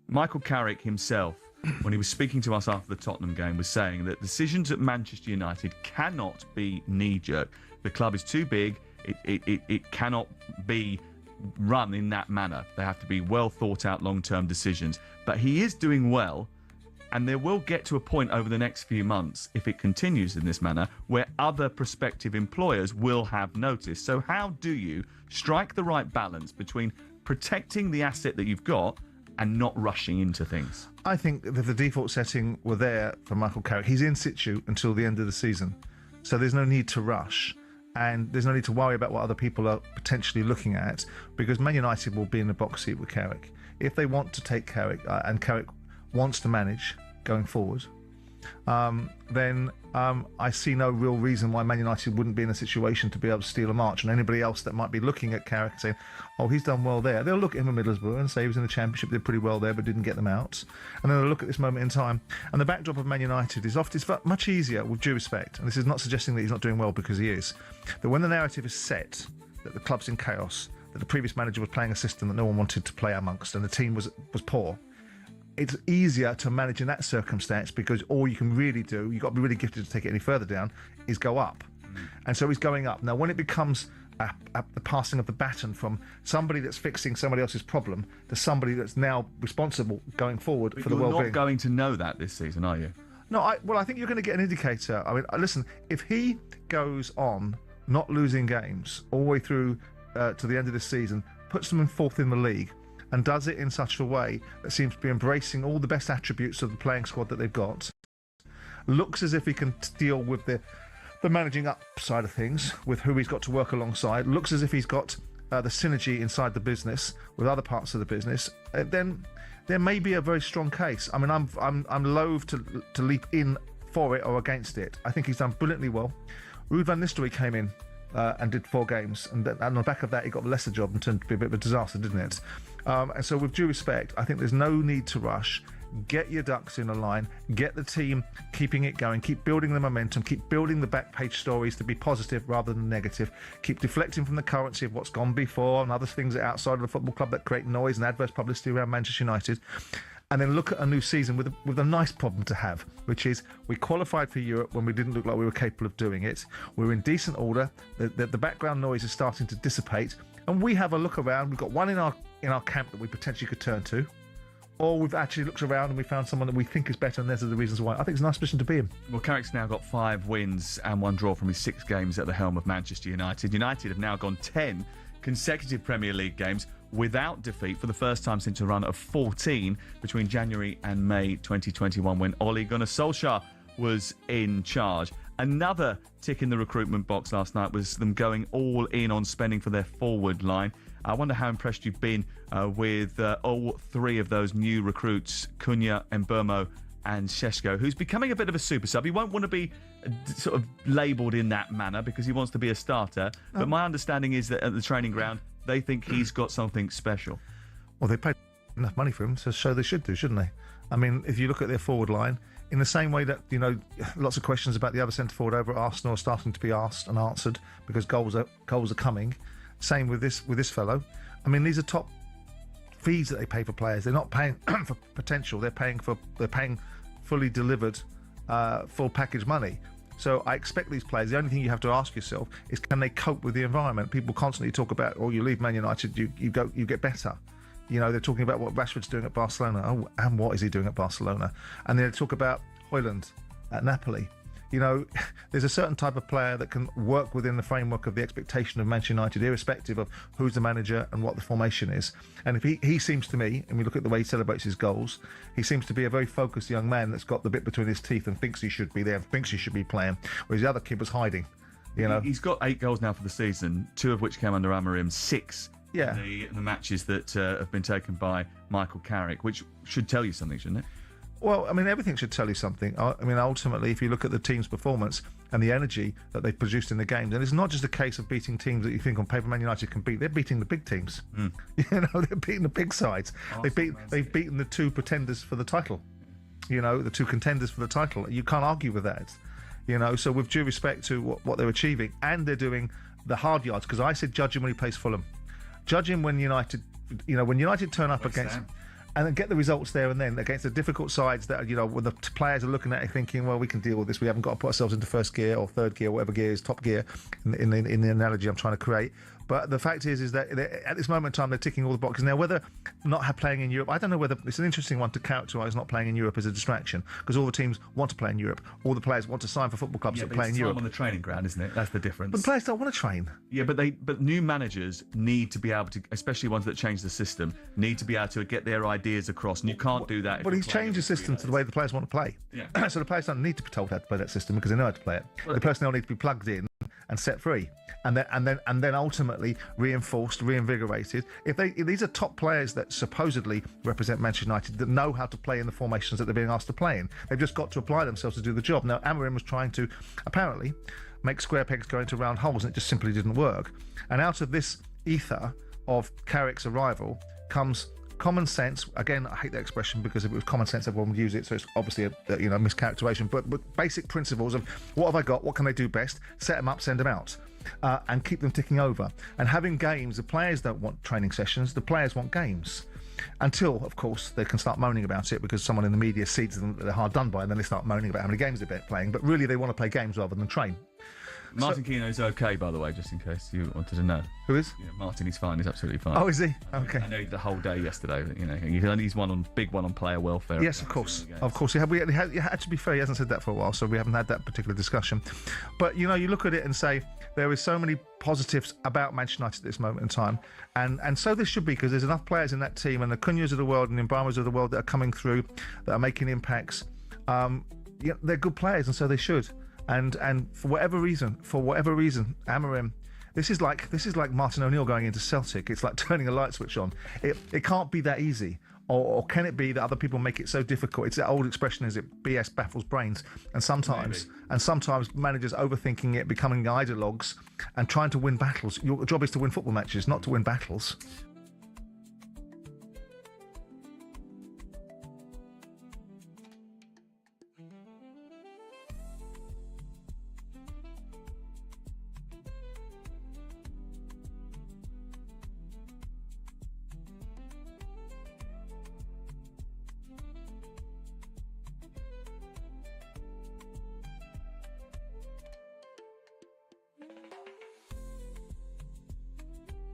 Michael Carrick himself, when he was speaking to us after the Tottenham game, was saying that decisions at Manchester United cannot be knee-jerk. The club is too big. It cannot be run in that manner. They have to be well thought out long-term decisions. But he is doing well, and there will get to a point over the next few months, if it continues in this manner, where other prospective employers will have notice. So how do you strike the right balance between protecting the asset that you've got and not rushing into things? I think that the default setting were there for Michael Carrick. He's in situ until the end of the season, so there's no need to rush, and there's no need to worry about what other people are potentially looking at, because Man United will be in the box seat with Carrick. If they want to take Carrick, and Carrick wants to manage going forward, then I see no real reason why Man United wouldn't be in a situation to be able to steal a march. And anybody else that might be looking at Carrick and saying, oh, he's done well there, they'll look at him at Middlesbrough and say he was in the Championship, did pretty well there, but didn't get them out. And then they'll look at this moment in time. And the backdrop of Man United is often much easier, with due respect, and this is not suggesting that he's not doing well, because he is, that when the narrative is set that the club's in chaos, that the previous manager was playing a system that no one wanted to play amongst, and the team was poor, it's easier to manage in that circumstance, because all you can really do, you've got to be really gifted to take it any further down, is go up. And so he's going up. Now, when it becomes the passing of the baton from somebody that's fixing somebody else's problem to somebody that's now responsible going forward for the well-being. You're not going to know that this season, are you? No, I think you're going to get an indicator. I mean, listen, if he goes on not losing games all the way through to the end of this season, puts them in 4th in the league, and does it in such a way that seems to be embracing all the best attributes of the playing squad that they've got, looks as if he can deal with the managing up side of things, with who he's got to work alongside, looks as if he's got the synergy inside the business with other parts of the business, then there may be a very strong case. I mean, I'm loath to leap in for it or against it. I think he's done brilliantly well. Ruud van Nistelrooy came in and did 4 games, and on the back of that, he got the Leicester job and turned to be a bit of a disaster, didn't it? And so, with due respect, I think there's no need to rush. Get your ducks in a line, get the team keeping it going, keep building the momentum, keep building the back page stories to be positive rather than negative, keep deflecting from the currency of what's gone before and other things outside of the football club that create noise and adverse publicity around Manchester United, and then look at a new season with a nice problem to have, which is we qualified for Europe when we didn't look like we were capable of doing it. We're in decent order, the background noise is starting to dissipate, and we have a look around. We've got one in our camp that we potentially could turn to, or we've actually looked around and we found someone that we think is better, and these are the reasons why. I think it's a nice position to be in. Well, Carrick's now got 5 wins and 1 draw from his 6 games at the helm of Manchester United. United have now gone 10 consecutive Premier League games without defeat for the first time since a run of 14 between January and May 2021, when Ole Gunnar Solskjaer was in charge. Another tick in the recruitment box last night was them going all in on spending for their forward line. I wonder how impressed you've been with all three of those new recruits, Cunha, Mbeumo and Šeško, who's becoming a bit of a super sub. He won't want to be sort of labelled in that manner because he wants to be a starter. No. But my understanding is that at the training ground, they think he's got something special. Well, they paid enough money for him, so they should do, shouldn't they? I mean, if you look at their forward line, in the same way that, you know, lots of questions about the other centre forward over at Arsenal are starting to be asked and answered because goals are coming. Same with this fellow. I mean, these are top fees that they pay for players. They're not paying for potential. They're paying fully delivered, full package money. So I expect these players. The only thing you have to ask yourself is, can they cope with the environment? People constantly talk about, oh, you leave Man United, you get better. You know, they're talking about what Rashford's doing at Barcelona. Oh, and what is he doing at Barcelona? And they talk about Højlund at Napoli. You know, there's a certain type of player that can work within the framework of the expectation of Manchester United, irrespective of who's the manager and what the formation is. And if he seems to me, and we look at the way he celebrates his goals, he seems to be a very focused young man that's got the bit between his teeth and thinks he should be there and thinks he should be playing, whereas the other kid was hiding. You know, he's got 8 goals now for the season, 2 of which came under Amorim, 6 in the matches that have been taken by Michael Carrick, which should tell you something, shouldn't it? Well, I mean, everything should tell you something. I mean, ultimately, if you look at the team's performance and the energy that they've produced in the games, and it's not just a case of beating teams that you think on paper Man United can beat. They're beating the big teams. You know, they're beating the big sides. They've beaten the 2 pretenders for the title. You know, the 2 contenders for the title. You can't argue with that. You know, so with due respect to what they're achieving, and they're doing the hard yards, because I said judge him when he plays Fulham. Judge him when United, you know, when United turn up against, and then get the results there and then against the difficult sides that, you know, when the players are looking at it thinking, well, we can deal with this. We haven't got to put ourselves into first gear or third gear, whatever gear is top gear in the analogy I'm trying to create. But the fact is that at this moment in time, they're ticking all the boxes. Now, whether not playing in Europe, I don't know whether it's an interesting one to characterise not playing in Europe as a distraction, because all the teams want to play in Europe. All the players want to sign for football clubs that play in Europe. On the training ground, isn't it? That's the difference. But the players don't want to train. Yeah, but new managers need to be able to, especially ones that change the system, need to be able to get their ideas across, and you can't do that. But he's changed the system to the way the players want to play. Yeah. So the players don't need to be told how to play that system because they know how to play it. The personnel need to be plugged in and set free, and then ultimately reinforced, reinvigorated. If these are top players that supposedly represent Manchester United, that know how to play in the formations that they're being asked to play in, they've just got to apply themselves to do the job. Now, Amorim was trying to apparently make square pegs go into round holes, and it just simply didn't work. And out of this ether of Carrick's arrival comes common sense. Again, I hate that expression because if it was common sense, everyone would use it. So it's obviously a mischaracterization. But basic principles of what have I got? What can they do best? Set them up, send them out, and keep them ticking over. And having games, the players don't want training sessions. The players want games. Until, of course, they can start moaning about it because someone in the media sees them that they're hard done by, and then they start moaning about how many games they're playing. But really, they want to play games rather than train. Martin Keown's okay, by the way, just in case you wanted to know. Who is? Yeah, Martin, he's fine. He's absolutely fine. Oh, is he? Okay. I know the whole day yesterday. You know, he's big one on player welfare. Yes, of course. Of course. To be fair, he hasn't said that for a while, so we haven't had that particular discussion. But, you know, you look at it and say there is so many positives about Manchester United at this moment in time. And so this should be, because there's enough players in that team, and the Cunhas of the world and the Mbeumo's of the world that are coming through, that are making impacts. They're good players, and so they should. And for whatever reason, Amorim, this is like Martin O'Neill going into Celtic. It's like turning a light switch on. It can't be that easy. Or can it be that other people make it so difficult? It's that old expression, is it BS baffles brains? And sometimes managers overthinking it, becoming ideologues, and trying to win battles. Your job is to win football matches, not to win battles.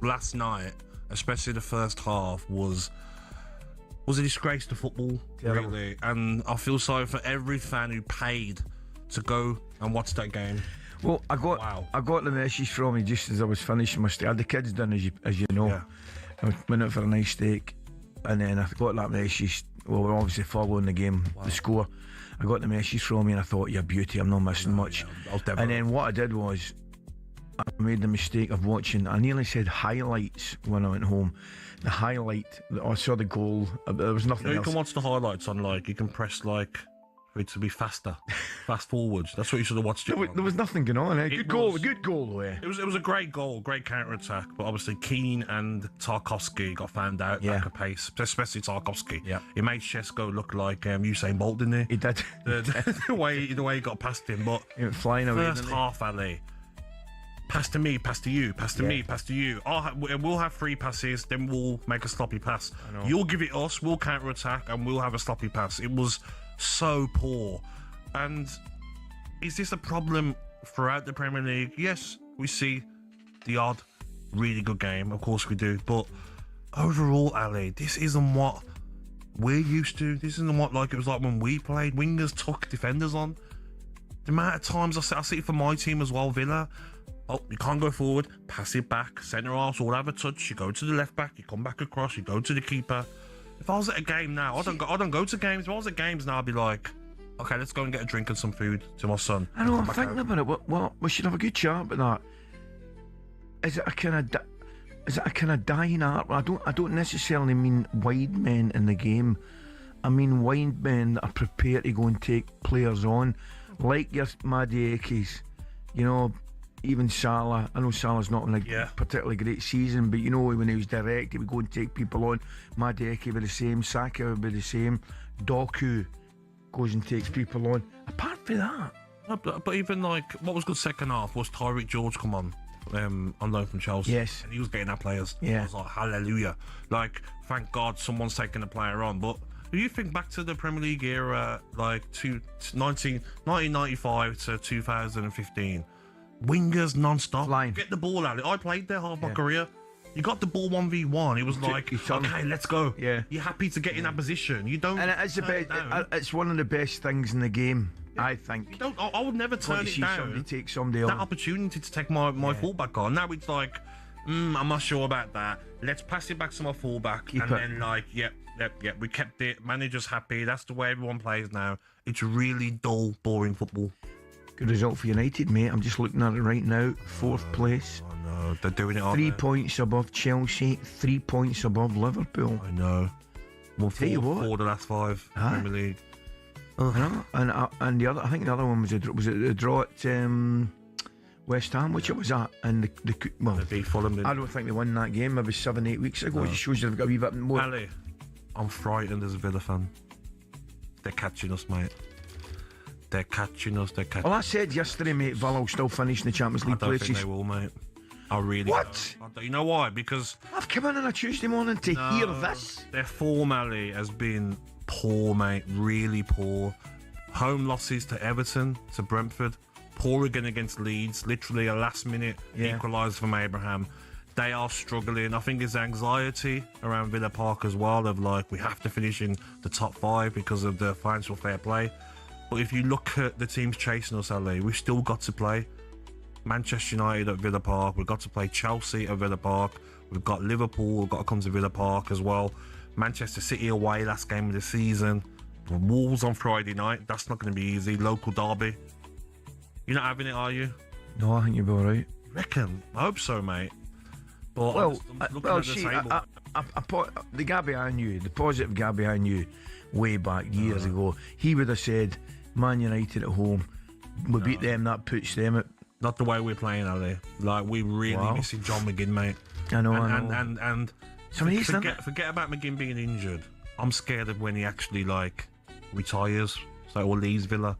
Last night, especially the first half, was a disgrace to football, really. And I feel sorry for every fan who paid to go and watch that game. Well, I got the message from you just as I was finishing my steak. I had the kids done, as you know. Yeah. I went out for a nice steak, and then I got that message. Well, we're obviously following the game, the score. I got the message from you, and I thought, "You're beauty. I'm not missing much." And then what I did was, I made the mistake of watching. I nearly said highlights when I went home. The highlight. I saw the goal. There was nothing You else. can watch the highlights on you can press for it to be faster, fast forwards. That's what you should have watched it. There was nothing going on. Good goal though. It was a great goal, great counter attack. But obviously Keane and Tarkowski got found out back at pace, especially Tarkowski. Yeah, he made Shesko look like Usain Bolt, didn't he? He did. The way he got past him, but he went flying away. First half, Ali. Pass to me, pass to you, pass to me, pass to you. We'll have 3 passes, then we'll make a sloppy pass. You'll give it us, we'll counter attack, and we'll have a sloppy pass. It was so poor. And is this a problem throughout the Premier League? Yes, we see the odd really good game, of course we do, but overall, Ali, this isn't what we're used to. This isn't what it was like when we played. Wingers took defenders on. The amount of times I see it for my team as well, Villa. Oh, you can't go forward, pass it back, centre half, so we'll have a touch, you go to the left back, you come back across, you go to the keeper. If I was at a game now, I don't go to games. If I was at games now, I'd be like, okay, let's go and get a drink and some food to my son. I know, I'm thinking about it. Well, we should have a good chat about that. Is it a kind of dying art? I don't necessarily mean wide men in the game. I mean wide men that are prepared to go and take players on, like your Maduekes, even Salah. I know Salah's not in a particularly great season, but when he was direct, he would go and take people on. Madueke would be the same, Saka would be the same, Doku goes and takes people on. Apart from that, no, but even what was good second half was Tyreek George come on loan from Chelsea. Yes, and he was getting our players. Yeah, I was like, hallelujah! Thank God someone's taking a player on. But if you think back to the Premier League era, 1995 to 2015. Wingers non-stop. Get the ball out. I played there half my career. You got the ball 1v1. It was okay, let's go. Yeah. You're happy to get in that position. You don't. And it's one of the best things in the game, I think. I would never turn it down. Somebody take somebody on. That opportunity to take my fullback on. Now it's I'm not sure about that. Let's pass it back to my fullback. Then yep, we kept it. Manager's happy. That's the way everyone plays now. It's really dull, boring football. Good result for United, mate. I'm just looking at it right now. 4th place. I know. They're doing it, aren't 3 they? points above Chelsea, 3 points above Liverpool. I know. Well, Tell you what. 4 of the last 5 Premier League. I know. And the other, I think the other one was a draw at West Ham, which it was at, and they beat Fulham. I don't think they won that game. Maybe 7-8 weeks ago. No. It just shows you they've got a wee bit more. Ali, I'm frightened as a Villa fan. They're catching us, mate. They're catching us. Well, I said yesterday, mate, Villa will still finish in the Champions League places. I don't think they will, mate. I really don't. You know why? Because I've come in on a Tuesday morning to hear this. Their form, Ali, has been poor, mate. Really poor. Home losses to Everton, to Brentford. Poor again against Leeds. Literally a last-minute equaliser from Abraham. They are struggling. I think it's anxiety around Villa Park as well of we have to finish in the top 5 because of the financial fair play. But if you look at the teams chasing us, Ali, we've still got to play Manchester United at Villa Park. We've got to play Chelsea at Villa Park. We've got Liverpool. We've got to come to Villa Park as well. Manchester City away, last game of the season. Wolves on Friday night. That's not going to be easy. Local derby. You're not having it, are you? No, I think you'll be all right. Reckon? I hope so, mate. But the Gabby I knew, the positive Gabby I knew way back years ago, he would have said, Man United at home, we beat them, that puts them at... Not the way we're playing, Ali. We really missing John McGinn, mate. I know. And forget about McGinn being injured. I'm scared of when he actually retires, or leaves Villa.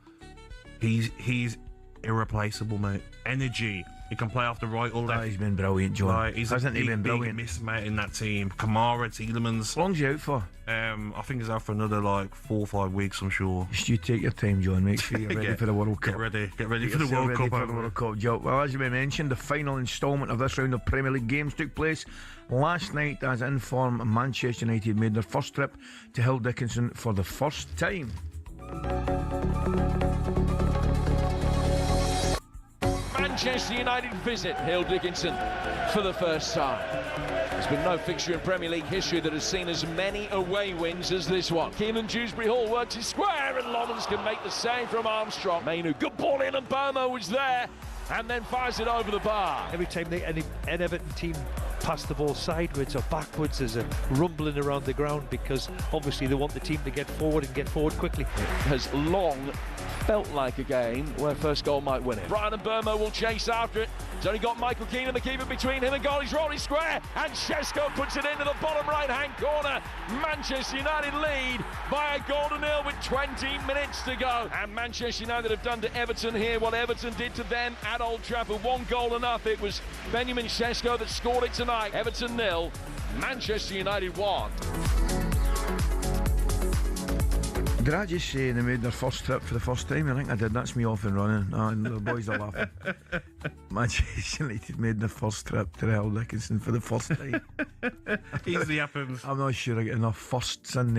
He's irreplaceable, mate. Energy. He can play off the right or left. He's been brilliant, John. Hasn't he been brilliant? Miss, mate, in that team. Kamara, Tielemans. How long's he out for? I think he's out for another 4 or 5 weeks, I'm sure. Just you take your time, John. Make sure you're ready for the World Cup. Get ready for the World Cup. Joe. Well, as we mentioned, the final instalment of this round of Premier League games took place last night as informed Manchester United made their first trip to Hill Dickinson for the first time. Manchester United visit Hill Dickinson for the first time. There's been no fixture in Premier League history that has seen as many away wins as this one. Keenan Dewsbury Hall works his square and Lommans can make the save from Armstrong. Mainu, good ball in and Burmo was there. and then fires it over the bar. Every time an Everton team pass the ball sideways or backwards, there's a rumbling around the ground because obviously they want the team to get forward and get forward quickly. Has long felt like a game where first goal might win it. Brian and Burmo will chase after it. He's only got Michael Keane and the keeper between him and goal. He's rolling square, and Shesko puts it into the bottom right-hand corner. Manchester United lead by a goal to nil with 20 minutes to go. And Manchester United have done to Everton here what Everton did to them at Old Trafford. 1 goal enough. It was Benjamin Shesko that scored it tonight. Everton 0, Manchester United 1. Did I just say they made their first trip for the first time? I think I did. That's me off and running. The boys are laughing. Manchester United made their first trip to the Hell Dickinson for the first time. Easily happens. I'm not sure I get enough firsts in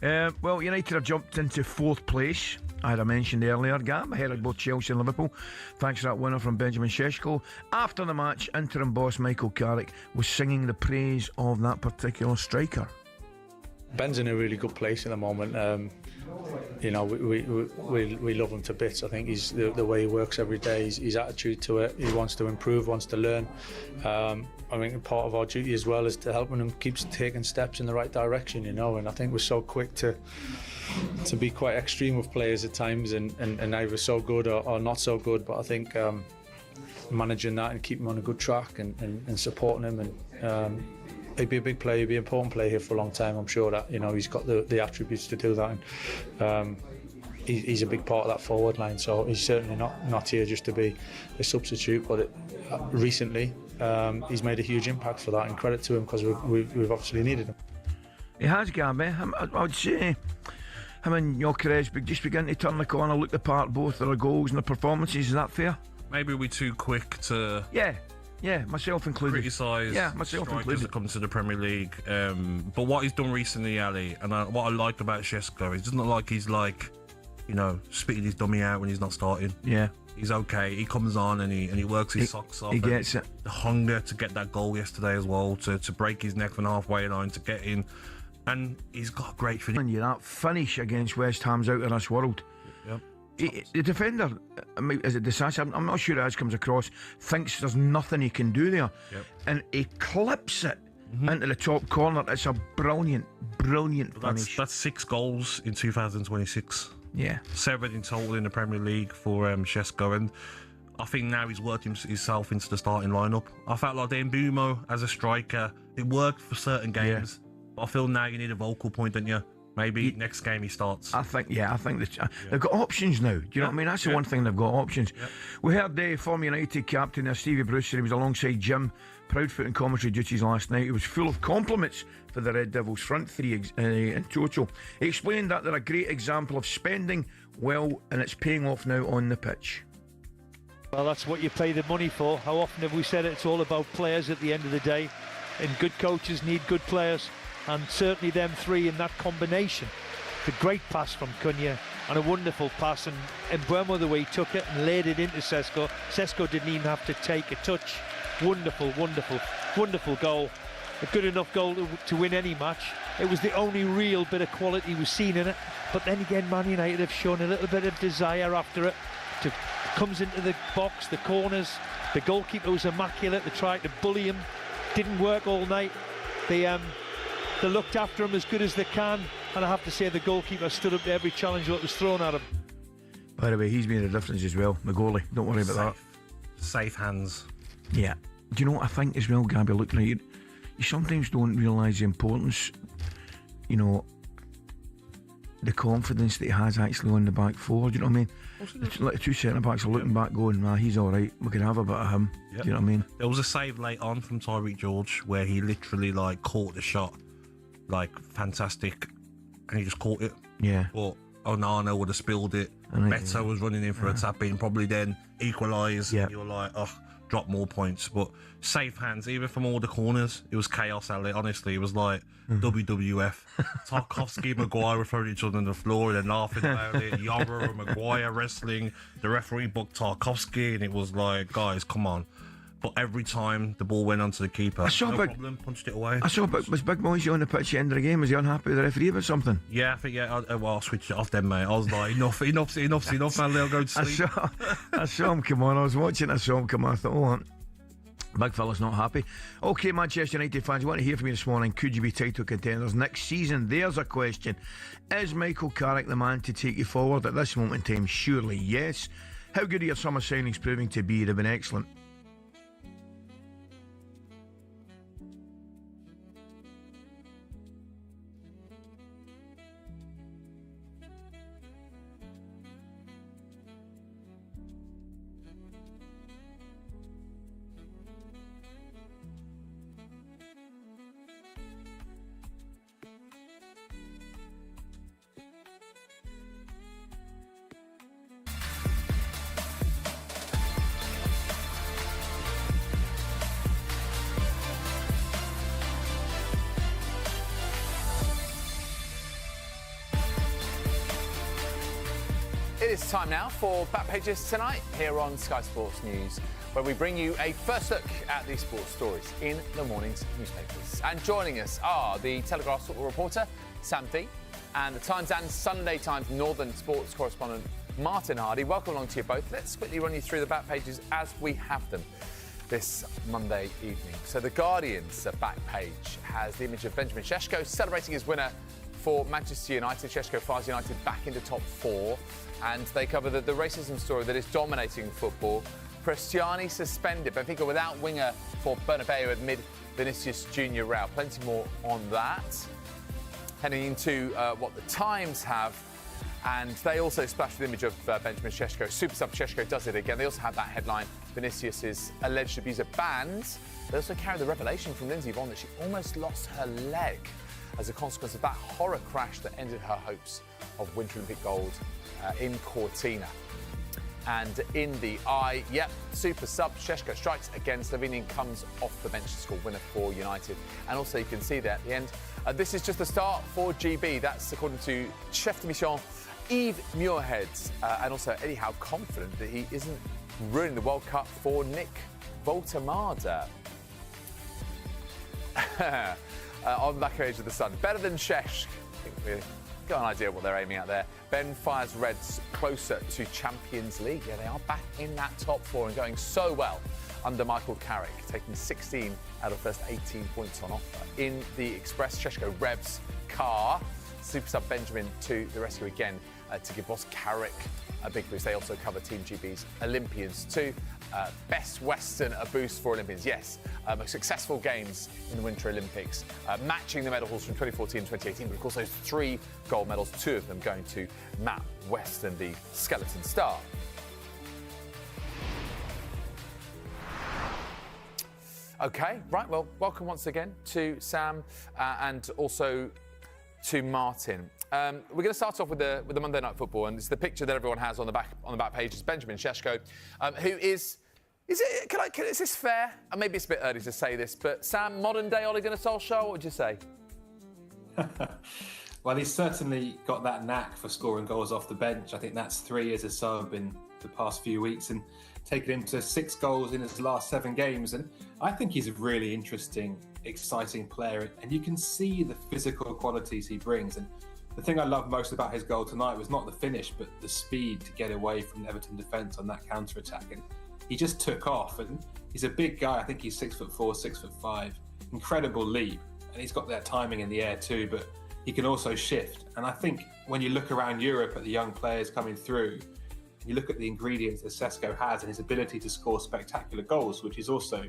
there. Well, United have jumped into 4th place. As I mentioned earlier, gap ahead of both Chelsea and Liverpool. Thanks to that winner from Benjamin Shesko. After the match, interim boss Michael Carrick was singing the praise of that particular striker. Ben's in a really good place at the moment. You know, we love him to bits. I think he's the way he works every day, his attitude to it. He wants to improve, wants to learn. I think part of our duty as well is to help him keep taking steps in the right direction. You know, and I think we're so quick to be quite extreme with players at times, and either so good or not so good. But I think managing that and keeping him on a good track and supporting him and. He'd be a big player, he'd be an important player here for a long time. I'm sure that, you know, he's got the attributes to do that, and he's a big part of that forward line. So he's certainly not here just to be a substitute. But recently, he's made a huge impact for that, and credit to him because we've obviously needed him. He has, Gabby. I would say him and Gyökeres just begin to turn the corner, look the part, both their goals and their performances. Is that fair? Maybe we're too quick to. Yeah, myself included. Criticise myself strikers included. that come to the Premier League. But what he's done recently, Ali, and what I like about Shesko, it doesn't look like he's spitting his dummy out when he's not starting. Yeah. He's okay. He comes on and he works his socks off. He gets it. The hunger to get that goal yesterday as well, to break his neck from the halfway line, to get in. And he's got a great finish. And that finish against West Ham's out of this world. Yep. The defender, is it decisive? I'm not sure as comes across, thinks there's nothing he can do there. Yep. And he clips it into the top corner. It's a brilliant finish. That's 6 goals in 2026. Yeah. 7 in total in the Premier League for Shesko. And I think now he's worked himself into the starting lineup. I felt like Mbumo as a striker, it worked for certain games. But I feel now you need a vocal point, don't you? Maybe next game he starts. I think they've got options now. Do you know what I mean? That's the one thing, they've got options. We heard the former United captain Stevie Bruce. He was alongside Jim Proudfoot in commentary duties last night. He was full of compliments for the Red Devils' front three in total. He explained that they're a great example of spending well, and it's paying off now on the pitch. Well, that's what you pay the money for. How often have we said it? It's all about players at the end of the day, and good coaches need good players. And certainly them three in that combination. The great pass from Cunha and a wonderful pass, and Mbeumo, the way he took it and laid it into Sesko. Sesko didn't even have to take a touch. Wonderful goal. A good enough goal to win any match. It was the only real bit of quality we've seen in it. But then again, Man United have shown a little bit of desire after it. Comes into the box, the corners. The goalkeeper was immaculate. They tried to bully him. Didn't work all night. They looked after him as good as they can, and I have to say the goalkeeper stood up to every challenge that was thrown at him. By the way, he's made a difference as well, the goalie. Don't worry about that. Safe hands. Yeah. Do you know what I think as well, Gabby? Looking at it, you sometimes don't realise the importance, you know, the confidence that he has actually on the back four. Do you know what I mean? It's like the two centre backs are looking back going, he's alright, we could have a bit of him. Do you know what I mean? There was a save late on from Tyreek George where he literally caught the shot, fantastic, and he just caught it. Yeah. But Onana would have spilled it. Beto was running in for a tap in, probably then equalise. Yeah. You were drop more points. But safe hands, even from all the corners, it was chaos, Ali. Honestly, it was like WWF. Tarkovsky, Maguire were throwing each other on the floor and then laughing about it. Yara and Maguire wrestling. The referee booked Tarkovsky, and it was like, guys, come on. but every time the ball went onto the keeper, problem, punched it away. I saw, was Big Moisey on the pitch at the end of the game? Was he unhappy with the referee about something? Yeah, I think, I switched it off then, mate. I was like, enough's enough, man. I'll go to sleep. I saw him come on. I was watching. I saw him come on. I thought, oh, big fella's not happy. Okay, Manchester United fans, I want to hear from you this morning. Could you be title contenders next season? There's a question. Is Michael Carrick the man to take you forward at this moment in time? Surely yes. How good are your summer signings proving to be? They've been excellent. It is time now for Back Pages Tonight here on Sky Sports News, where we bring you a first look at the sports stories in the morning's newspapers. And joining us are the Telegraph's football reporter, Sam Fee, and the Times and Sunday Times Northern sports correspondent, Martin Hardy. Welcome along to you both. Let's quickly run you through the back pages as we have them this Monday evening. So the Guardian's back page has the image of Benjamin Šeško celebrating his winner for Manchester United. Šeško flies United back into top four, and they cover the racism story that is dominating football. Cristiani suspended. Benfica without winger for Bernabeu amid Vinicius Junior row. Plenty more on that. Heading into what the Times have, and they also splashed the image of Benjamin Šeško. Super sub Šeško does it again. They also have that headline, Vinicius is alleged abuser banned. They also carry the revelation from Lindsay Vonn that she almost lost her leg as a consequence of that horror crash that ended her hopes of Winter Olympic gold in Cortina. And in the Eye, super sub Šeško strikes again. Slovenian comes off the bench to score winner for United. And also you can see there at the end, this is just the start for GB. That's according to chef de mission Yves Muirhead. And also Eddie Howe confident that he isn't ruining the World Cup for Nick Voltemada. On the back page of the Sun. Better than Šeško. I think we've got an idea what they're aiming at there. Ben fires Reds closer to Champions League. Yeah, they are back in that top four and going so well under Michael Carrick, taking 16 out of the first 18 points on offer. In the Express, Šeško revs car. Super sub Benjamin to the rescue again to give boss Carrick a big boost. They also cover Team GB's Olympians too. Best Western a boost for Olympians. Yes, successful games in the Winter Olympics, matching the medal hauls from 2014 and 2018, but of course those 3 gold medals, 2 of them going to Matt Weston, the skeleton star. Okay, right, well, welcome once again to Sam and also to Martin. We're going to start off with the Monday Night Football, and it's the picture that everyone has on the back page is Benjamin Šeško, who is this fair? Maybe it's a bit early to say this, but Sam, modern day Ole Gunnar Solskjaer, what would you say? Well, he's certainly got that knack for scoring goals off the bench. I think that's 3 years as sub in the past few weeks, and taken him to 6 goals in his last 7 games. And I think he's a really interesting, exciting player, and you can see the physical qualities he brings. And the thing I love most about his goal tonight was not the finish, but the speed to get away from the Everton defence on that counter-attack. And he just took off, and he's a big guy. I think he's 6'4", 6'5". Incredible leap, and he's got that timing in the air too, but he can also shift. And I think when you look around Europe at the young players coming through, you look at the ingredients that Šeško has and his ability to score spectacular goals, which is also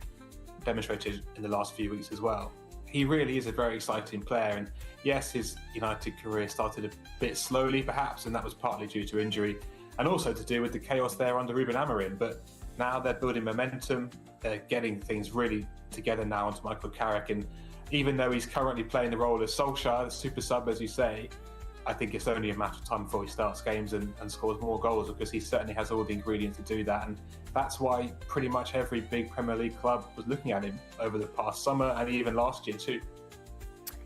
demonstrated in the last few weeks as well. He really is a very exciting player, and yes, his United career started a bit slowly perhaps, and that was partly due to injury and also to do with the chaos there under Ruben Amorim, but now they're building momentum, they're getting things really together now onto Michael Carrick, and even though he's currently playing the role of Solskjaer, the super sub as you say, I think it's only a matter of time before he starts games and scores more goals, because he certainly has all the ingredients to do that. And that's why pretty much every big Premier League club was looking at him over the past summer and even last year too.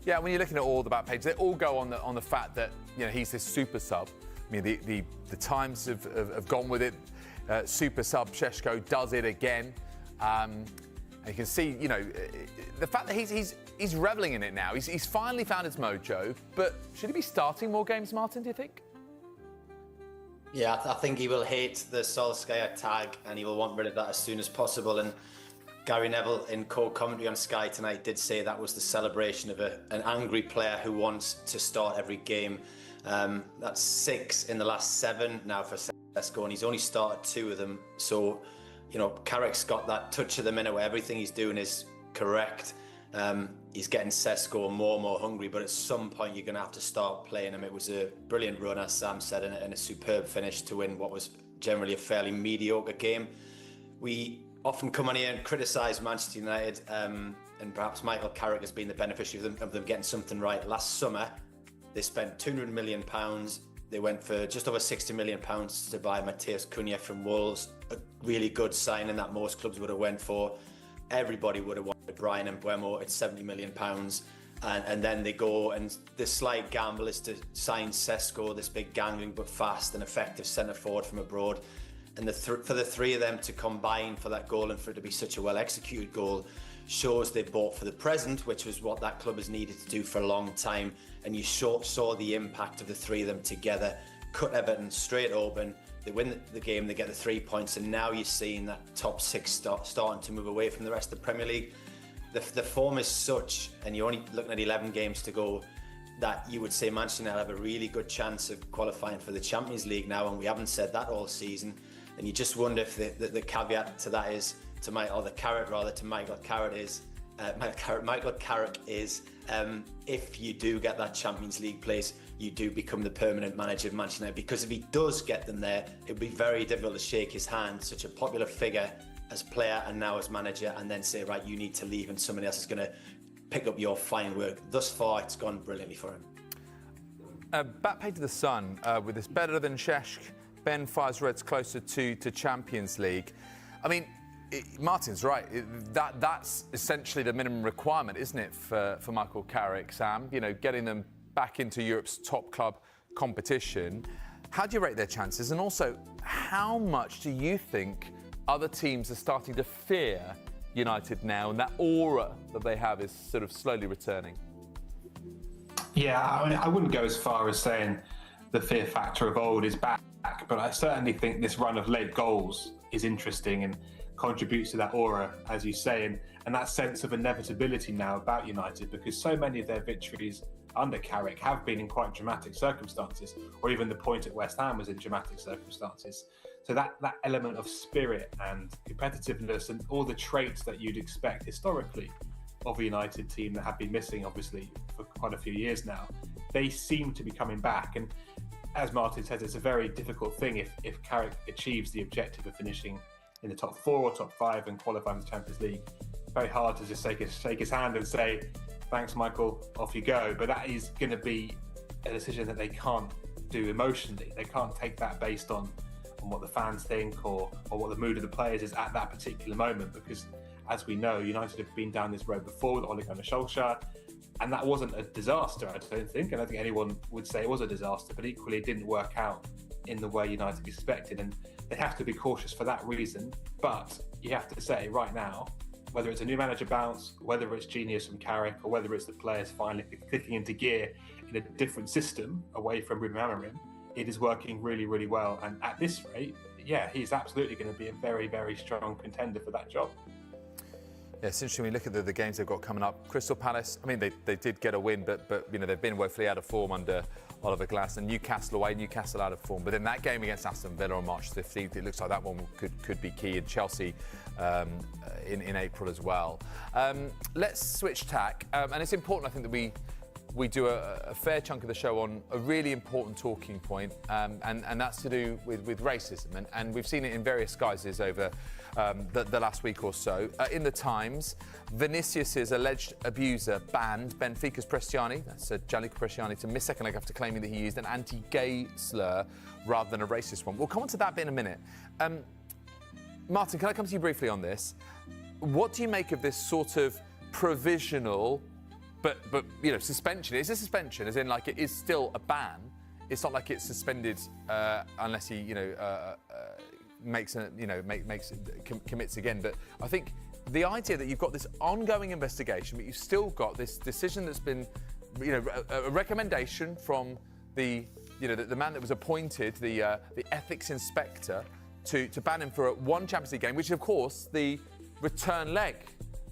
Yeah, when you're looking at all the back pages, they all go on the fact that he's this super sub. I mean, the Times have gone with it. Super sub Šeško does it again. And you can see, you know, the fact that he's reveling in it now. He's finally found his mojo. But should he be starting more games, Martin, do you think? Yeah, I think he will hate the Solskjaer tag and he will want rid of that as soon as possible. And Gary Neville in co-commentary on Sky tonight did say that was the celebration of an angry player who wants to start every game. That's 6 in the last 7 now for Sesko, and he's only started 2 of them. So, you know, Carrick's got that touch of the minute where everything he's doing is correct. He's getting Sesko more and more hungry, but at some point you're going to have to start playing him. It was a brilliant run, as Sam said, and a superb finish to win what was generally a fairly mediocre game. We often come on here and criticise Manchester United, and perhaps Michael Carrick has been the beneficiary of them getting something right. Last summer, they spent £200 million. They went for just over £60 million to buy Matheus Cunha from Wolves. A really good signing that most clubs would have went for. Everybody would have wanted Brian Mbeumo at £70 million. And then they go, and the slight gamble is to sign Sesko, this big gangling but fast and effective centre forward from abroad. And for the 3 of them to combine for that goal and for it to be such a well-executed goal shows they bought for the present, which was what that club has needed to do for a long time. And you saw the impact of the 3 of them together, cut Everton straight open. They win the game, they get the 3 points, and now you're seeing that top 6 starting to move away from the rest of the Premier League. The form is such, and you're only looking at 11 games to go, that you would say Manchester United have a really good chance of qualifying for the Champions League now, and we haven't said that all season. And you just wonder if the caveat to that is, the carrot rather, to Michael Carrick is, if you do get that Champions League place, you do become the permanent manager of Manchester United. Because if he does get them there, it would be very difficult to shake his hand, such a popular figure as player and now as manager, and then say, right, you need to leave and somebody else is going to pick up your fine work. Thus far, it's gone brilliantly for him. Back page to the Sun, with this better than Cesc, Ben fires Reds closer to Champions League. I mean, Martin's right. That's essentially the minimum requirement, isn't it, for Michael Carrick, Sam? You know, getting them back into Europe's top club competition. How do you rate their chances? And also, how much do you think other teams are starting to fear United now, and that aura that they have is sort of slowly returning? Yeah, I mean, I wouldn't go as far as saying the fear factor of old is back, but I certainly think this run of late goals is interesting and contributes to that aura, as you say, and that sense of inevitability now about United, because so many of their victories under Carrick have been in quite dramatic circumstances, or even the point at West Ham was in dramatic circumstances. So that element of spirit and competitiveness and all the traits that you'd expect historically of a United team that have been missing, obviously, for quite a few years now, they seem to be coming back. And as Martin says, it's a very difficult thing if Carrick achieves the objective of finishing in the top 4 or top 5 and qualifying for the Champions League. Very hard to just shake his hand and say, thanks, Michael, off you go. But that is going to be a decision that they can't do emotionally. They can't take that based on what the fans think or what the mood of the players is at that particular moment, because as we know, United have been down this road before with Ole Gunnar Solskjaer, and that wasn't a disaster, I don't think. I don't think anyone would say it was a disaster, but equally it didn't work out in the way United expected, and they have to be cautious for that reason. But you have to say right now, whether it's a new manager bounce, whether it's genius from Carrick, or whether it's the players finally clicking into gear in a different system away from Ruben Amorim, it is working really, really well. And at this rate, yeah, he's absolutely going to be a very, very strong contender for that job. Yeah, it's interesting when you look at the games they've got coming up. Crystal Palace, I mean, they did get a win, but you know, they've been woefully out of form under Oliver Glass. And Newcastle away, Newcastle out of form. But in that game against Aston Villa on March 15th, it looks like that one could be key. And Chelsea in April as well. Let's switch tack. And it's important, I think, that we do a fair chunk of the show on a really important talking point, and that's to do with racism. And we've seen it in various guises over the last week or so. In the Times, Vinicius' alleged abuser banned Benfica's Prestiani, that's Gianluca Prestiani, to miss second leg after claiming that he used an anti-gay slur rather than a racist one. We'll come on to that bit in a minute. Martin, can I come to you briefly on this? What do you make of this sort of provisional but you know, suspension? It's a suspension, as in, like, it is still a ban. It's not like it's suspended unless he, you know, commits again. But I think the idea that you've got this ongoing investigation, but you've still got this decision that's been, a recommendation from the man that was appointed, the ethics inspector, to ban him for one Champions League game, which is, of course, the return leg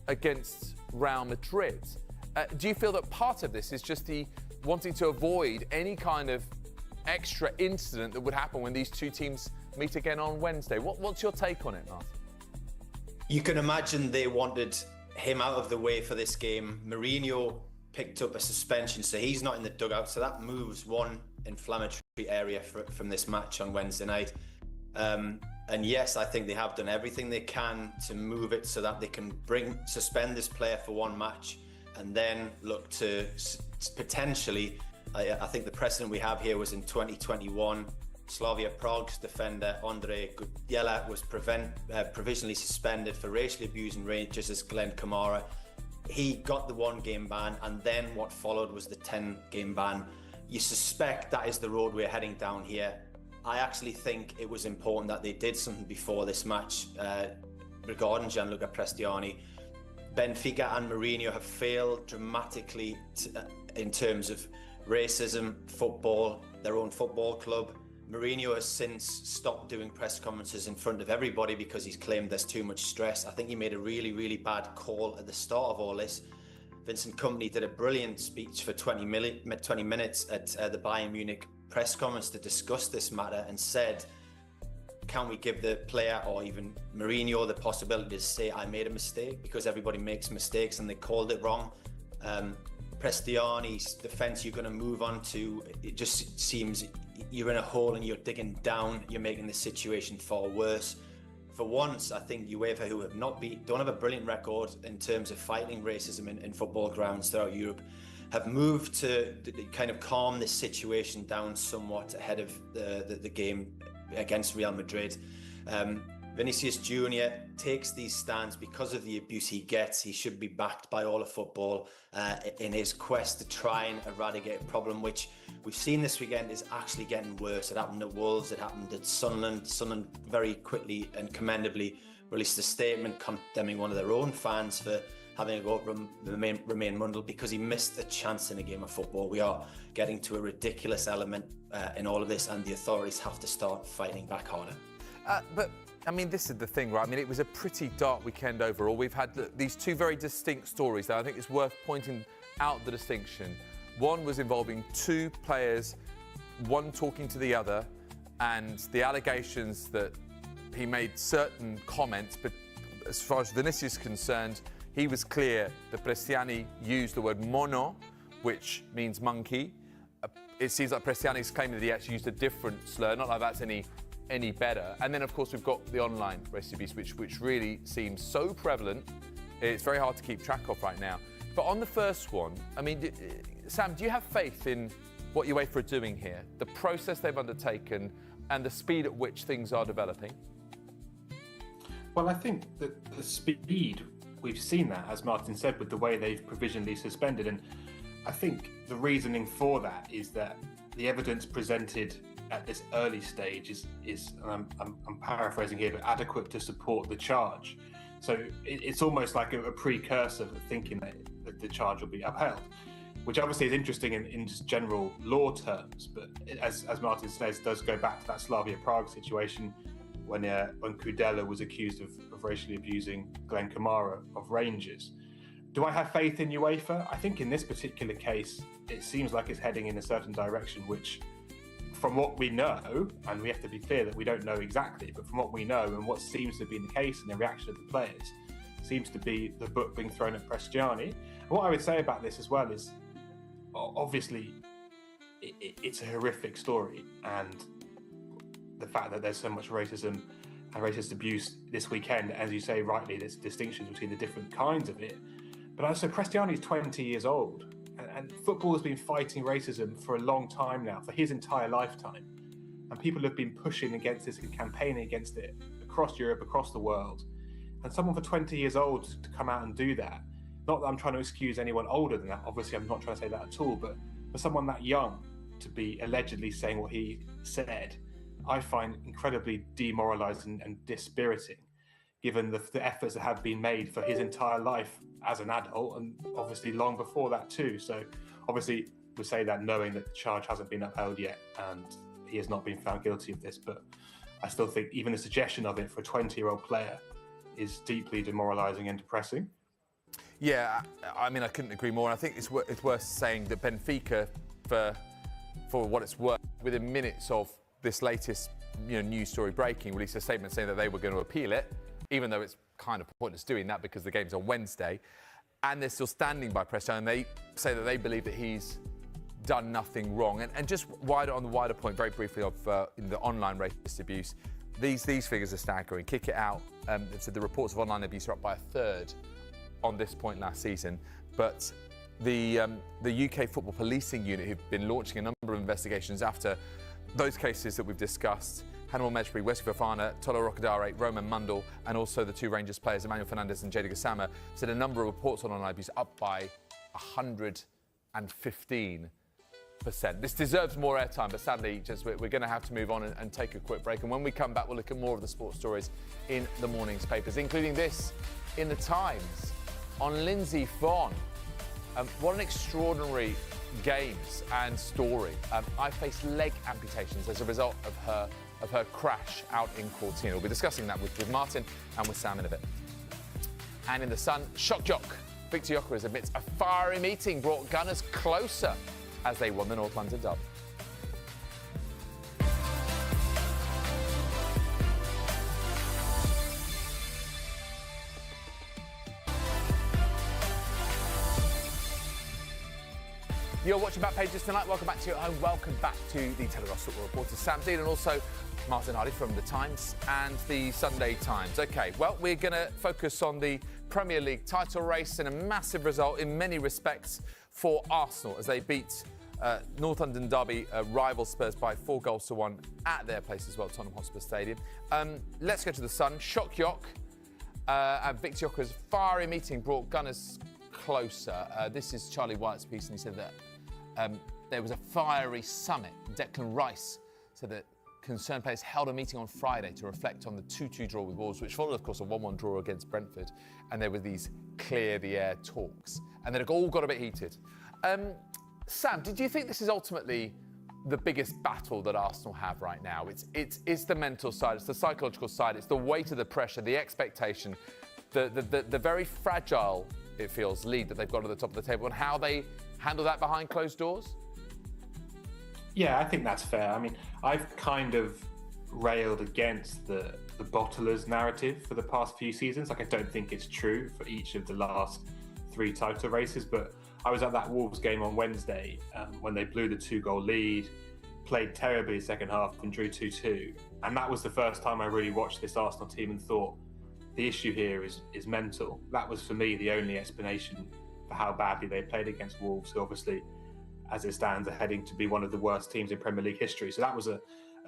against Real Madrid. Do you feel that part of this is just the wanting to avoid any kind of extra incident that would happen when these two teams meet again on Wednesday? What's your take on it, Martin? You can imagine they wanted him out of the way for this game. Mourinho picked up a suspension, so he's not in the dugout, so that moves one inflammatory area from this match on Wednesday night. And yes, I think they have done everything they can to move it so that they can suspend this player for one match and then look to potentially, I think the precedent we have here was in 2021, Slavia Prague's defender Andre Gudiela was provisionally suspended for racially abusing Rangers as Glenn Kamara. He got the 1-game ban, and then what followed was the 10-game ban. You suspect that is the road we're heading down here. I actually think it was important that they did something before this match regarding Gianluca Prestiani. Benfica and Mourinho have failed dramatically in terms of racism, football, their own football club. Mourinho has since stopped doing press conferences in front of everybody because he's claimed there's too much stress. I think he made a really, really bad call at the start of all this. Vincent Kompany did a brilliant speech for 20 minutes at the Bayern Munich press conference to discuss this matter and said, can we give the player or even Mourinho the possibility to say, I made a mistake, because everybody makes mistakes and they called it wrong. Prestiani's defence you're going to move on to, it just seems you're in a hole and you're digging down, you're making the situation far worse. For once, I think UEFA, who have don't have a brilliant record in terms of fighting racism in football grounds throughout Europe, have moved to kind of calm this situation down somewhat ahead of the game against Real Madrid. Vinicius Jr. takes these stands because of the abuse he gets. He should be backed by all of football in his quest to try and eradicate a problem, which we've seen this weekend is actually getting worse. It happened at Wolves, it happened at Sunderland. Sunderland very quickly and commendably released a statement condemning one of their own fans for having a go at Romain Mundle because he missed a chance in a game of football. We are getting to a ridiculous element in all of this, and the authorities have to start fighting back harder. But I mean, this is the thing, right? I mean, it was a pretty dark weekend overall. We've had these two very distinct stories that I think it's worth pointing out the distinction. One was involving two players, one talking to the other, and the allegations that he made certain comments, but as far as Vinicius is concerned, he was clear that Prestiani used the word mono, which means monkey. It seems like Prestiani's claiming that he actually used a different slur, not like that's any better. And then, of course, we've got the online racial abuse, which really seems so prevalent. It's very hard to keep track of right now. But on the first one, I mean, Sam, do you have faith in what UEFA are doing here, the process they've undertaken, and the speed at which things are developing? Well, I think that the speed, we've seen that, as Martin said, with the way they've provisionally suspended. And I think the reasoning for that is that the evidence presented at this early stage is I'm paraphrasing here, but adequate to support the charge. So it's almost like a precursor of thinking that the charge will be upheld, which obviously is interesting in just general law terms. But as Martin says, does go back to that Slavia Prague situation when Kudela was accused of racially abusing Glenn Kamara of Rangers. Do I have faith in UEFA? I think in this particular case, it seems like it's heading in a certain direction, which, from what we know, and we have to be clear that we don't know exactly, but from what we know and what seems to be the case in the reaction of the players, seems to be the book being thrown at Prestiani. And what I would say about this as well is, obviously, it's a horrific story, and the fact that there's so much racism and racist abuse this weekend, as you say rightly, there's distinctions between the different kinds of it. But also, Prestiani is 20 years old. And football has been fighting racism for a long time now, for his entire lifetime. And people have been pushing against this and campaigning against it across Europe, across the world. And someone for 20 years old to come out and do that, not that I'm trying to excuse anyone older than that, obviously I'm not trying to say that at all, but for someone that young to be allegedly saying what he said, I find incredibly demoralising and dispiriting, given the efforts that have been made for his entire life as an adult, and obviously long before that too. So obviously we say that knowing that the charge hasn't been upheld yet and he has not been found guilty of this, but I still think even the suggestion of it for a 20-year-old player is deeply demoralising and depressing. Yeah, I mean, I couldn't agree more. I think it's worth saying that Benfica, for what it's worth, within minutes of this latest news story breaking, released a statement saying that they were going to appeal it, even though it's kind of pointless doing that because the game's on Wednesday, and they're still standing by Presto, and they say that they believe that he's done nothing wrong. And just on the wider point, very briefly, of the online racist abuse, these figures are staggering. Kick It Out said the reports of online abuse are up by a third on this point last season, but the UK Football Policing Unit have been launching a number of investigations after those cases that we've discussed. Hannibal Mejbri, Wesley Fofana, Tolo Rokadare, Roman Mundell, and also the two Rangers players, Emmanuel Fernandez and Jada Gassama, said a number of reports on online abuse up by 115%. This deserves more airtime, but sadly, we're going to have to move on and take a quick break. And when we come back, we'll look at more of the sports stories in the morning's papers, including this in the Times on Lindsay Vonn. What an extraordinary games and story. I faced leg amputations as a result of her crash out in Cortina. We'll be discussing that with Martin and with Sam in a bit. And in the Sun, shock jock Victor Gyökeres admits a fiery meeting brought Gunners closer as they won the North London Derby. You're watching Back Pages tonight. Welcome back to your home. Welcome back to the Telegraph football reporters Sam Dean and also Martin Hardy from the Times and the Sunday Times. OK, well, we're going to focus on the Premier League title race and a massive result in many respects for Arsenal as they beat North London Derby rival Spurs by 4-1 at their place as well, Tottenham Hotspur Stadium. Let's go to the Sun. Shock Jock and Victor Gyökeres' fiery meeting brought Gunners closer. This is Charlie White's piece, and he said that there was a fiery summit. Declan Rice said that concerned players held a meeting on Friday to reflect on the 2-2 draw with Wolves, which followed, of course, a 1-1 draw against Brentford. And there were these clear-the-air talks. And then it all got a bit heated. Sam, did you think this is ultimately the biggest battle that Arsenal have right now? It's the mental side, it's the psychological side, it's the weight of the pressure, the expectation, the very fragile, it feels, lead that they've got at the top of the table, and how they handle that behind closed doors? Yeah, I think that's fair. I mean, I've kind of railed against the bottlers narrative for the past few seasons. Like, I don't think it's true for each of the last 3 title races, but I was at that Wolves game on Wednesday when they blew the 2-goal lead, played terribly second half and drew 2-2. And that was the first time I really watched this Arsenal team and thought, the issue here is mental. That was, for me, the only explanation for how badly they played against Wolves, who obviously, as it stands, are heading to be one of the worst teams in Premier League history. So that was a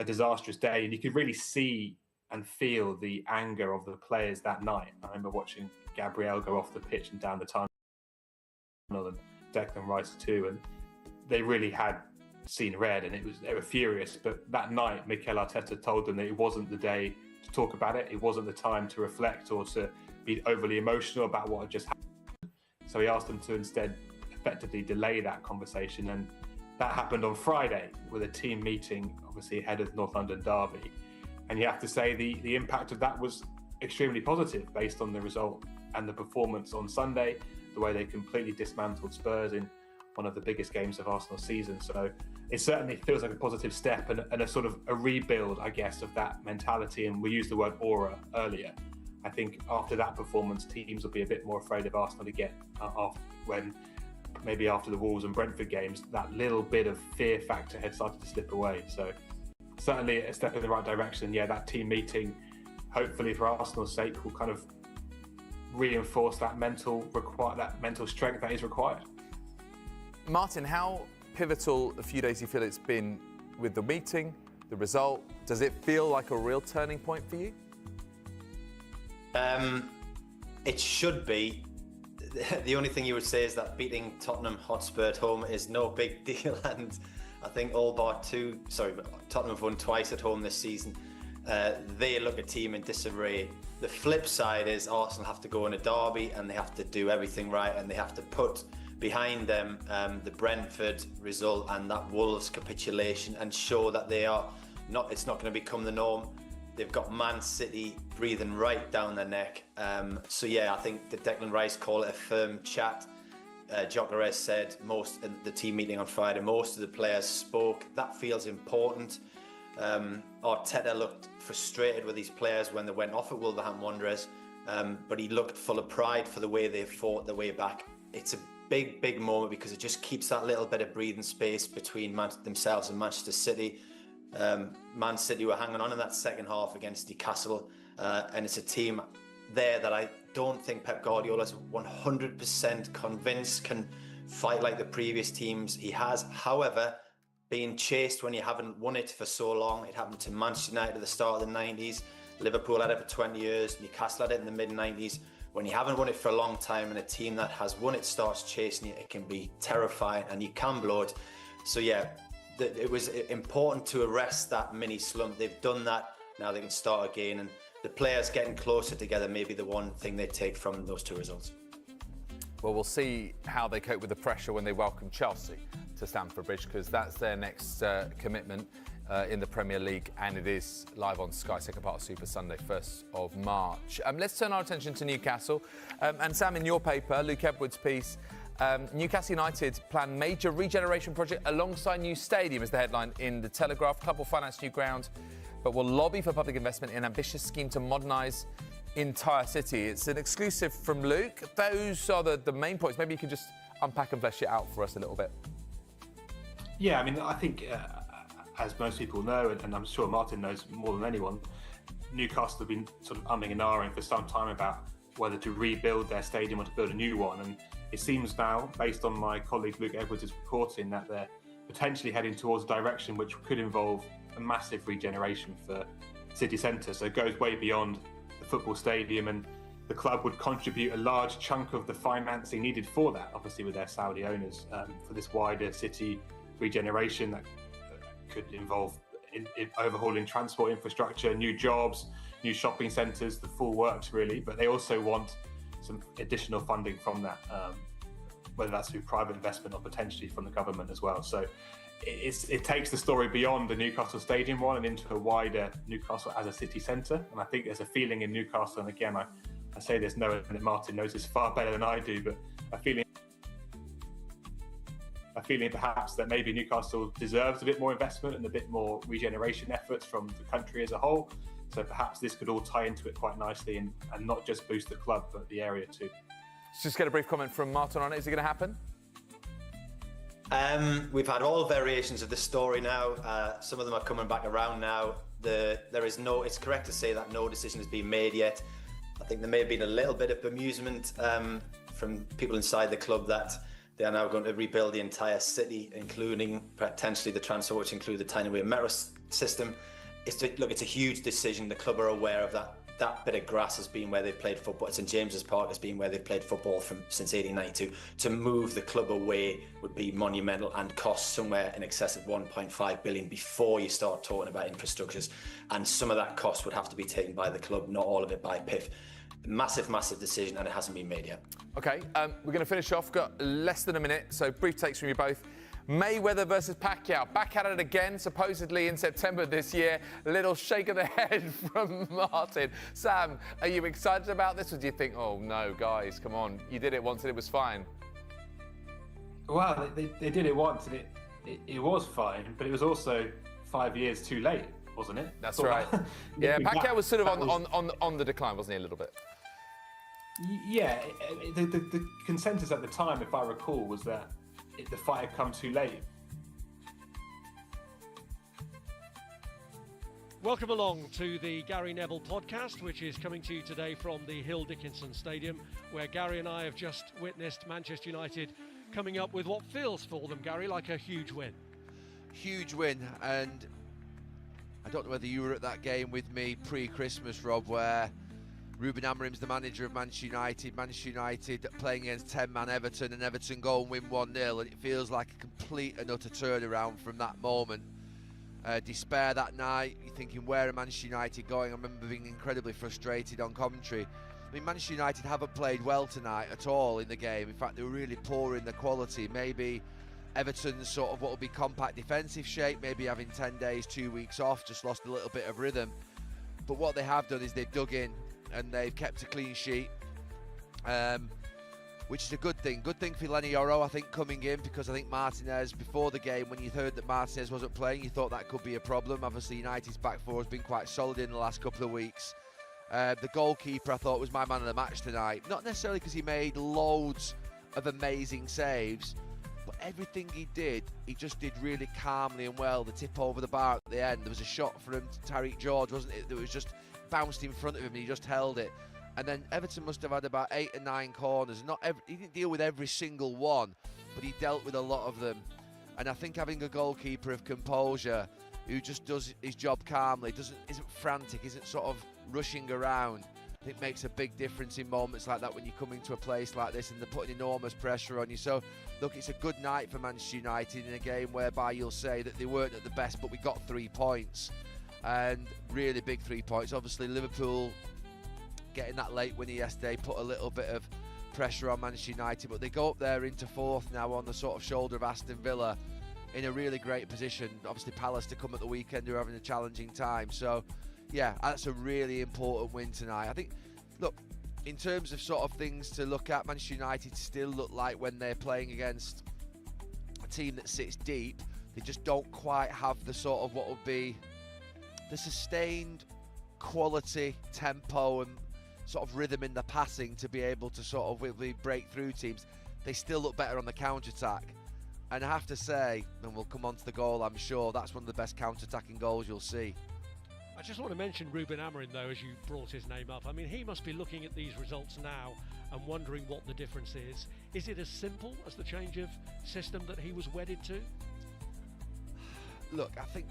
disastrous day, and you could really see and feel the anger of the players that night. I remember watching Gabriel go off the pitch and down the tunnel, and Declan Rice too, and they really had seen red, and they were furious. But that night, Mikel Arteta told them that it wasn't the day to talk about it. It wasn't the time to reflect or to be overly emotional about what had just happened. So he asked them to instead effectively delay that conversation, and that happened on Friday with a team meeting, obviously ahead of North London Derby. And you have to say the impact of that was extremely positive based on the result and the performance on Sunday, the way they completely dismantled Spurs in one of the biggest games of Arsenal's season. So it certainly feels like a positive step and a sort of a rebuild, I guess, of that mentality. And we used the word aura earlier. I think after that performance, teams will be a bit more afraid of Arsenal again maybe after the Wolves and Brentford games, that little bit of fear factor had started to slip away. So certainly a step in the right direction. Yeah, that team meeting, hopefully for Arsenal's sake, will kind of reinforce that mental strength that is required. Martin, how pivotal a few days you feel it's been with the meeting, the result? Does it feel like a real turning point for you? It should be. The only thing you would say is that beating Tottenham Hotspur at home is no big deal, and I think all bar two. Sorry, Tottenham have won twice at home this season. They look a team in disarray. The flip side is Arsenal have to go in a derby and they have to do everything right, and they have to put behind them the Brentford result and that Wolves capitulation and show that they are not. It's not going to become the norm. They've got Man City breathing right down their neck. So yeah, I think the Declan Rice call it a firm chat. Gyökeres said most in the team meeting on Friday, most of the players spoke. That feels important. Arteta looked frustrated with his players when they went off at Wolverhampton Wanderers, but he looked full of pride for the way they fought their way back. It's a big moment because it just keeps that little bit of breathing space between themselves and Manchester City. Man City were hanging on in that second half against Newcastle, and it's a team there that I don't think Pep Guardiola's 100% convinced can fight like the previous teams he has. However, being chased when you haven't won it for so long, it happened to Manchester United at the start of the 90s, Liverpool had it for 20 years, Newcastle had it in the mid-90s. When you haven't won it for a long time and a team that has won it starts chasing you, it can be terrifying and you can blow it. So yeah, it was important to arrest that mini slump. They've done that, now they can start again, and the players getting closer together may be the one thing they take from those two results. Well, we'll see how they cope with the pressure when they welcome Chelsea to Stamford Bridge, because that's their next commitment in the Premier League, and it is live on Sky, second part of Super Sunday, 1st of March. Let's turn our attention to Newcastle. And Sam, in your paper, Luke Edwards' piece, Newcastle United plan major regeneration project alongside new stadium is the headline in The Telegraph. Club will finance new ground, but will lobby for public investment in an ambitious scheme to modernise entire city. It's an exclusive from Luke. Those are the main points. Maybe you could just unpack and flesh it out for us a little bit. Yeah, I mean, I think, as most people know, and I'm sure Martin knows more than anyone, Newcastle have been sort of umming and ahhing for some time about whether to rebuild their stadium or to build a new one. And it seems now, based on my colleague Luke Edwards' reporting, that they're potentially heading towards a direction which could involve a massive regeneration for city centre. So it goes way beyond the football stadium, and the club would contribute a large chunk of the financing needed for that, obviously with their Saudi owners, for this wider city regeneration that could involve overhauling transport infrastructure, new jobs, new shopping centres, the full works really. But they also want some additional funding from that, whether that's through private investment or potentially from the government as well. So it takes the story beyond the Newcastle Stadium one and into a wider Newcastle as a city centre. And I think there's a feeling in Newcastle, and again, I say this knowing that Martin knows this far better than I do, but a feeling perhaps that maybe Newcastle deserves a bit more investment and a bit more regeneration efforts from the country as a whole. So perhaps this could all tie into it quite nicely and not just boost the club, but the area too. Let's just get a brief comment from Martin on it. Is it going to happen? We've had all variations of the story now. Some of them are coming back around now. It's correct to say that no decision has been made yet. I think there may have been a little bit of bemusement from people inside the club that they are now going to rebuild the entire city, including potentially the transfer, which include the Tiny Way metro system. It's a huge decision. The club are aware of that. That bit of grass has been where they've played football. St James's Park has been where they've played football since 1892. To move the club away would be monumental and cost somewhere in excess of 1.5 billion before you start talking about infrastructures. And some of that cost would have to be taken by the club, not all of it by PIF. Massive decision, and it hasn't been made yet. Okay, we're going to finish off. Got less than a minute, so brief takes from you both. Mayweather versus Pacquiao, back at it again, supposedly in September this year. A little shake of the head from Martin. Sam, are you excited about this, or do you think, oh no, guys, come on, you did it once and it was fine? Well, they did it once and it was fine, but it was also 5 years too late, wasn't it? That's right. Yeah, Pacquiao was sort of on the decline, wasn't he, a little bit? Yeah, the consensus at the time, if I recall, was that the fight had come too late. Welcome along to the Gary Neville podcast, which is coming to you today from the Hill Dickinson Stadium, where Gary and I have just witnessed Manchester United coming up with what feels for them, Gary, like a huge win. Huge win, and I don't know whether you were at that game with me pre-Christmas, Rob, where Ruben Amorim's the manager of Manchester United. Manchester United playing against 10-man Everton, and Everton go and win 1-0, and it feels like a complete and utter turnaround from that moment. Despair that night. You're thinking, where are Manchester United going? I remember being incredibly frustrated on commentary. I mean, Manchester United haven't played well tonight at all in the game. In fact, they were really poor in the quality. Maybe Everton's sort of what will be compact defensive shape, maybe having 10 days, 2 weeks off, just lost a little bit of rhythm. But what they have done is they've dug in and they've kept a clean sheet, which is a good thing. Good thing for Lenny Yoro, I think, coming in, because I think Martinez, before the game, when you heard that Martinez wasn't playing, you thought that could be a problem. Obviously, United's back four has been quite solid in the last couple of weeks. The goalkeeper, I thought, was my man of the match tonight. Not necessarily because he made loads of amazing saves, but everything he did, he just did really calmly and well. The tip over the bar at the end, there was a shot from Tariq George, wasn't it, that was just bounced in front of him and he just held it. And then Everton must have had about 8 or 9 corners. He didn't deal with every single one, but he dealt with a lot of them. And I think having a goalkeeper of composure who just does his job calmly, isn't frantic, isn't sort of rushing around, I think makes a big difference in moments like that when you come into a place like this and they're putting enormous pressure on you. So, look, it's a good night for Manchester United in a game whereby you'll say that they weren't at the best, but we got 3 points. And really big 3 points. Obviously, Liverpool getting that late winner yesterday put a little bit of pressure on Manchester United, but they go up there into 4th now on the sort of shoulder of Aston Villa in a really great position. Obviously, Palace to come at the weekend, who are having a challenging time. So, yeah, that's a really important win tonight. I think, look, in terms of sort of things to look at, Manchester United still look like when they're playing against a team that sits deep, they just don't quite have the sort of what would be the sustained quality, tempo and sort of rhythm in the passing to be able to sort of really break through teams. They still look better on the counter-attack. And I have to say, and we'll come on to the goal, I'm sure, that's one of the best counter-attacking goals you'll see. I just want to mention Ruben Amorim, though, as you brought his name up. I mean, he must be looking at these results now and wondering what the difference is. Is it as simple as the change of system that he was wedded to? Look, I think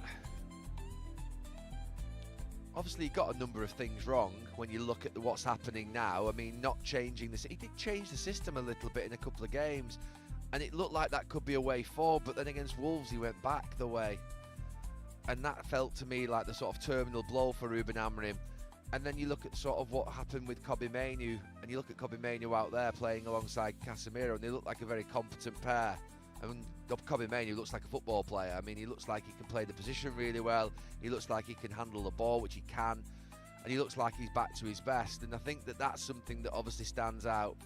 obviously he got a number of things wrong when you look at what's happening now. I mean, not changing this. He did change the system a little bit in a couple of games, and it looked like that could be a way forward, but then against Wolves he went back the way. And that felt to me like the sort of terminal blow for Ruben Amorim. And then you look at sort of what happened with Kobbie Mainoo, and you look at Kobbie Mainoo out there playing alongside Casemiro, and they look like a very competent pair. I mean, Kobbie Mainoo looks like a football player. I mean, he looks like he can play the position really well. He looks like he can handle the ball, which he can. And he looks like he's back to his best. And I think that that's something that obviously stands out.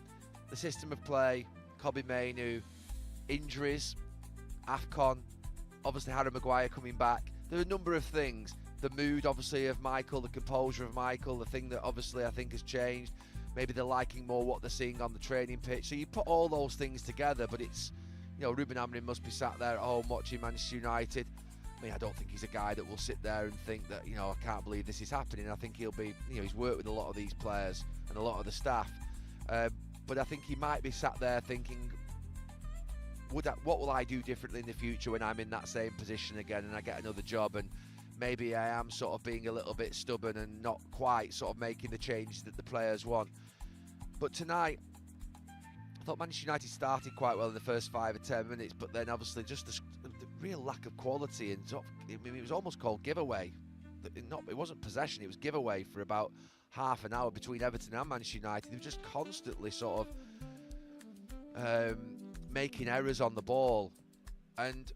The system of play, Kobbie Mainoo, injuries, AFCON, obviously Harry Maguire coming back. There are a number of things. The mood, obviously, of Michael, the composure of Michael, the thing that obviously I think has changed. Maybe they're liking more what they're seeing on the training pitch. So you put all those things together, but it's, you know, Ruben Amorim must be sat there at home watching Manchester United. I mean, I don't think he's a guy that will sit there and think that, you know, I can't believe this is happening. I think he'll be, you know, he's worked with a lot of these players and a lot of the staff. But I think he might be sat there thinking, what will I do differently in the future when I'm in that same position again and I get another job, and maybe I am sort of being a little bit stubborn and not quite sort of making the changes that the players want. But tonight, I thought Manchester United started quite well in the first 5 or 10 minutes, but then obviously just the real lack of quality, and I mean, it was almost called giveaway. It wasn't possession, it was giveaway for about half an hour between Everton and Manchester United. They were just constantly sort of making errors on the ball, and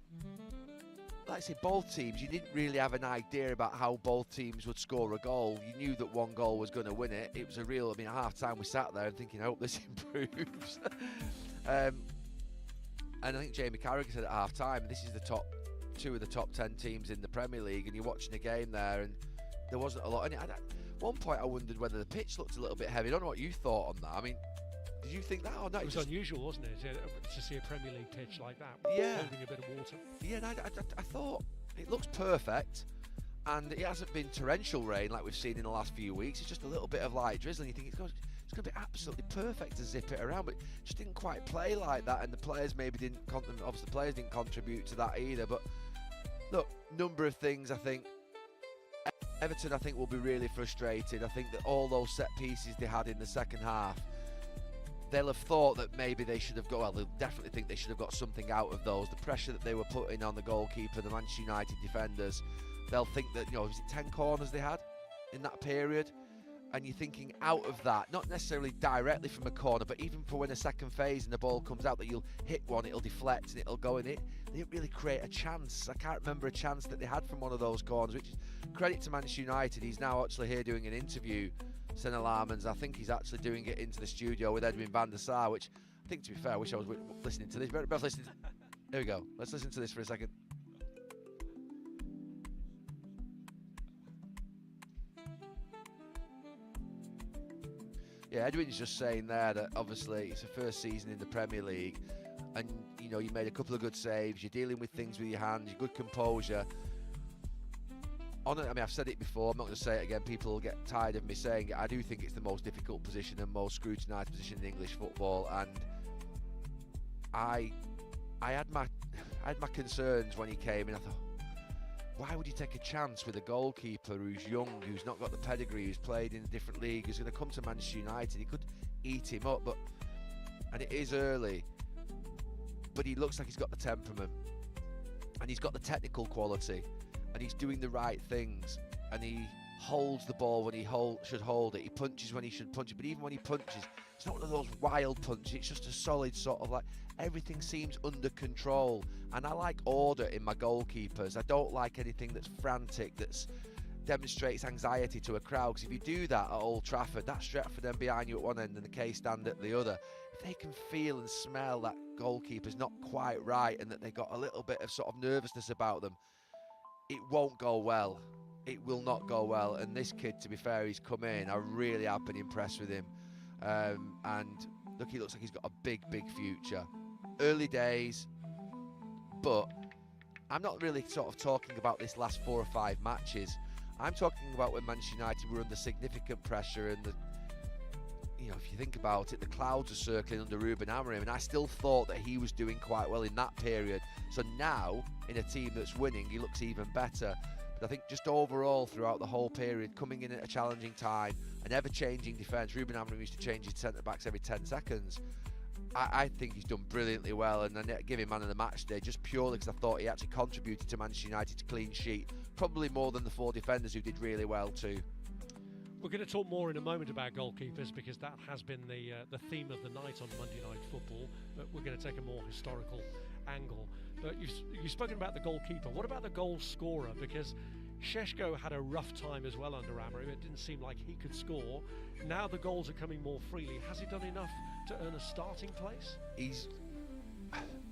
like I say, both teams, you didn't really have an idea about how both teams would score a goal. You knew that one goal was going to win it. It was a real, I mean, at half time we sat there and thinking, I hope this improves. And I think Jamie Carragher said at half time, this is two of the top 10 teams in the Premier League, and you're watching a game there and there wasn't a lot in it. At one point I wondered whether the pitch looked a little bit heavy. I don't know what you thought on that. I mean, did you think that or not? It was unusual, wasn't it, to see a Premier League pitch like that, yeah, holding a bit of water. Yeah, and I thought it looks perfect, and it hasn't been torrential rain like we've seen in the last few weeks. It's just a little bit of light drizzling. You think it's going to be absolutely perfect to zip it around, but it just didn't quite play like that, and the players maybe didn't. Obviously, the players didn't contribute to that either. But look, number of things I think. Everton, I think, will be really frustrated. I think that all those set pieces they had in the second half, they'll have thought that maybe they should have got, well, they'll definitely think they should have got something out of those. The pressure that they were putting on the goalkeeper, the Manchester United defenders, they'll think that, you know, was it 10 corners they had in that period? And you're thinking out of that, not necessarily directly from a corner, but even for when a second phase and the ball comes out, that you'll hit one, it'll deflect and it'll go in it. They didn't really create a chance. I can't remember a chance that they had from one of those corners, which is credit to Manchester United. He's now actually here doing an interview, Senna Larmans. I think he's actually doing it into the studio with Edwin van der Sar, which I think, to be fair, I wish I was listening to this. Better listening to... Here we go. Let's listen to this for a second. Yeah, Edwin's just saying there that obviously it's the first season in the Premier League, and you know, you made a couple of good saves, you're dealing with things with your hands, your good composure. I mean, I've said it before, I'm not going to say it again, people will get tired of me saying it. I do think it's the most difficult position and most scrutinised position in English football, and I had my concerns when he came in. I thought, why would you take a chance with a goalkeeper who's young, who's not got the pedigree, who's played in a different league, who's going to come to Manchester United? He could eat him up, and it is early, but he looks like he's got the temperament, and he's got the technical quality, and he's doing the right things, and he holds the ball when he should hold it. He punches when he should punch it, but even when he punches, it's not one of those wild punches, it's just a solid sort of, like, everything seems under control. And I like order in my goalkeepers. I don't like anything that's frantic, that demonstrates anxiety to a crowd, because if you do that at Old Trafford, that's Stretford then behind you at one end and the K-stand at the other. If they can feel and smell that goalkeeper's not quite right and that they got a little bit of sort of nervousness about them, it won't go well. It will not go well. And this kid, to be fair, he's come in. I really have been impressed with him. And look, he looks like he's got a big, big future. Early days, but I'm not really sort of talking about this last 4 or 5 matches. I'm talking about when Manchester United were under significant pressure, and you know, if you think about it, the clouds are circling under Ruben Amorim, and I still thought that he was doing quite well in that period. So now, in a team that's winning, he looks even better. But I think just overall, throughout the whole period, coming in at a challenging time, an ever-changing defence, Ruben Amorim used to change his centre-backs every 10 seconds. I think he's done brilliantly well, and I give him man of the match today just purely because I thought he actually contributed to Manchester United's clean sheet, probably more than the 4 defenders who did really well too. We're going to talk more in a moment about goalkeepers, because that has been the theme of the night on Monday Night Football, but we're going to take a more historical angle. But you've spoken about the goalkeeper. What about the goal scorer? Because Šeško had a rough time as well under Amorim. It didn't seem like he could score. Now the goals are coming more freely. Has he done enough to earn a starting place?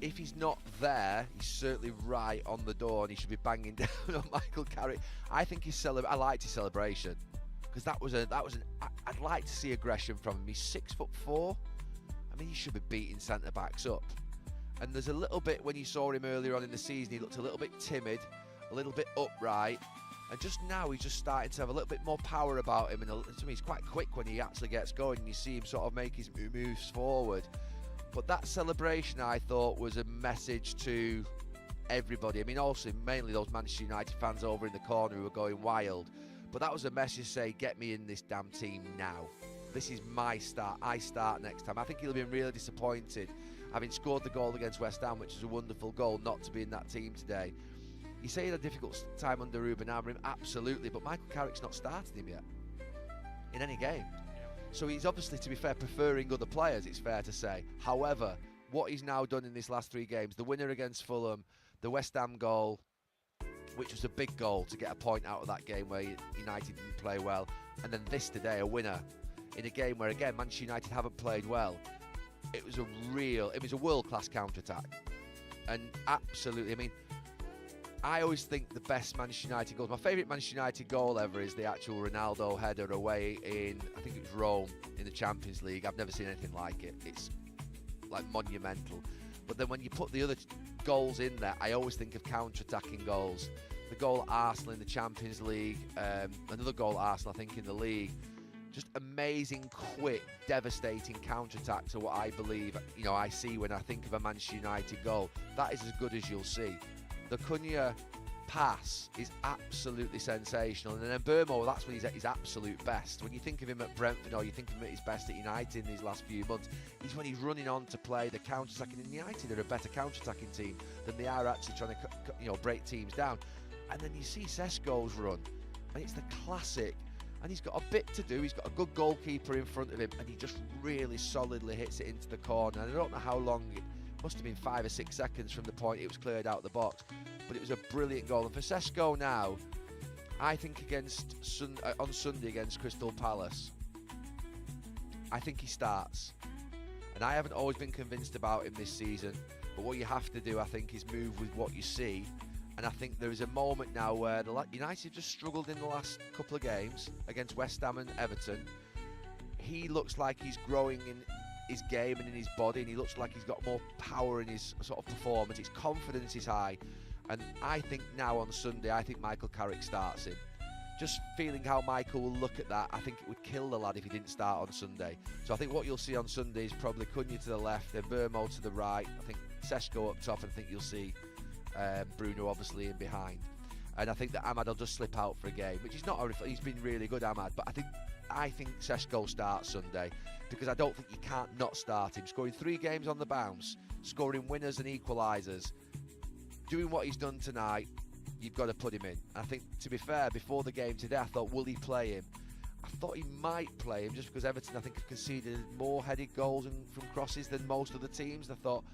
If he's not there, he's certainly right on the door, and he should be banging down on Michael Carrick. I think I liked his celebration, because I'd like to see aggression from him. He's 6'4". I mean, he should be beating centre backs up. And there's a little bit, when you saw him earlier on in the season, he looked a little bit timid, a little bit upright, and just now he's just starting to have a little bit more power about him, and to me he's quite quick when he actually gets going, and you see him sort of make his moves forward. But that celebration, I thought, was a message to everybody. I mean, also mainly those Manchester United fans over in the corner who were going wild, but that was a message to say, get me in this damn team now. This is my start. I start next time. I think he'll be really disappointed, having scored the goal against West Ham, which is a wonderful goal, not to be in that team today. You say he had a difficult time under Ruben Amorim, absolutely, but Michael Carrick's not started him yet in any game. So he's obviously, to be fair, preferring other players, it's fair to say. However, what he's now done in these last 3 games, the winner against Fulham, the West Ham goal, which was a big goal to get a point out of that game where United didn't play well, and then this today, a winner in a game where, again, Manchester United haven't played well. It was a world-class counter-attack. And absolutely, I mean, I always think the best Manchester United goals, my favourite Manchester United goal ever is the actual Ronaldo header away in, I think it was Rome, in the Champions League. I've never seen anything like it. It's like monumental. But then when you put the other goals in there, I always think of counter-attacking goals. The goal at Arsenal in the Champions League, another goal at Arsenal, I think, in the league. Just amazing, quick, devastating counter-attack to what I believe, I see when I think of a Manchester United goal. That is as good as you'll see. The Cunha pass is absolutely sensational. And then Burmo, that's when he's at his absolute best. When you think of him at Brentford or you think of him at his best at United in these last few months, he's when he's running on to play the counter-attacking. And United are a better counter-attacking team than they are actually trying to break teams down. And then you see Sesko's run, and it's the classic. And he's got a bit to do. He's got a good goalkeeper in front of him, and he just really solidly hits it into the corner. And I don't know how long it must have been, 5 or 6 seconds from the point it was cleared out the box, but it was a brilliant goal. And for Sesko now, I think on Sunday against Crystal Palace, I think he starts. And I haven't always been convinced about him this season, but what you have to do, I think, is move with what you see. And I think there is a moment now where United have just struggled in the last couple of games against West Ham and Everton. He looks like he's growing in his game and in his body, and he looks like he's got more power in his sort of performance. His confidence is high. And I think now on Sunday, I think Michael Carrick starts him. Just feeling how Michael will look at that, I think it would kill the lad if he didn't start on Sunday. So I think what you'll see on Sunday is probably Cunha to the left, then Burmo to the right. I think Sesko up top, and I think you'll see Bruno obviously in behind. And I think that Ahmad will just slip out for a game, which is not he's been really good, Ahmad, but I think Sesko starts Sunday, because I don't think you can't not start him. Scoring 3 games on the bounce, scoring winners and equalisers, doing what he's done tonight, you've got to put him in. I think, to be fair, before the game today, I thought, will he play him? I thought he might play him, just because Everton, I think, have conceded more headed goals from crosses than most of the teams. I thought,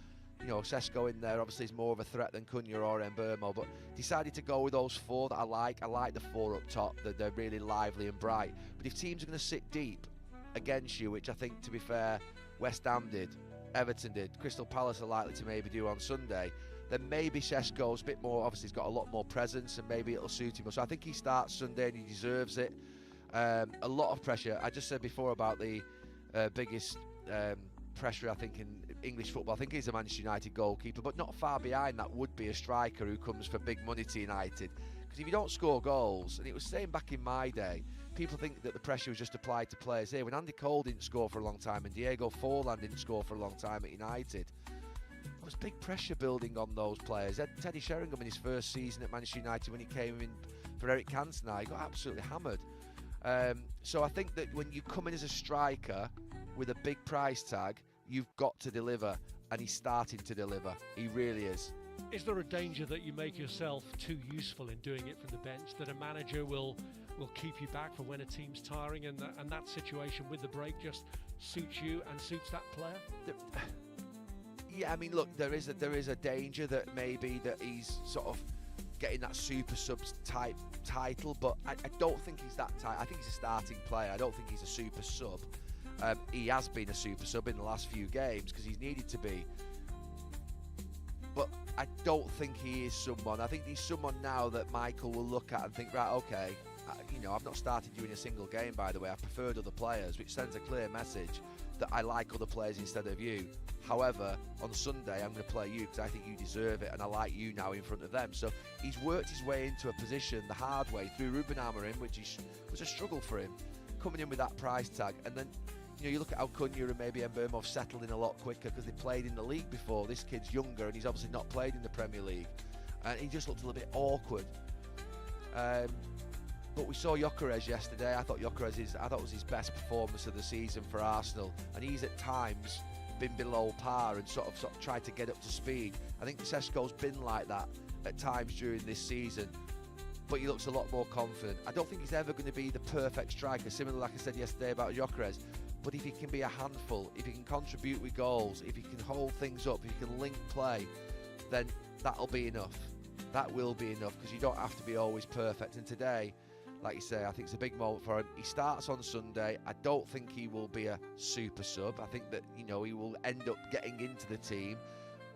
Sesko in there obviously is more of a threat than Cunha or Mbeumo, but decided to go with those 4 that I like. I like the 4 up top, they're really lively and bright. But if teams are going to sit deep against you, which I think, to be fair, West Ham did, Everton did, Crystal Palace are likely to maybe do on Sunday, then maybe Sesko's a bit more, obviously he's got a lot more presence, and maybe it'll suit him. So I think he starts Sunday, and he deserves it. A lot of pressure. I just said before about the biggest pressure, I think, in English football. I think he's a Manchester United goalkeeper, but not far behind that would be a striker who comes for big money to United. Because if you don't score goals, and it was saying back in my day, people think that the pressure was just applied to players here. When Andy Cole didn't score for a long time, and Diego Forlan didn't score for a long time at United, there was big pressure building on those players. Teddy Sheringham in his first season at Manchester United, when he came in for Eric Cantona, he got absolutely hammered. So I think that when you come in as a striker with a big price tag, you've got to deliver, and he's starting to deliver. He really is. Is there a danger that you make yourself too useful in doing it from the bench, that a manager will keep you back for when a team's tiring, and that situation with the break just suits you and suits that player? Yeah, I mean, look, there is a danger that maybe that he's sort of getting that super subs type title, but I don't think he's that type. I think he's a starting player. I don't think he's a super sub. He has been a super sub in the last few games because he's needed to be. But I don't think he is someone. I think he's someone now that Michael will look at and think, right, okay, I've not started you in a single game, by the way. I preferred other players, which sends a clear message that I like other players instead of you. However, on Sunday, I'm going to play you because I think you deserve it, and I like you now in front of them. So he's worked his way into a position the hard way through Ruben Amorim, which was a struggle for him, coming in with that price tag. And then, you look at how Cunha and maybe Mbeumo have settled in a lot quicker because they played in the league before. This kid's younger, and he's obviously not played in the Premier League. And he just looked a little bit awkward. But we saw Gyökeres yesterday. I thought was his best performance of the season for Arsenal, and he's at times been below par and sort of tried to get up to speed. I think Sesko's been like that at times during this season, but he looks a lot more confident. I don't think he's ever going to be the perfect striker, similar like I said yesterday about Gyökeres, but if he can be a handful, if he can contribute with goals, if he can hold things up, if he can link play, then that'll be enough. That will be enough, because you don't have to be always perfect. And today, like you say, I think it's a big moment for him. He starts on Sunday. I don't think he will be a super sub. I think that, he will end up getting into the team.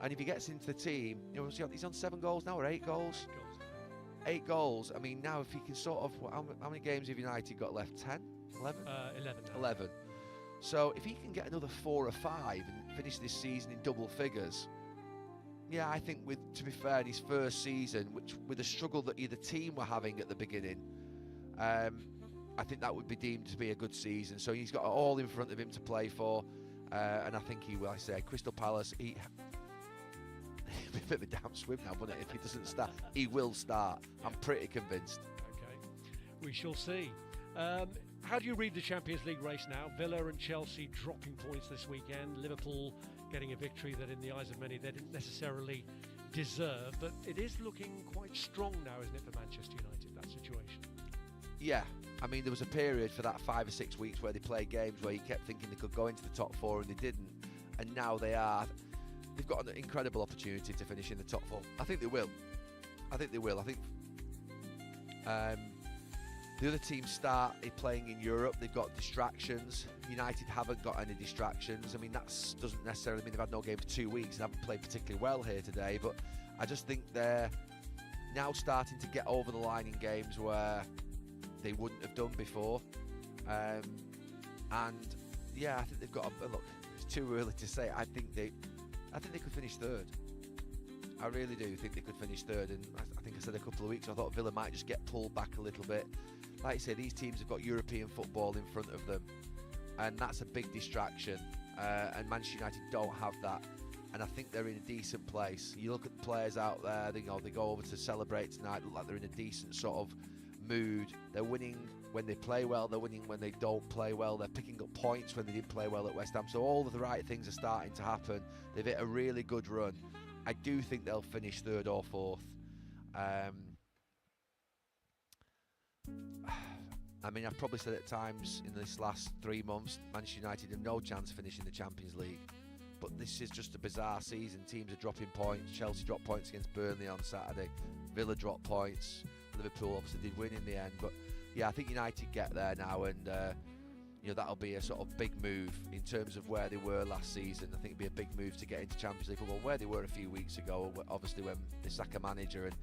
And if he gets into the team, he's on 7 goals now, or 8 goals? 8 goals. I mean, now if he can sort of, how many games have United got left? 10? 11? 11 now. 11. So if he can get another 4 or 5 and finish this season in double figures, yeah, I think to be fair, in his first season, which with the struggle that the team were having at the beginning, I think that would be deemed to be a good season. So he's got it all in front of him to play for, and I think he will. I say Crystal Palace, it'll be a bit of a damn swim now, won't it? If he doesn't start, he will start. I'm pretty convinced. Okay, we shall see. How do you read the Champions League race now? Villa and Chelsea dropping points this weekend. Liverpool getting a victory that in the eyes of many they didn't necessarily deserve. But it is looking quite strong now, isn't it, for Manchester United, that situation? Yeah. I mean, there was a period for that 5 or 6 weeks where they played games where you kept thinking they could go into the top 4 and they didn't. And now they are. They've got an incredible opportunity to finish in the top 4. I think they will. I think the other teams started playing in Europe. They've got distractions. United haven't got any distractions. I mean, that doesn't necessarily mean they've had no game for 2 weeks and haven't played particularly well here today. But I just think they're now starting to get over the line in games where they wouldn't have done before. And yeah, I think they've got a look. It's too early to say. I think they could finish third. I really do think they could finish third. And I think I said a couple of weeks I thought Villa might just get pulled back a little bit. Like I say, these teams have got European football in front of them, and that's a big distraction. And Manchester United don't have that. And I think they're in a decent place. You look at the players out there. They go over to celebrate tonight. Look like they're in a decent sort of mood. They're winning when they play well. They're winning when they don't play well. They're picking up points when they didn't play well at West Ham. So all of the right things are starting to happen. They've hit a really good run. I do think they'll finish third or fourth. I mean, I've probably said at times in this last 3 months, Manchester United have no chance of finishing the Champions League. But this is just a bizarre season. Teams are dropping points. Chelsea dropped points against Burnley on Saturday. Villa dropped points. Liverpool obviously did win in the end. But yeah, I think United get there now, and that'll be a sort of big move in terms of where they were last season. I think it'd be a big move to get into Champions League football, where they were a few weeks ago, obviously when they sack a manager, and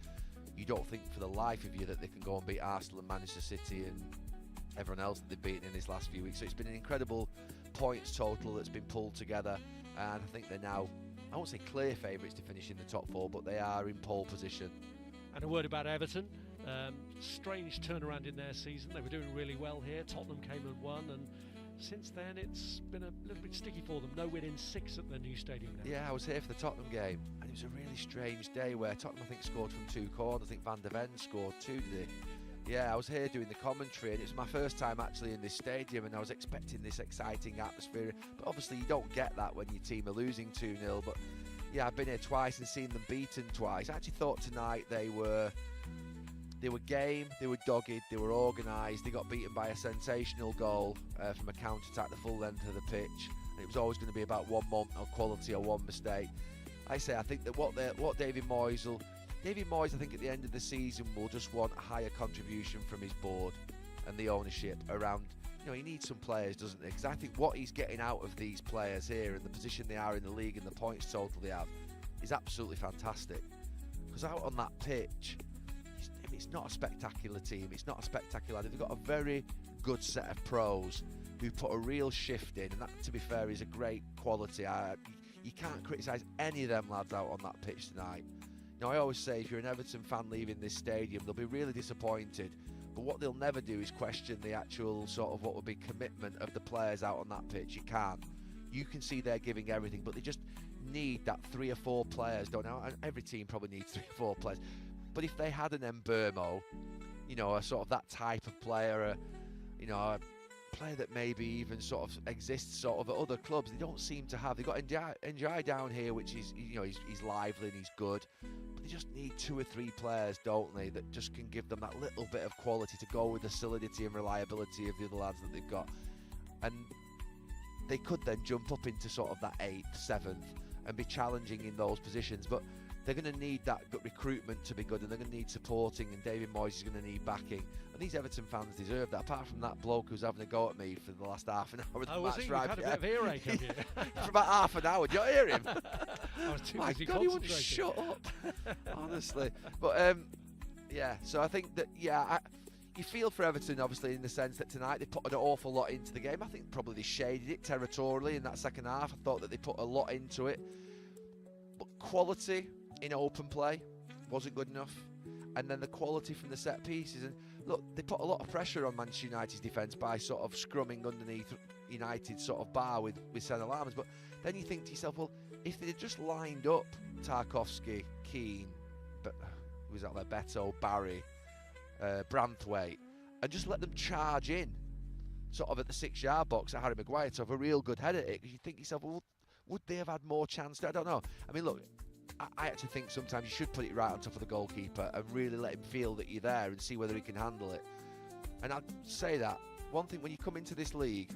you don't think for the life of you that they can go and beat Arsenal and Manchester City and everyone else that they've beaten in this last few weeks. So it's been an incredible points total that's been pulled together, and I think they're now, I won't say clear favourites to finish in the top 4, but they are in pole position. And a word about Everton. Strange turnaround in their season. They were doing really well here. Tottenham came and won, and since then it's been a little bit sticky for them. No win in 6 at their new stadium now. Yeah, I was here for the Tottenham game, and it was a really strange day where Tottenham, I think, scored from 2 corners. I think Van der Ven scored 2, did he? Yeah, I was here doing the commentary, and it was my first time actually in this stadium, and I was expecting this exciting atmosphere. But obviously you don't get that when your team are losing 2-0. But yeah, I've been here twice and seen them beaten twice. I actually thought tonight they were game, they were dogged, they were organised. They got beaten by a sensational goal from a counter-attack the full length of the pitch. And it was always going to be about one moment of quality or one mistake. I think that what David Moyes, I think at the end of the season will just want a higher contribution from his board and the ownership around. He needs some players, doesn't he? Because I think what he's getting out of these players here and the position they are in the league and the points total they have is absolutely fantastic. Because out on that pitch, it's not a spectacular team. It's not a spectacular. They've got a very good set of pros who put a real shift in, and that, to be fair, is a great quality. You can't criticise any of them lads out on that pitch tonight. I always say if you're an Everton fan leaving this stadium, they'll be really disappointed. But what they'll never do is question the actual sort of what would be commitment of the players out on that pitch. You can't. You can see they're giving everything, but they just need that 3 or 4 players, don't know? And every team probably needs 3 or 4 players. But if they had an Mbeumo, a sort of that type of player, a player that maybe even sort of exists sort of at other clubs, they don't seem to have. They've got Ndiaye down here, which is, he's lively and he's good. But they just need 2 or 3 players, don't they, that just can give them that little bit of quality to go with the solidity and reliability of the other lads that they've got. And they could then jump up into sort of that 8th, 7th and be challenging in those positions. But they're going to need that good recruitment to be good, and they're going to need supporting, and David Moyes is going to need backing. And these Everton fans deserve that, apart from that bloke who's having a go at me for the last half an hour of the match. You've had a bit of earache, have you? For about half an hour. Did you hear him? I was too My busy God, he wouldn't concentrating. shut up. Honestly. But, so I think that, you feel for Everton, obviously, in the sense that tonight they put an awful lot into the game. I think probably they shaded it territorially in that second half. I thought that they put a lot into it. But quality in open play wasn't good enough, and then the quality from the set pieces, and look, they put a lot of pressure on Manchester United's defence by sort of scrumming underneath United's sort of bar with centre-halves. But then you think to yourself, well, if they'd just lined up Tarkowski, Keane, who was out there, Beto, Barry, Branthwaite, and just let them charge in, sort of at the 6-yard box at Harry Maguire to have a real good head at it. Because you think to yourself, well, would they have had more chance? I don't know. I mean, look, I actually think sometimes you should put it right on top of the goalkeeper and really let him feel that you're there and see whether he can handle it. And I'd say that one thing, when you come into this league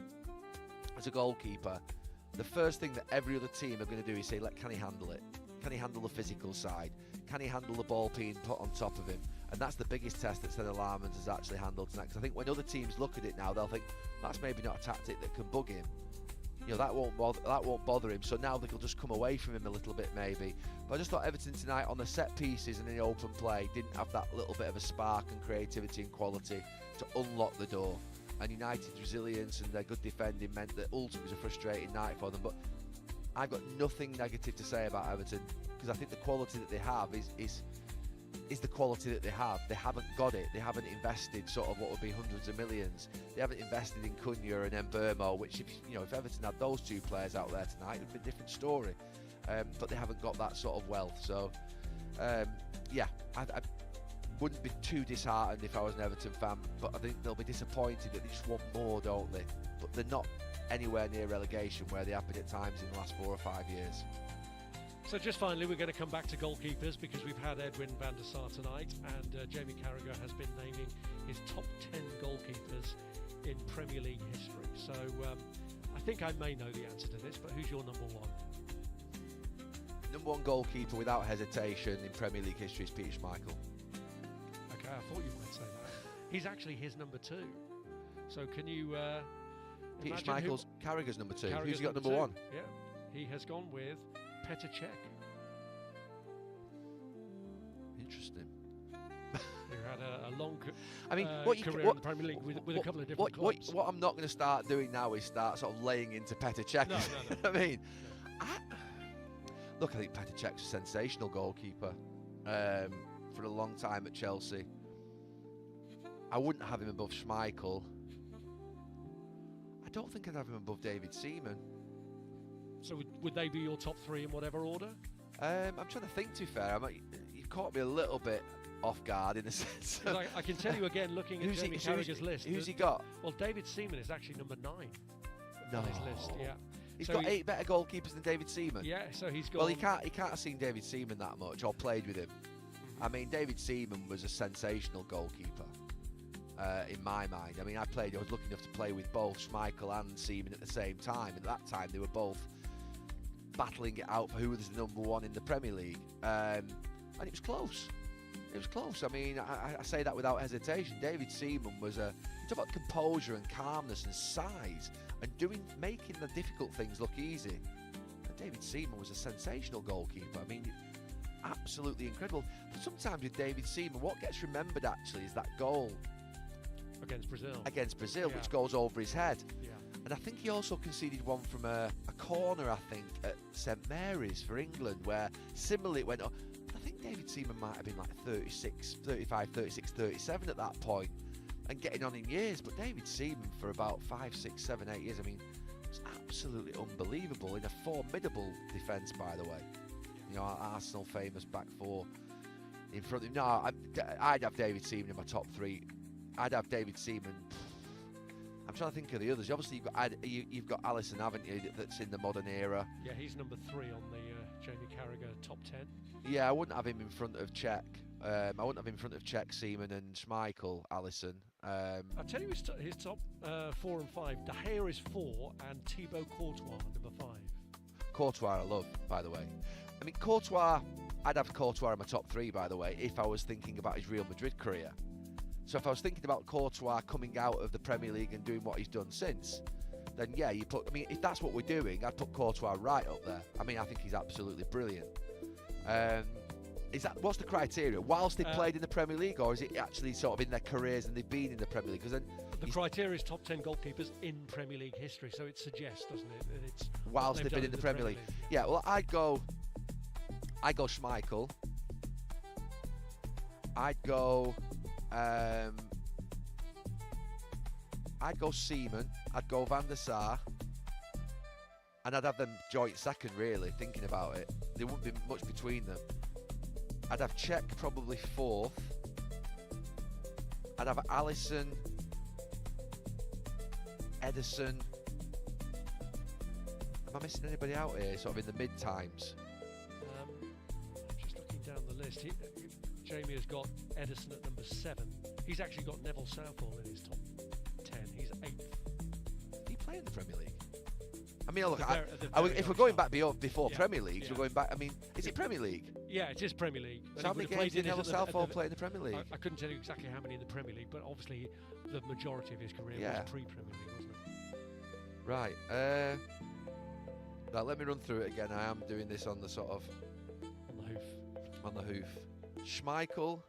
as a goalkeeper, the first thing that every other team are going to do is say, can he handle it? Can he handle the physical side? Can he handle the ball being put on top of him? And that's the biggest test that Stella Larmans has actually handled tonight. Because I think when other teams look at it now, they'll think that's maybe not a tactic that can bug him. You know, that won't bother him. So now they'll just come away from him a little bit, maybe. But I just thought Everton tonight on the set pieces and in the open play didn't have that little bit of a spark and creativity and quality to unlock the door. And United's resilience and their good defending meant that ultimately was a frustrating night for them. But I've got nothing negative to say about Everton, because I think the quality that they have is the quality that they have. They haven't got it. They haven't invested sort of what would be hundreds of millions. They haven't invested in Cunha and Mbeumo, which if Everton had those two players out there tonight, it would be a different story. But they haven't got that sort of wealth. So yeah, I wouldn't be too disheartened if I was an Everton fan, but I think they'll be disappointed that they just want more, don't they? But they're not anywhere near relegation where they have been at times in the last 4 or 5 years. So just finally, we're going to come back to goalkeepers, because we've had Edwin van der Sar tonight, and Jamie Carragher has been naming his top 10 goalkeepers in Premier League history. So I think I may know the answer to this, but who's your number one? Number one goalkeeper without hesitation in Premier League history is Peter Schmeichel. Okay, I thought you might say that. He's actually his number 2. So can you Peter Schmeichel's Carragher's number 2. Carragher's Who's he got number 2? 1? Yeah, he has gone with Petr Cech. Interesting. Who had a long career in the Premier League with a couple of different clubs. What I'm not going to start doing now is start sort of laying into Petr Cech. No. I mean, I think Petr Cech's a sensational goalkeeper for a long time at Chelsea. I wouldn't have him above Schmeichel. I don't think I'd have him above David Seaman. So would they be your top 3 in whatever order? I'm trying to think, to be fair. You've caught me a little bit off guard in a sense. I can tell you again, looking at Jamie Carragher's list. Who's he got? Well, David Seaman is actually number 9 on his list. Yeah, he's got 8 better goalkeepers than David Seaman. Yeah, so he's got. Well, he can't have seen David Seaman that much or played with him. I mean, David Seaman was a sensational goalkeeper in my mind. I mean, I was lucky enough to play with both Schmeichel and Seaman at the same time, and at that time they were both battling it out for who was the number 1 in the Premier League, and it was close. It was close. I mean, I say that without hesitation. David Seaman was you talk about composure and calmness and size and making the difficult things look easy. And David Seaman was a sensational goalkeeper. I mean, absolutely incredible. But sometimes with David Seaman, what gets remembered actually is that goal against Brazil, which goes over his head. Yeah. And I think he also conceded one from a corner, I think, at St Mary's for England, where similarly it went up. I think David Seaman might have been like 35, 36, 37 at that point, and getting on in years. But David Seaman for about 5, 6, 7, 8 years, I mean, it's absolutely unbelievable in a formidable defence, by the way. You know, Arsenal famous back 4 in front of him. No, I'd have David Seaman in my top 3. I'd have David Seaman. I'm trying to think of the others. Obviously, you've got Alisson, haven't you? That's in the modern era. Yeah, he's number 3 on the Jamie Carragher top 10. Yeah, I wouldn't have him in front of Cech. I wouldn't have him in front of Cech, Seaman, and Schmeichel, Alisson. I'll tell you his top 4 and 5. De Gea is 4, and Thibaut Courtois number 5. Courtois, I love, by the way. I mean, Courtois. I'd have Courtois in my top 3, by the way, if I was thinking about his Real Madrid career. So if I was thinking about Courtois coming out of the Premier League and doing what he's done since, then yeah, if that's what we're doing, I'd put Courtois right up there. I mean, I think he's absolutely brilliant. What's the criteria? Whilst they played in the Premier League, or is it actually sort of in their careers and they've been in the Premier League? Because then the criteria is top 10 goalkeepers in Premier League history, so it suggests, doesn't it, that it's whilst they've been in the Premier League. Yeah, well, I'd go Schmeichel. I'd go Seaman. I'd go Van der Sar, and I'd have them joint second. Really, thinking about it, there wouldn't be much between them. I'd have Cech probably 4th. I'd have Alisson, Ederson. Am I missing anybody out here? Sort of in the mid times. Just looking down the list, Jamie has got Ederson at number 7. He's actually got Neville Southall in his top 10. He's 8th. Did he play in the Premier League? I mean, look, if we're going back before Premier Leagues, we're going back. I mean, is it Premier League? Yeah, it is Premier League. So how many games did Neville Southall play in the Premier League? I couldn't tell you exactly how many in the Premier League, but obviously the majority of his career was pre-Premier League, wasn't it? Right. Now let me run through it again. I am doing this on the sort of on the hoof. Schmeichel,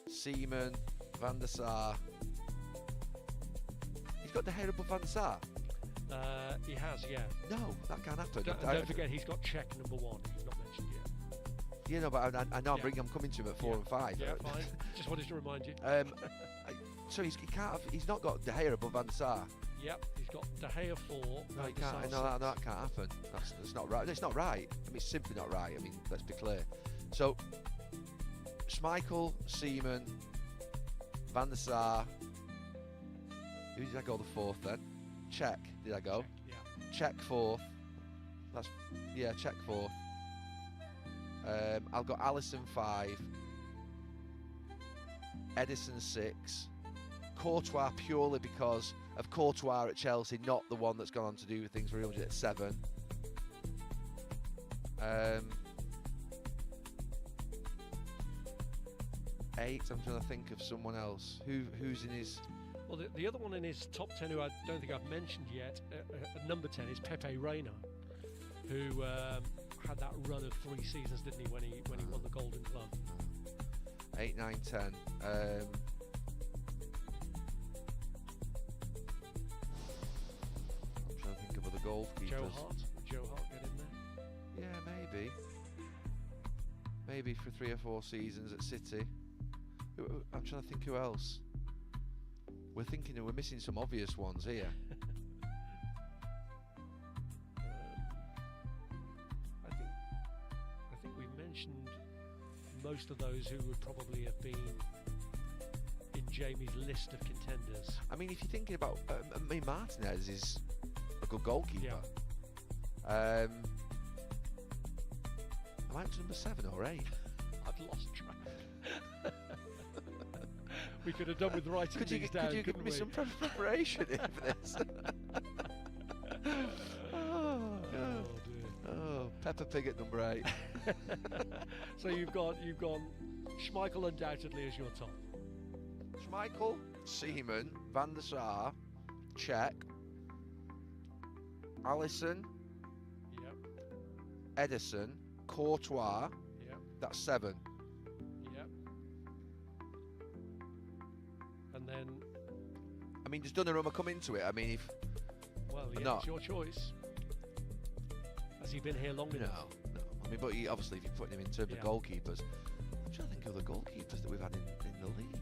Seaman, Van der Sar. He's got De Gea above Van der Sar. He has, yeah. No, that can't happen. Don't forget, he's got Cech number 1. He's not mentioned yet. Yeah, no, but I know I'm coming to him at 4 and 5. Yeah, fine. Just wanted to remind you. So he can't have. He's not got De Gea above Van der Sar. Yep, he's got De Gea 4. No, he can't. No, that can't happen. That's not right. It's not right. I mean, it's simply not right. I mean, let's be clear. So, Schmeichel, Seaman, Van der Sar. Who did I go the 4th then? Cech. Did I go? Cech 4th. That's Cech 4th. I've got Alisson 5. Ederson 6. Courtois purely because of Courtois at Chelsea, not the one that's gone on to do things for Real Madrid at 7. 8. I'm trying to think of someone else. Who's in his... Well, the other one in his top 10 who I don't think I've mentioned yet, at number 10, is Pepe Reina, who had that run of 3 seasons, didn't he, when he won the Golden Glove? 8, 9, 10. I'm trying to think of other goalkeepers. Joe Hart. Would Joe Hart get in there? Yeah, maybe. Maybe for 3 or 4 seasons at City. I'm trying to think who else. We're missing some obvious ones here. I think we've mentioned most of those who would probably have been in Jamie's list of contenders. I mean, if you're thinking about, Martinez is a good goalkeeper. Yeah. Am I up to number 7 or 8? I've lost track. We could have done with writing these down. Could you give me some preparation in for this? Oh, Peppa Pig at number 8. So you've gone Schmeichel undoubtedly as your top. Schmeichel, Seaman, Van der Sar, Cech, Alisson, Ederson, Courtois. That's 7. And then, I mean, does Donnarumma come into it? I mean, if it's your choice. Has he been here long enough? No. I mean, but obviously, if you're putting him in terms of goalkeepers, I'm trying to think of the goalkeepers that we've had in the league.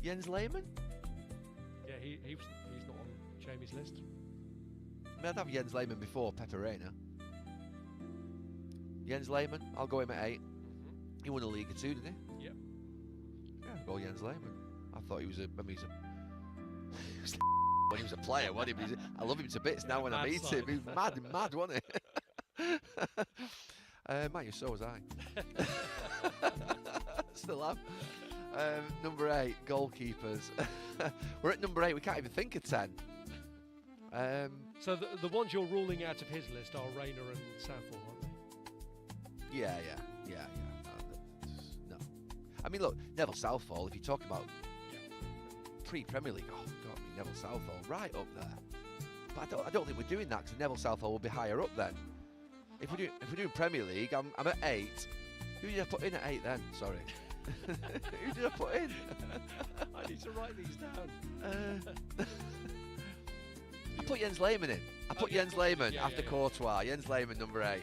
Jens Lehmann? Yeah, he's not on Jamie's list. I mean, I'd have Jens Lehmann before Pepe Reina. Jens Lehmann, I'll go him at 8. He won a League or 2, didn't he? Yep. Yeah, I'll go Jens Lehmann. I thought he was a... I mean, when he was a player, wasn't he? I love him to bits now when I meet him. He's mad, wasn't he? Mate, so was I. Still am. Number 8, goalkeepers. We're at number 8. We can't even think of 10. So the ones you're ruling out of his list are Reina and Southall, aren't they? Yeah. No. I mean, look, Neville Southall, if you talk about pre-Premier League, oh, God, Neville Southall, right up there. But I don't think we're doing that because Neville Southall will be higher up then. If we're doing Premier League, I'm at 8. Who did I put in at 8 then? Sorry. Who did I put in? I need to write these down. I put Jens Lehmann in. I put Jens Lehmann after Courtois. Jens Lehmann, number 8.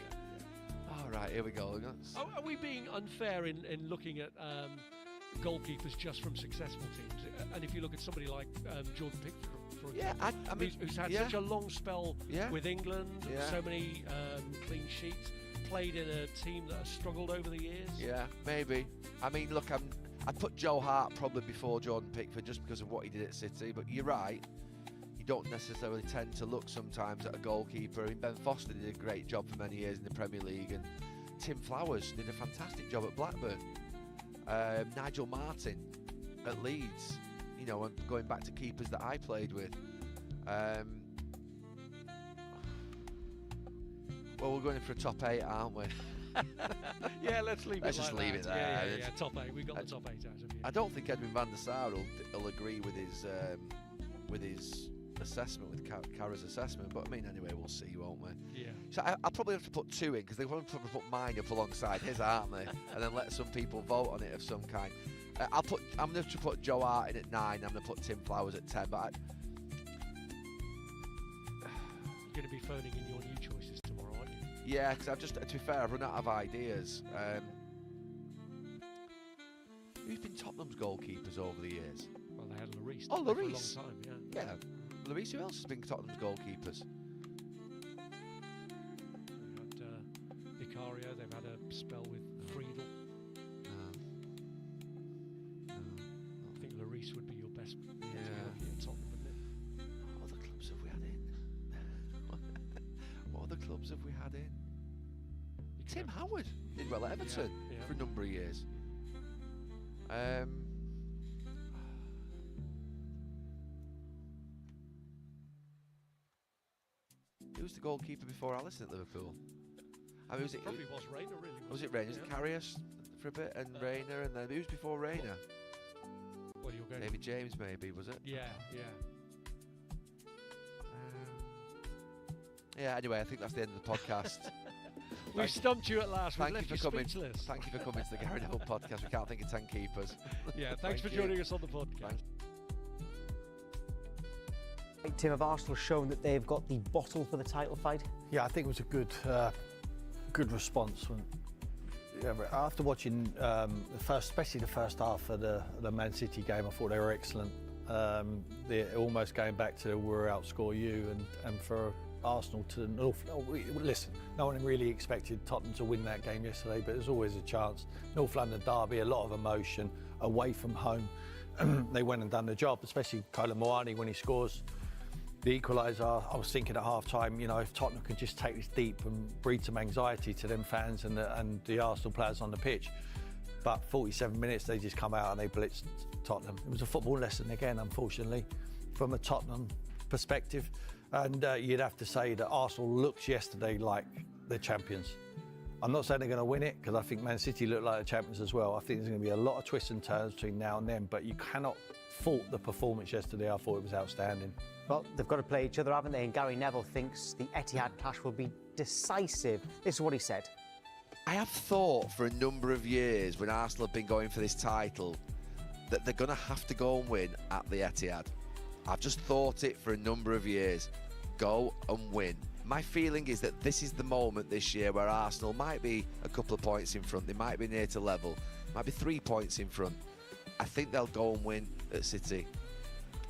All right, here we go. Are we being unfair in looking at goalkeepers just from successful teams? And if you look at somebody like Jordan Pickford, for Yeah, example, I mean, who's had yeah. such a long spell Yeah. with England, Yeah. so many clean sheets, played in a team that has struggled over the years. Yeah, maybe. I mean, look, I'd put Joe Hart probably before Jordan Pickford just because of what he did at City, but you're right. You don't necessarily tend to look sometimes at a goalkeeper. I mean, Ben Foster did a great job for many years in the Premier League, and Tim Flowers did a fantastic job at Blackburn. Nigel Martin at Leeds, you know, and going back to keepers that I played with. Well, we're going in for a top 8, aren't we? Yeah, let's leave Let's it just like leave that. it there. Yeah, top 8. We got the top 8 out of you. I don't think Edwin van der Sar will agree with his assessment, with Kara's assessment, but I mean, anyway, we'll see, won't we? Yeah. So I'll probably have to put 2 in because they want to put mine up alongside his, aren't they? And then let some people vote on it of some kind. I'm going to put Joe Hart in at 9. I'm going to put Tim Flowers at 10. But You're going to be phoning in your new choices tomorrow, aren't you? yeah, because to be fair, I've run out of ideas. Who's been Tottenham's goalkeepers over the years? Well, they had Lloris. Oh, didn't they, Lloris. for a long time, yeah. Yeah, Lloris. Who else has been Tottenham's goalkeepers? They've had Vicario. They've had a spell with Friedel. I think Lloris would be your best at Tottenham, wouldn't it? What other clubs have we had in? What other clubs have we had in? Tim Howard did well at Everton for a number of years. Who was the goalkeeper before Alisson at Liverpool? I mean, Probably was Rayner, really. Was it Rayner? Was it Karius for a bit and Rayner, and then who was before Rayner? Well, you're going. David James, maybe, was it? Yeah. Yeah. Anyway, I think that's the end of the podcast. We've stumped you at last. We've Thank left you you for coming. speechless. Thank you for coming to the Gary Neville podcast. We can't think of 10 keepers. Yeah, thanks for joining us on the podcast. Tim, have Arsenal shown that they've got the bottle for the title fight? Yeah, I think it was a good response. After watching especially the first half of the Man City game, I thought they were excellent. They're almost going back to we'll outscore you, and for Arsenal to listen, no one really expected Tottenham to win that game yesterday, but there's always a chance. North London derby, a lot of emotion away from home. They went and done the job, especially Kolo Muani when he scores the equaliser. I was thinking at half-time, you know, if Tottenham could just take this deep and breed some anxiety to them fans and the Arsenal players on the pitch. But 47 minutes, they just come out and they blitzed Tottenham. It was a football lesson again, unfortunately, from a Tottenham perspective. And you'd have to say that Arsenal looks yesterday like the champions. I'm not saying they're going to win it, because I think Man City look like the champions as well. I think there's going to be a lot of twists and turns between now and then, but you cannot fault the performance yesterday. I thought it was outstanding. Well, they've got to play each other, haven't they? And Gary Neville thinks the Etihad clash will be decisive. This is what he said. I have thought for a number of years, when Arsenal have been going for this title, that they're going to have to go and win at the Etihad. I've just thought it for a number of years. Go and win. My feeling is that this is the moment this year where Arsenal might be a couple of points in front. They might be near to level. Might be 3 points in front. I think they'll go and win at City.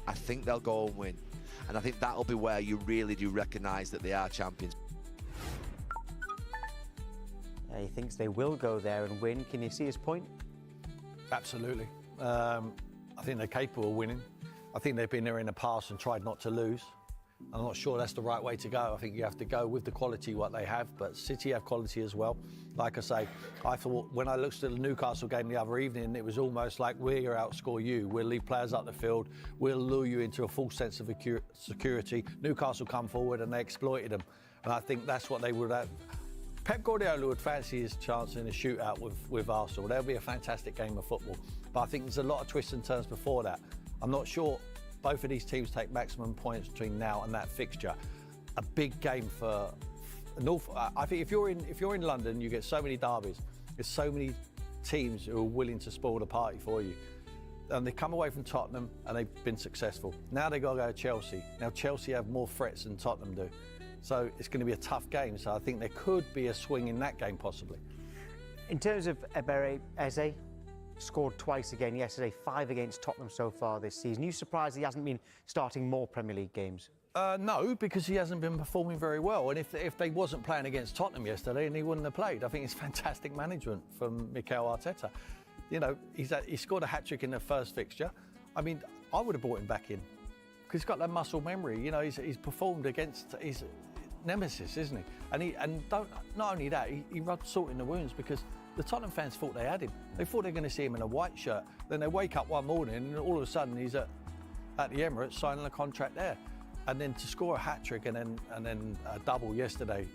I think they'll go and win. And I think that'll be where you really do recognise that they are champions. He thinks they will go there and win. Can you see his point? Absolutely. I think they're capable of winning. I think they've been there in the past and tried not to lose. I'm not sure that's the right way to go. I think you have to go with the quality what they have, but City have quality as well. Like I say, I thought when I looked at the Newcastle game the other evening, it was almost like we'll outscore you. We'll leave players up the field. We'll lure you into a false sense of security. Newcastle come forward and they exploited them. And I think that's what they would have. Pep Guardiola would fancy his chance in a shootout with Arsenal. That'll be a fantastic game of football. But I think there's a lot of twists and turns before that. I'm not sure both of these teams take maximum points between now and that fixture. A big game for North. I think if you're in London, you get so many derbies. There's so many teams who are willing to spoil the party for you. And they come away from Tottenham and they've been successful. Now they've got to go to Chelsea. Now Chelsea have more threats than Tottenham do. So it's going to be a tough game. So I think there could be a swing in that game possibly. In terms of Ebere Eze, scored twice again yesterday, 5 against Tottenham so far this season. You surprised he hasn't been starting more Premier League games? No, because he hasn't been performing very well. And if they wasn't playing against Tottenham yesterday, and he wouldn't have played. I think it's fantastic management from Mikel Arteta. You know, he scored a hat-trick in the first fixture. I mean, I would have brought him back in because he's got that muscle memory. You know, he's performed against his nemesis, isn't he? And not only that, he rubbed salt in the wounds because the Tottenham fans thought they had him. They thought they were going to see him in a white shirt. Then they wake up one morning and all of a sudden he's at the Emirates signing a contract there. And then to score a hat-trick and then a double yesterday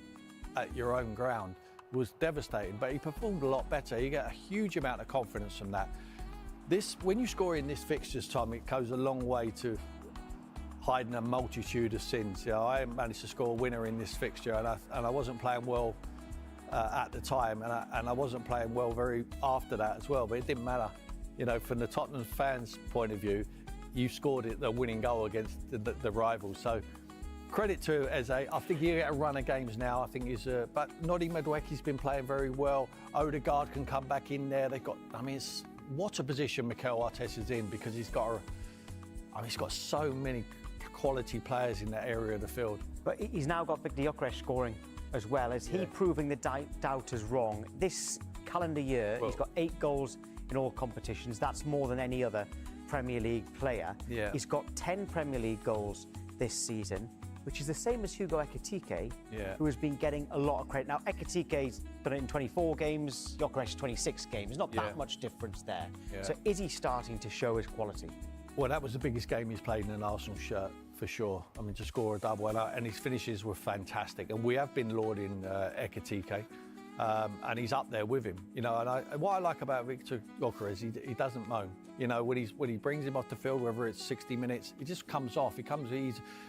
at your own ground was devastating. But he performed a lot better. You get a huge amount of confidence from that. When you score in this fixtures, Tom, it goes a long way to hiding a multitude of sins. You know, I managed to score a winner in this fixture, and I wasn't playing well at the time, and I wasn't playing well very after that as well. But it didn't matter. You know, from the Tottenham fans' point of view, you scored the winning goal against the rivals. So credit to Eze. I think he'll get a run of games now. I think but Noddy Madueke's been playing very well. Odegaard can come back in there. What a position Mikel Arteta's in because he's got so many quality players in that area of the field. But he's now got Victor Gyökeres scoring as well. Is he proving the doubters wrong? This calendar year, he's got 8 goals in all competitions. That's more than any other Premier League player. Yeah. He's got 10 Premier League goals this season, which is the same as Hugo Ekitike, who has been getting a lot of credit. Now, Ekitike's done it in 24 games, Gyökeres 26 games. There's not that much difference there. Yeah. So is he starting to show his quality? Well, that was the biggest game he's played in an Arsenal shirt, for sure. I mean, to score a double, and his finishes were fantastic. And we have been lauding Ekitike, and he's up there with him. You know, and what I like about Victor Gyökeres, he doesn't moan. You know, when he brings him off the field, whether it's 60 minutes, he just comes off.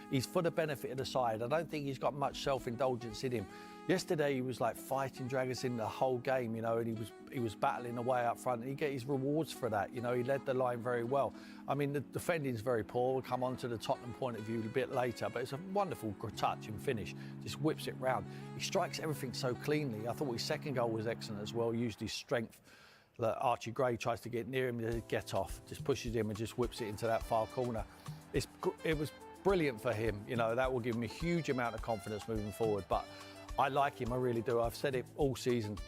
He's for the benefit of the side. I don't think he's got much self-indulgence in him. Yesterday, he was like fighting Dragons in the whole game, you know, and he was battling away up front. And he get his rewards for that. You know, he led the line very well. I mean, the defending's very poor. We'll come on to the Tottenham point of view a bit later, but it's a wonderful touch and finish. Just whips it round. He strikes everything so cleanly. I thought his second goal was excellent as well. Used his strength. That Archie Gray tries to get near him, to get off, just pushes him and just whips it into that far corner. It was brilliant for him. You know, that will give him a huge amount of confidence moving forward. But I like him, I really do. I've said it all season.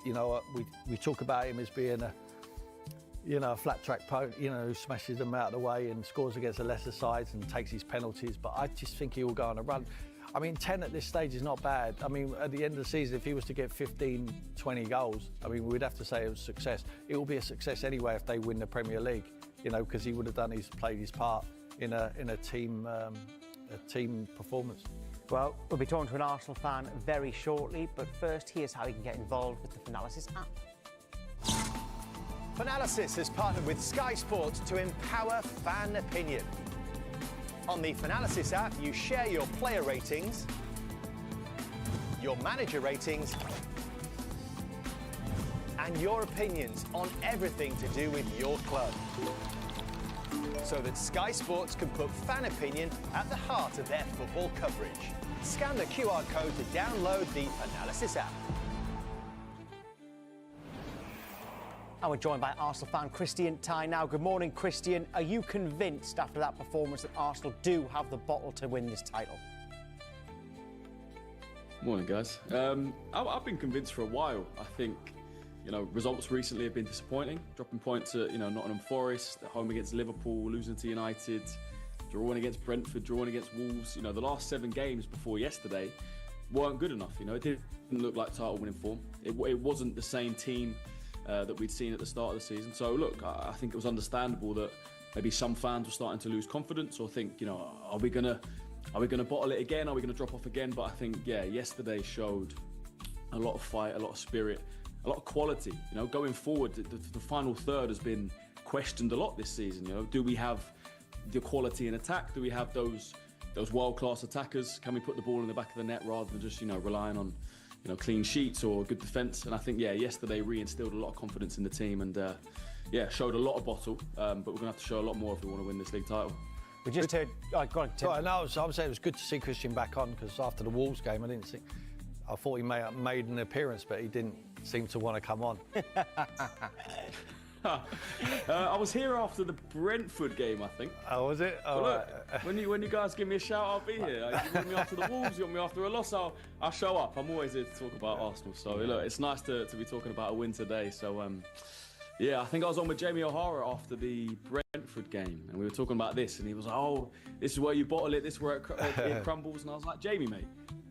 We talk about him as being a flat track pony, you know, who smashes them out of the way and scores against the lesser sides and takes his penalties. But I just think he will go on a run. I mean, 10 at this stage is not bad. I mean, at the end of the season, if he was to get 15, 20 goals, I mean, we'd have to say it was a success. It will be a success anyway if they win the Premier League, you know, because he would have played his part in a team performance. Well, we'll be talking to an Arsenal fan very shortly, but first, here's how you can get involved with the Finalysis app. Finalysis has partnered with Sky Sports to empower fan opinion. On the Finalysis app, you share your player ratings, your manager ratings, and your opinions on everything to do with your club. So that Sky Sports can put fan opinion at the heart of their football coverage. Scan the QR code to download the Finalysis app. And we're joined by Arsenal fan Christian Ty now. Good morning, Christian. Are you convinced after that performance that Arsenal do have the bottle to win this title? Morning, guys. I've been convinced for a while. I think, you know, results recently have been disappointing. Dropping points at, Nottingham Forest, at home against Liverpool, losing to United, drawing against Brentford, drawing against Wolves. You know, the last 7 games before yesterday weren't good enough. You know, it didn't look like title-winning form. It wasn't the same team that we'd seen at the start of the season. So look, I think it was understandable that maybe some fans were starting to lose confidence or think, you know, are we gonna bottle it again? Are we gonna drop off again? But I think, yesterday showed a lot of fight, a lot of spirit, a lot of quality. You know, going forward, the final third has been questioned a lot this season. You know, do we have the quality in attack? Do we have those world-class attackers? Can we put the ball in the back of the net rather than just, relying on clean sheets or good defence? And I think, yesterday re-instilled a lot of confidence in the team and, showed a lot of bottle. But we're going to have to show a lot more if we want to win this league title. We just heard... go on, Tim. I'm saying it was good to see Christian back on because after the Wolves game, I thought he may have made an appearance, but he didn't seem to want to come on. I was here after the Brentford game, I think. Oh, was it? Oh, look, when you guys give me a shout, I'll be here. You want me after the Wolves, you want me after a loss, I'll show up. I'm always here to talk about Arsenal. So look, it's nice to be talking about a win today. So yeah, I think I was on with Jamie O'Hara after the Brentford game, and we were talking about this, and he was like, "Oh, this is where you bottle it. This is where it crumbles." And I was like, "Jamie, mate,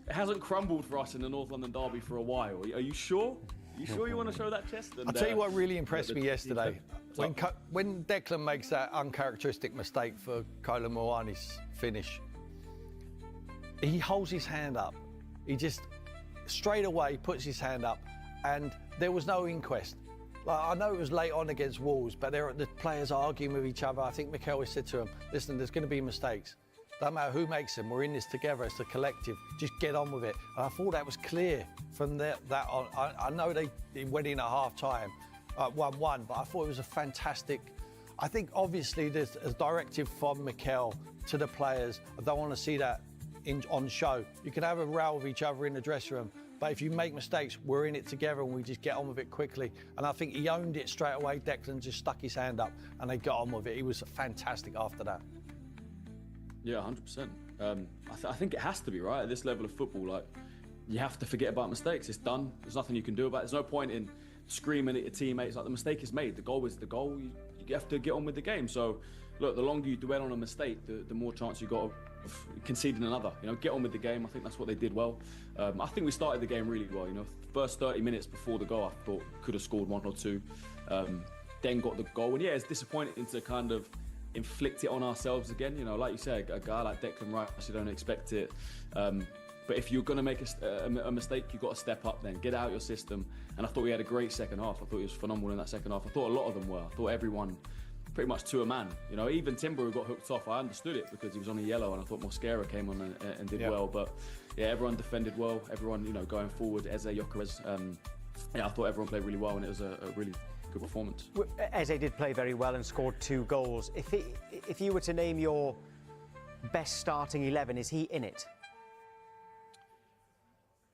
it hasn't crumbled for us in the North London derby for a while. Are you sure? You sure you want to show that chest?" And, I'll tell you what really impressed me yesterday. When Declan makes that uncharacteristic mistake for Kolo Muani's finish, he holds his hand up. He just straight away puts his hand up, and there was no inquest. Like, I know it was late on against Wolves, but the players are arguing with each other. I think Mikel has said to them, "Listen, there's going to be mistakes. Don't matter who makes them. We're in this together. It's a collective. Just get on with it." And I thought that was clear from that on. I know they went in at half-time, 1-1, but I thought it was a fantastic. I think obviously there's a directive from Mikel to the players. I don't want to see that on show. You can have a row with each other in the dressing room, but if you make mistakes, we're in it together and we just get on with it quickly. And I think he owned it straight away. Declan just stuck his hand up and they got on with it. He was fantastic after that. Yeah, 100%. I think it has to be, right? At this level of football, like, you have to forget about mistakes. It's done. There's nothing you can do about it. There's no point in screaming at your teammates. Like, the mistake is made. The goal is the goal. You have to get on with the game. So, look, the longer you dwell on a mistake, the more chance you got of conceding another. You know, get on with the game. I think that's what they did well. I think we started the game really well. You know, first 30 minutes before the goal, I thought could have scored 1 or 2. Then got the goal. And yeah, it's disappointing to kind of inflict it on ourselves again. You know, like you said, a guy like Declan Rice, you don't expect it. But if you're going to make a mistake, you've got to step up then. Get out your system. And I thought we had a great second half. I thought he was phenomenal in that second half. I thought a lot of them were. I thought everyone pretty much to a man. You know, even Timber, who got hooked off, I understood it because he was on a yellow, and I thought Mosquera came on and did well. But yeah, everyone defended well. Everyone, you know, going forward. Eze, Gyökeres, yeah, I thought everyone played really well, and it was a really good performance. Eze did play very well and scored 2 goals. If you were to name your best starting 11, is he in it?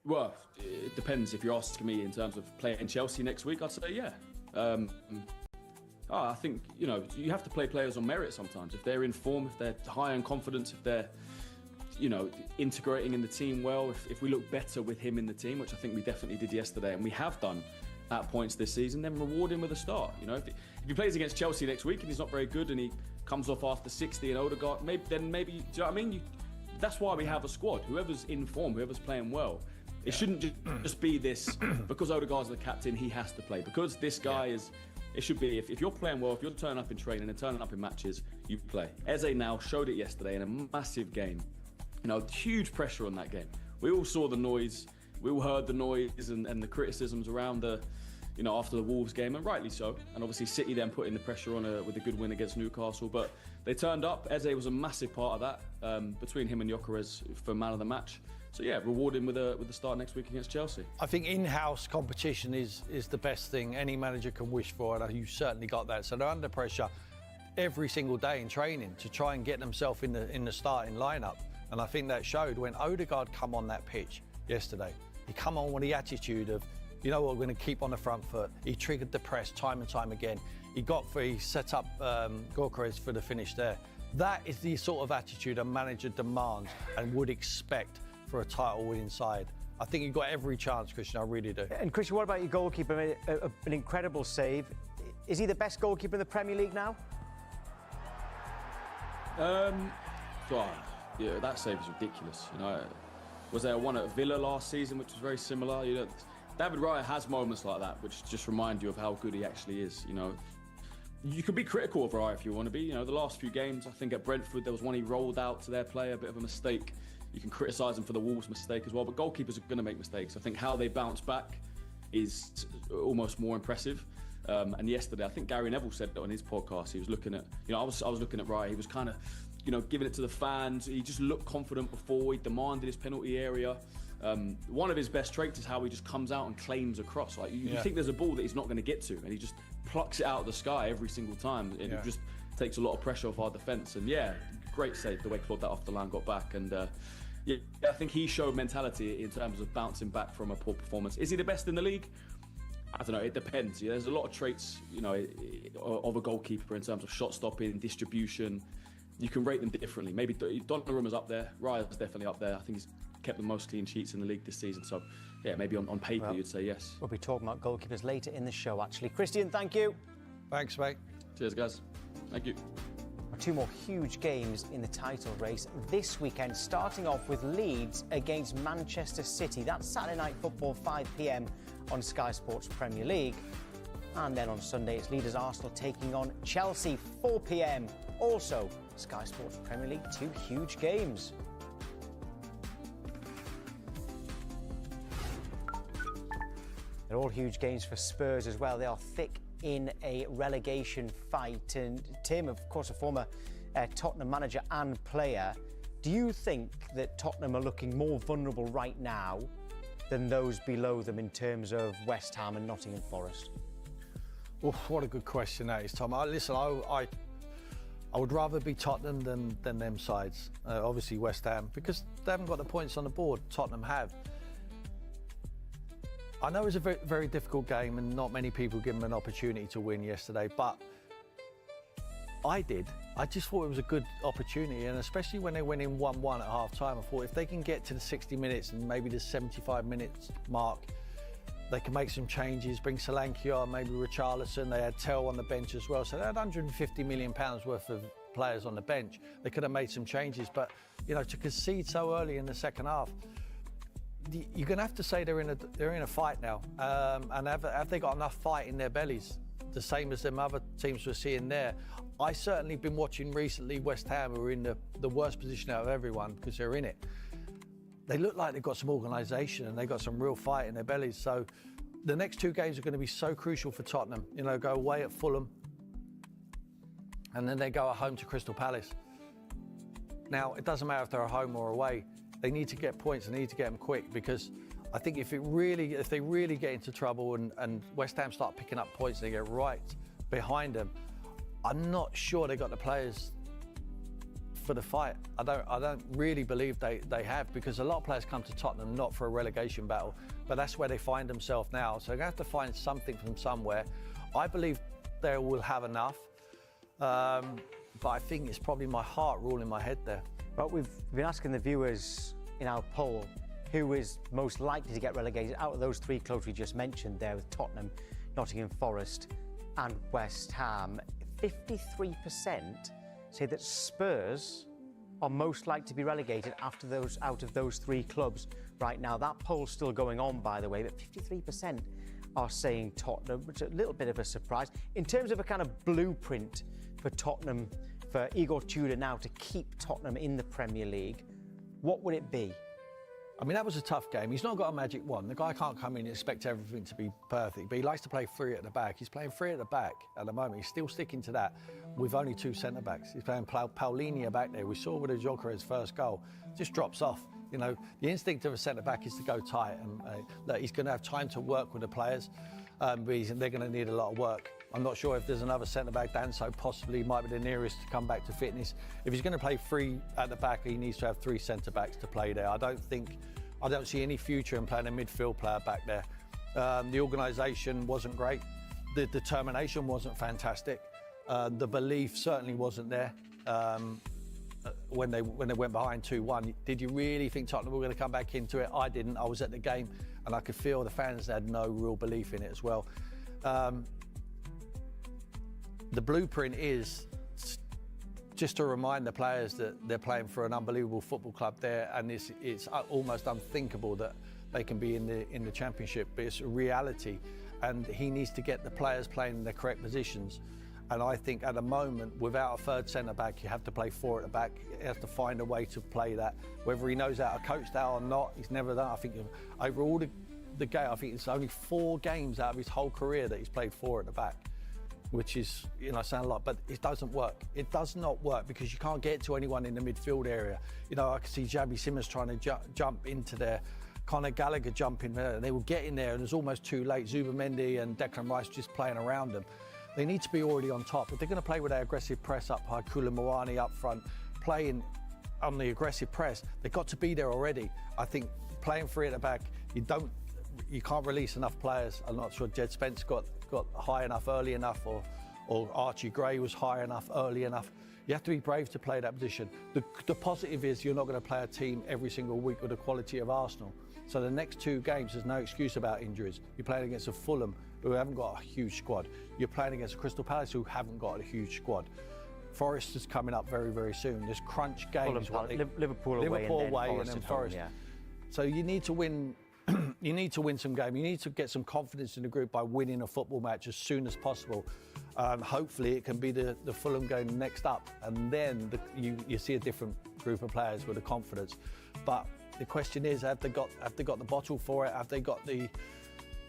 Well, it depends. If you're asking me in terms of playing Chelsea next week, I'd say yeah. I think, you know, you have to play players on merit sometimes. If they're in form, if they're high in confidence, if they're, you know, integrating in the team well, if we look better with him in the team, which I think we definitely did yesterday, and we have done at points this season, then reward him with a start. You know, if he plays against Chelsea next week and he's not very good and he comes off after 60 and Odegaard, maybe, do you know what I mean? That's why we have a squad. Whoever's in form, whoever's playing well. It shouldn't just be this, because Odegaard's the captain, he has to play. Because this guy is, it should be, if you're playing well, if you're turning up in training and turning up in matches, you play. Eze now showed it yesterday in a massive game. You know, huge pressure on that game. We all saw the noise, we all heard the noise and the criticisms around the, you know, after the Wolves game, and rightly so. And obviously City then putting the pressure on with a good win against Newcastle. But they turned up. Eze was a massive part of that, between him and Gyökeres for man of the match. So yeah, reward him with the start next week against Chelsea. I think in-house competition is the best thing any manager can wish for, and you certainly got that. So they're under pressure every single day in training to try and get themselves in the starting lineup. And I think that showed when Odegaard come on that pitch yesterday. He come on with the attitude of, you know what, we're going to keep on the front foot. He triggered the press time and time again. He set up Gyökeres for the finish there. That is the sort of attitude a manager demands and would expect for a title-winning side. I think you've got every chance, Christian, I really do. And Christian, what about your goalkeeper? An incredible save. Is he the best goalkeeper in the Premier League now? Yeah, that save is ridiculous. You know, was there one at Villa last season, which was very similar? You know, David Raya has moments like that, which just remind you of how good he actually is. You know, you can be critical of Raya if you want to be. You know, the last few games, I think at Brentford, there was one he rolled out to their player, a bit of a mistake. You can criticise him for the Wolves mistake as well, but goalkeepers are going to make mistakes. I think how they bounce back is almost more impressive. And yesterday, I think Gary Neville said it on his podcast. He was looking at, you know, I was looking at Raya. He was kind of, you know, giving it to the fans. He just looked confident before. He demanded his penalty area. One of his best traits is how he just comes out and claims across. Like you think there's a ball that he's not going to get to, and he just plucks it out of the sky every single time, and it just takes a lot of pressure off our defence. And yeah, great save the way Claude that off the line got back. And yeah, I think he showed mentality in terms of bouncing back from a poor performance. Is he the best in the league? I don't know, it depends. There's a lot of traits, of a goalkeeper in terms of shot stopping, distribution. You can rate them differently. Maybe Donnarumma's up there, Raya's definitely up there. I think he's kept the most clean sheets in the league this season. So, yeah, maybe on paper you'd say yes. We'll be talking about goalkeepers later in the show, actually. Christian, thank you. Thanks, mate. Cheers, guys. Thank you. Two more huge games in the title race this weekend, starting off with Leeds against Manchester City. That's Saturday Night Football, 5 p.m. on Sky Sports Premier League. And then on Sunday, it's leaders Arsenal taking on Chelsea, 4 p.m. Also, Sky Sports Premier League, two huge games. They're all huge games for Spurs as well. They are thick in a relegation fight. And Tim, of course, a former Tottenham manager and player, do you think that Tottenham are looking more vulnerable right now than those below them in terms of West Ham and Nottingham Forest? Oh, what a good question that is, Tom. Listen, I would rather be Tottenham than them sides. Obviously West Ham, because they haven't got the points on the board. Tottenham have. I know it was a very, very difficult game and not many people give them an opportunity to win yesterday, but I did. I just thought it was a good opportunity, and especially when they went in 1-1 at half-time, I thought if they can get to the 60 minutes and maybe the 75 minutes mark, they can make some changes, bring Solanke on, maybe Richarlison. They had Tell on the bench as well, so they had £150 million worth of players on the bench. They could have made some changes, but to concede so early in the second half, you're going to have to say they're in a fight now, and have they got enough fight in their bellies, the same as them other teams we're seeing there? I certainly been watching recently West Ham, who are in the worst position out of everyone because they're in it. They look like they've got some organisation and they've got some real fight in their bellies. So the next two games are going to be so crucial for Tottenham. Go away at Fulham and then they go at home to Crystal Palace. Now, it doesn't matter if they're at home or away. They need to get points, they need to get them quick, because I think if they really get into trouble and West Ham start picking up points and they get right behind them, I'm not sure they got the players for the fight. I don't really believe they have, because a lot of players come to Tottenham not for a relegation battle, but that's where they find themselves now. So they're going to have to find something from somewhere. I believe they will have enough, but I think it's probably my heart ruling my head there. But we've been asking the viewers in our poll who is most likely to get relegated out of those three clubs we just mentioned there, with Tottenham, Nottingham Forest and West Ham. 53% say that Spurs are most likely to be relegated out of those three clubs right now. That poll's still going on, by the way, but 53% are saying Tottenham, which is a little bit of a surprise. In terms of a kind of blueprint for Tottenham, for Igor Tudor now to keep Tottenham in the Premier League, what would it be? I mean, that was a tough game. He's not got a magic wand. The guy can't come in and expect everything to be perfect, but he likes to play three at the back. He's playing three at the back at the moment. He's still sticking to that with only two centre-backs. He's playing Paulinho back there. We saw with Jokere's first goal, just drops off. The instinct of a centre-back is to go tight, and that he's going to have time to work with the players, but they're going to need a lot of work. I'm not sure if there's another centre-back, Danso possibly might be the nearest to come back to fitness. If he's going to play three at the back, he needs to have three centre-backs to play there. I don't see any future in playing a midfield player back there. The organisation wasn't great. The determination wasn't fantastic. The belief certainly wasn't there when they went behind 2-1. Did you really think Tottenham were going to come back into it? I didn't. I was at the game and I could feel the fans had no real belief in it as well. The blueprint is just to remind the players that they're playing for an unbelievable football club there, and it's almost unthinkable that they can be in the Championship, but it's a reality, and he needs to get the players playing in the correct positions. And I think at the moment, without a third centre-back, you have to play four at the back. He has to find a way to play that. Whether he knows how to coach that or not, he's never done. I think over all the game, I think it's only 4 games out of his whole career that he's played four at the back, which is, sound a lot, but it doesn't work. It does not work because you can't get to anyone in the midfield area. I can see Xabi Simons trying to jump into there, Conor Gallagher jumping there, and they will get in there and it's almost too late. Zubimendi and Declan Rice just playing around them. They need to be already on top. If they're going to play with their aggressive press up high, Koulibaly Moani up front, playing on the aggressive press, they've got to be there already. I think playing three at the back, you can't release enough players. I'm not sure Jed Spence got high enough early enough, or Archie Gray was high enough early enough. You have to be brave to play that position. The positive is you're not going to play a team every single week with the quality of Arsenal. So the next 2 games, there's no excuse about injuries. You're playing against a Fulham who haven't got a huge squad. You're playing against Crystal Palace who haven't got a huge squad. Forest is coming up very, very soon. There's crunch games. Liverpool away and then Forest. Home, yeah. So you need to win. You need to win some games. You need to get some confidence in the group by winning a football match as soon as possible. Hopefully, it can be the Fulham game next up, and then you see a different group of players with the confidence. But the question is, have they got the bottle for it? Have they got the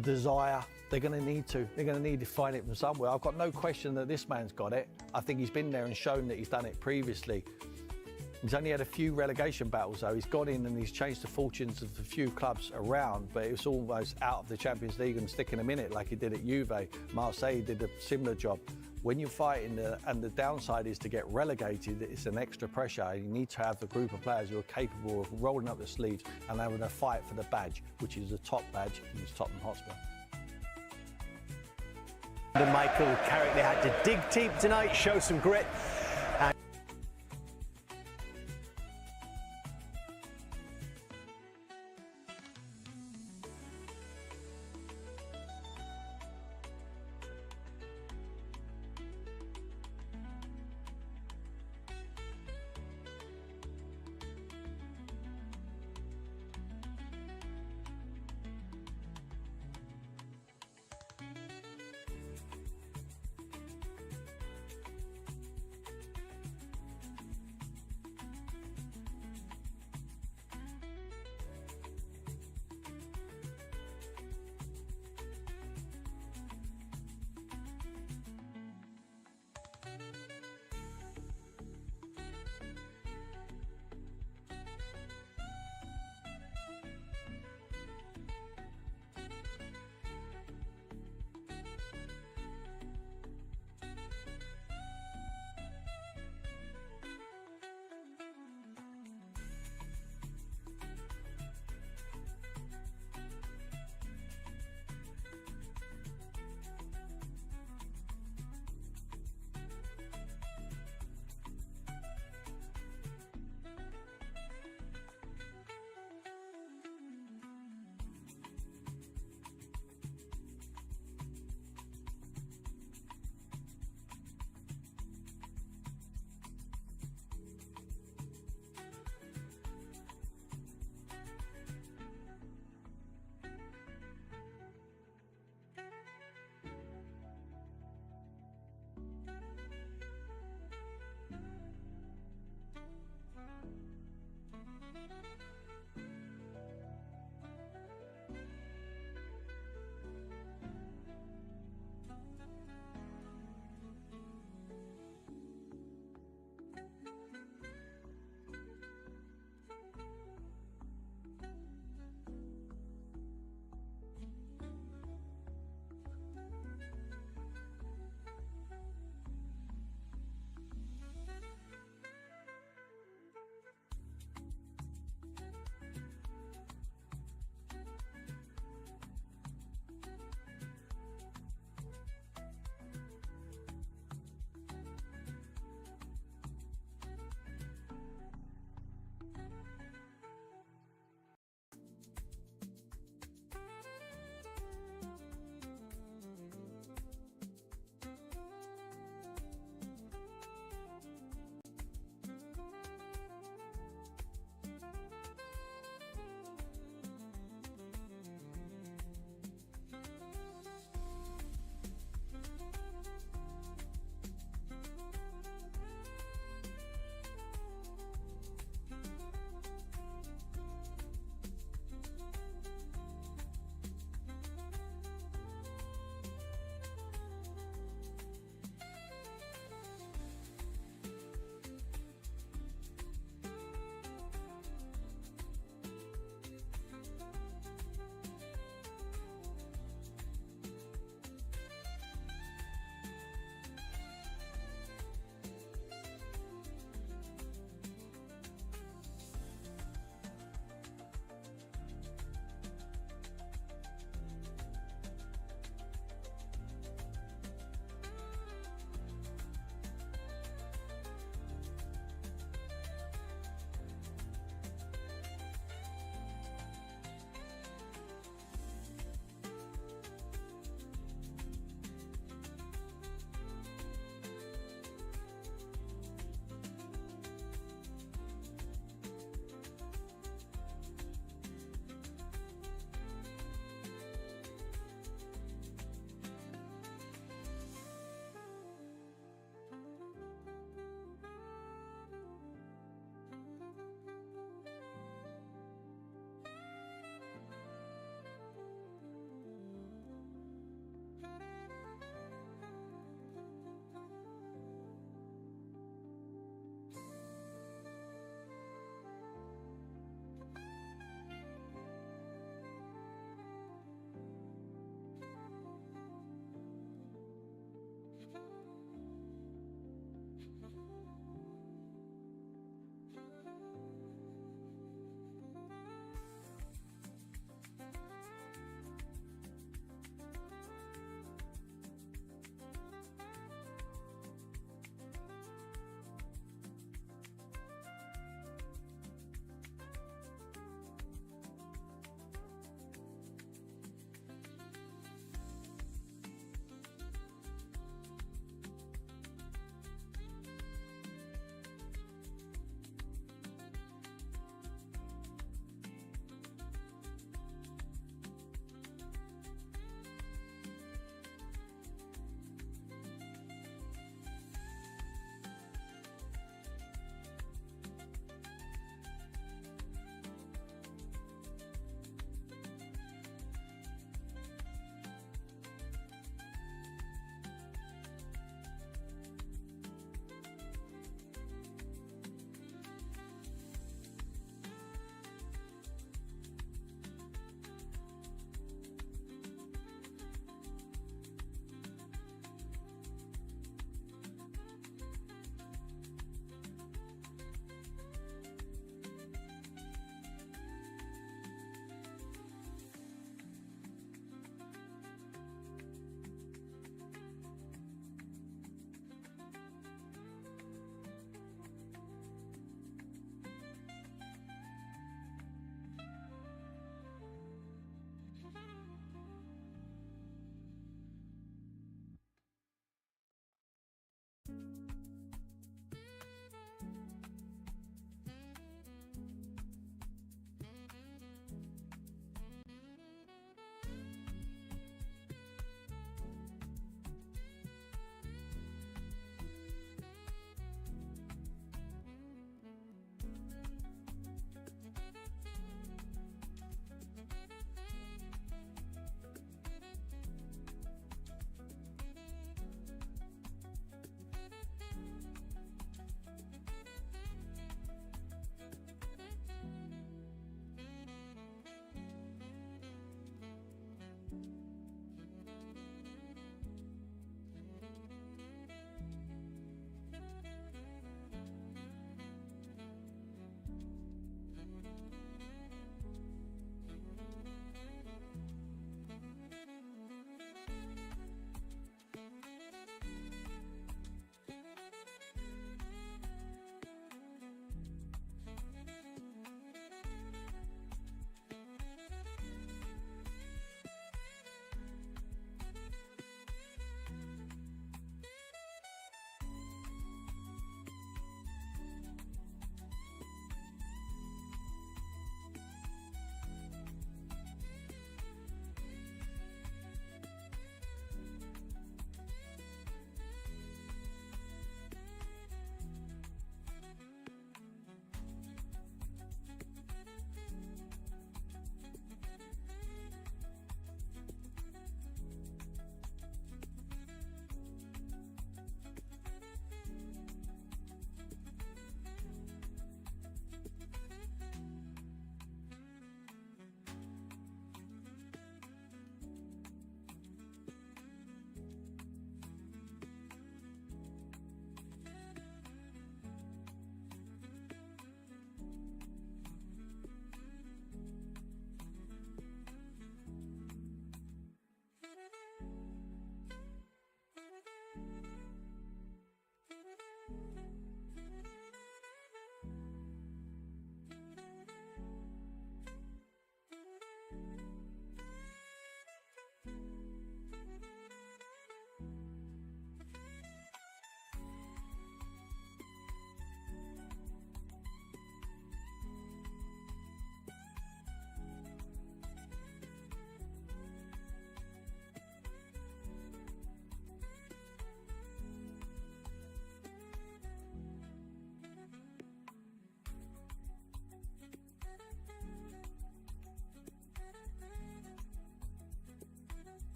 desire? They're going to need to. They're going to need to find it from somewhere. I've got no question that this man's got it. I think he's been there and shown that he's done it previously. He's only had a few relegation battles, though. He's got in and he's changed the fortunes of a few clubs around, but it was almost out of the Champions League and sticking them in it like he did at Juve. Marseille did a similar job. When you're fighting, and the downside is to get relegated, it's an extra pressure. You need to have the group of players who are capable of rolling up the sleeves and having a fight for the badge, which is the top badge, and it's Tottenham Hotspur. Michael Carrick, they had to dig deep tonight, show some grit.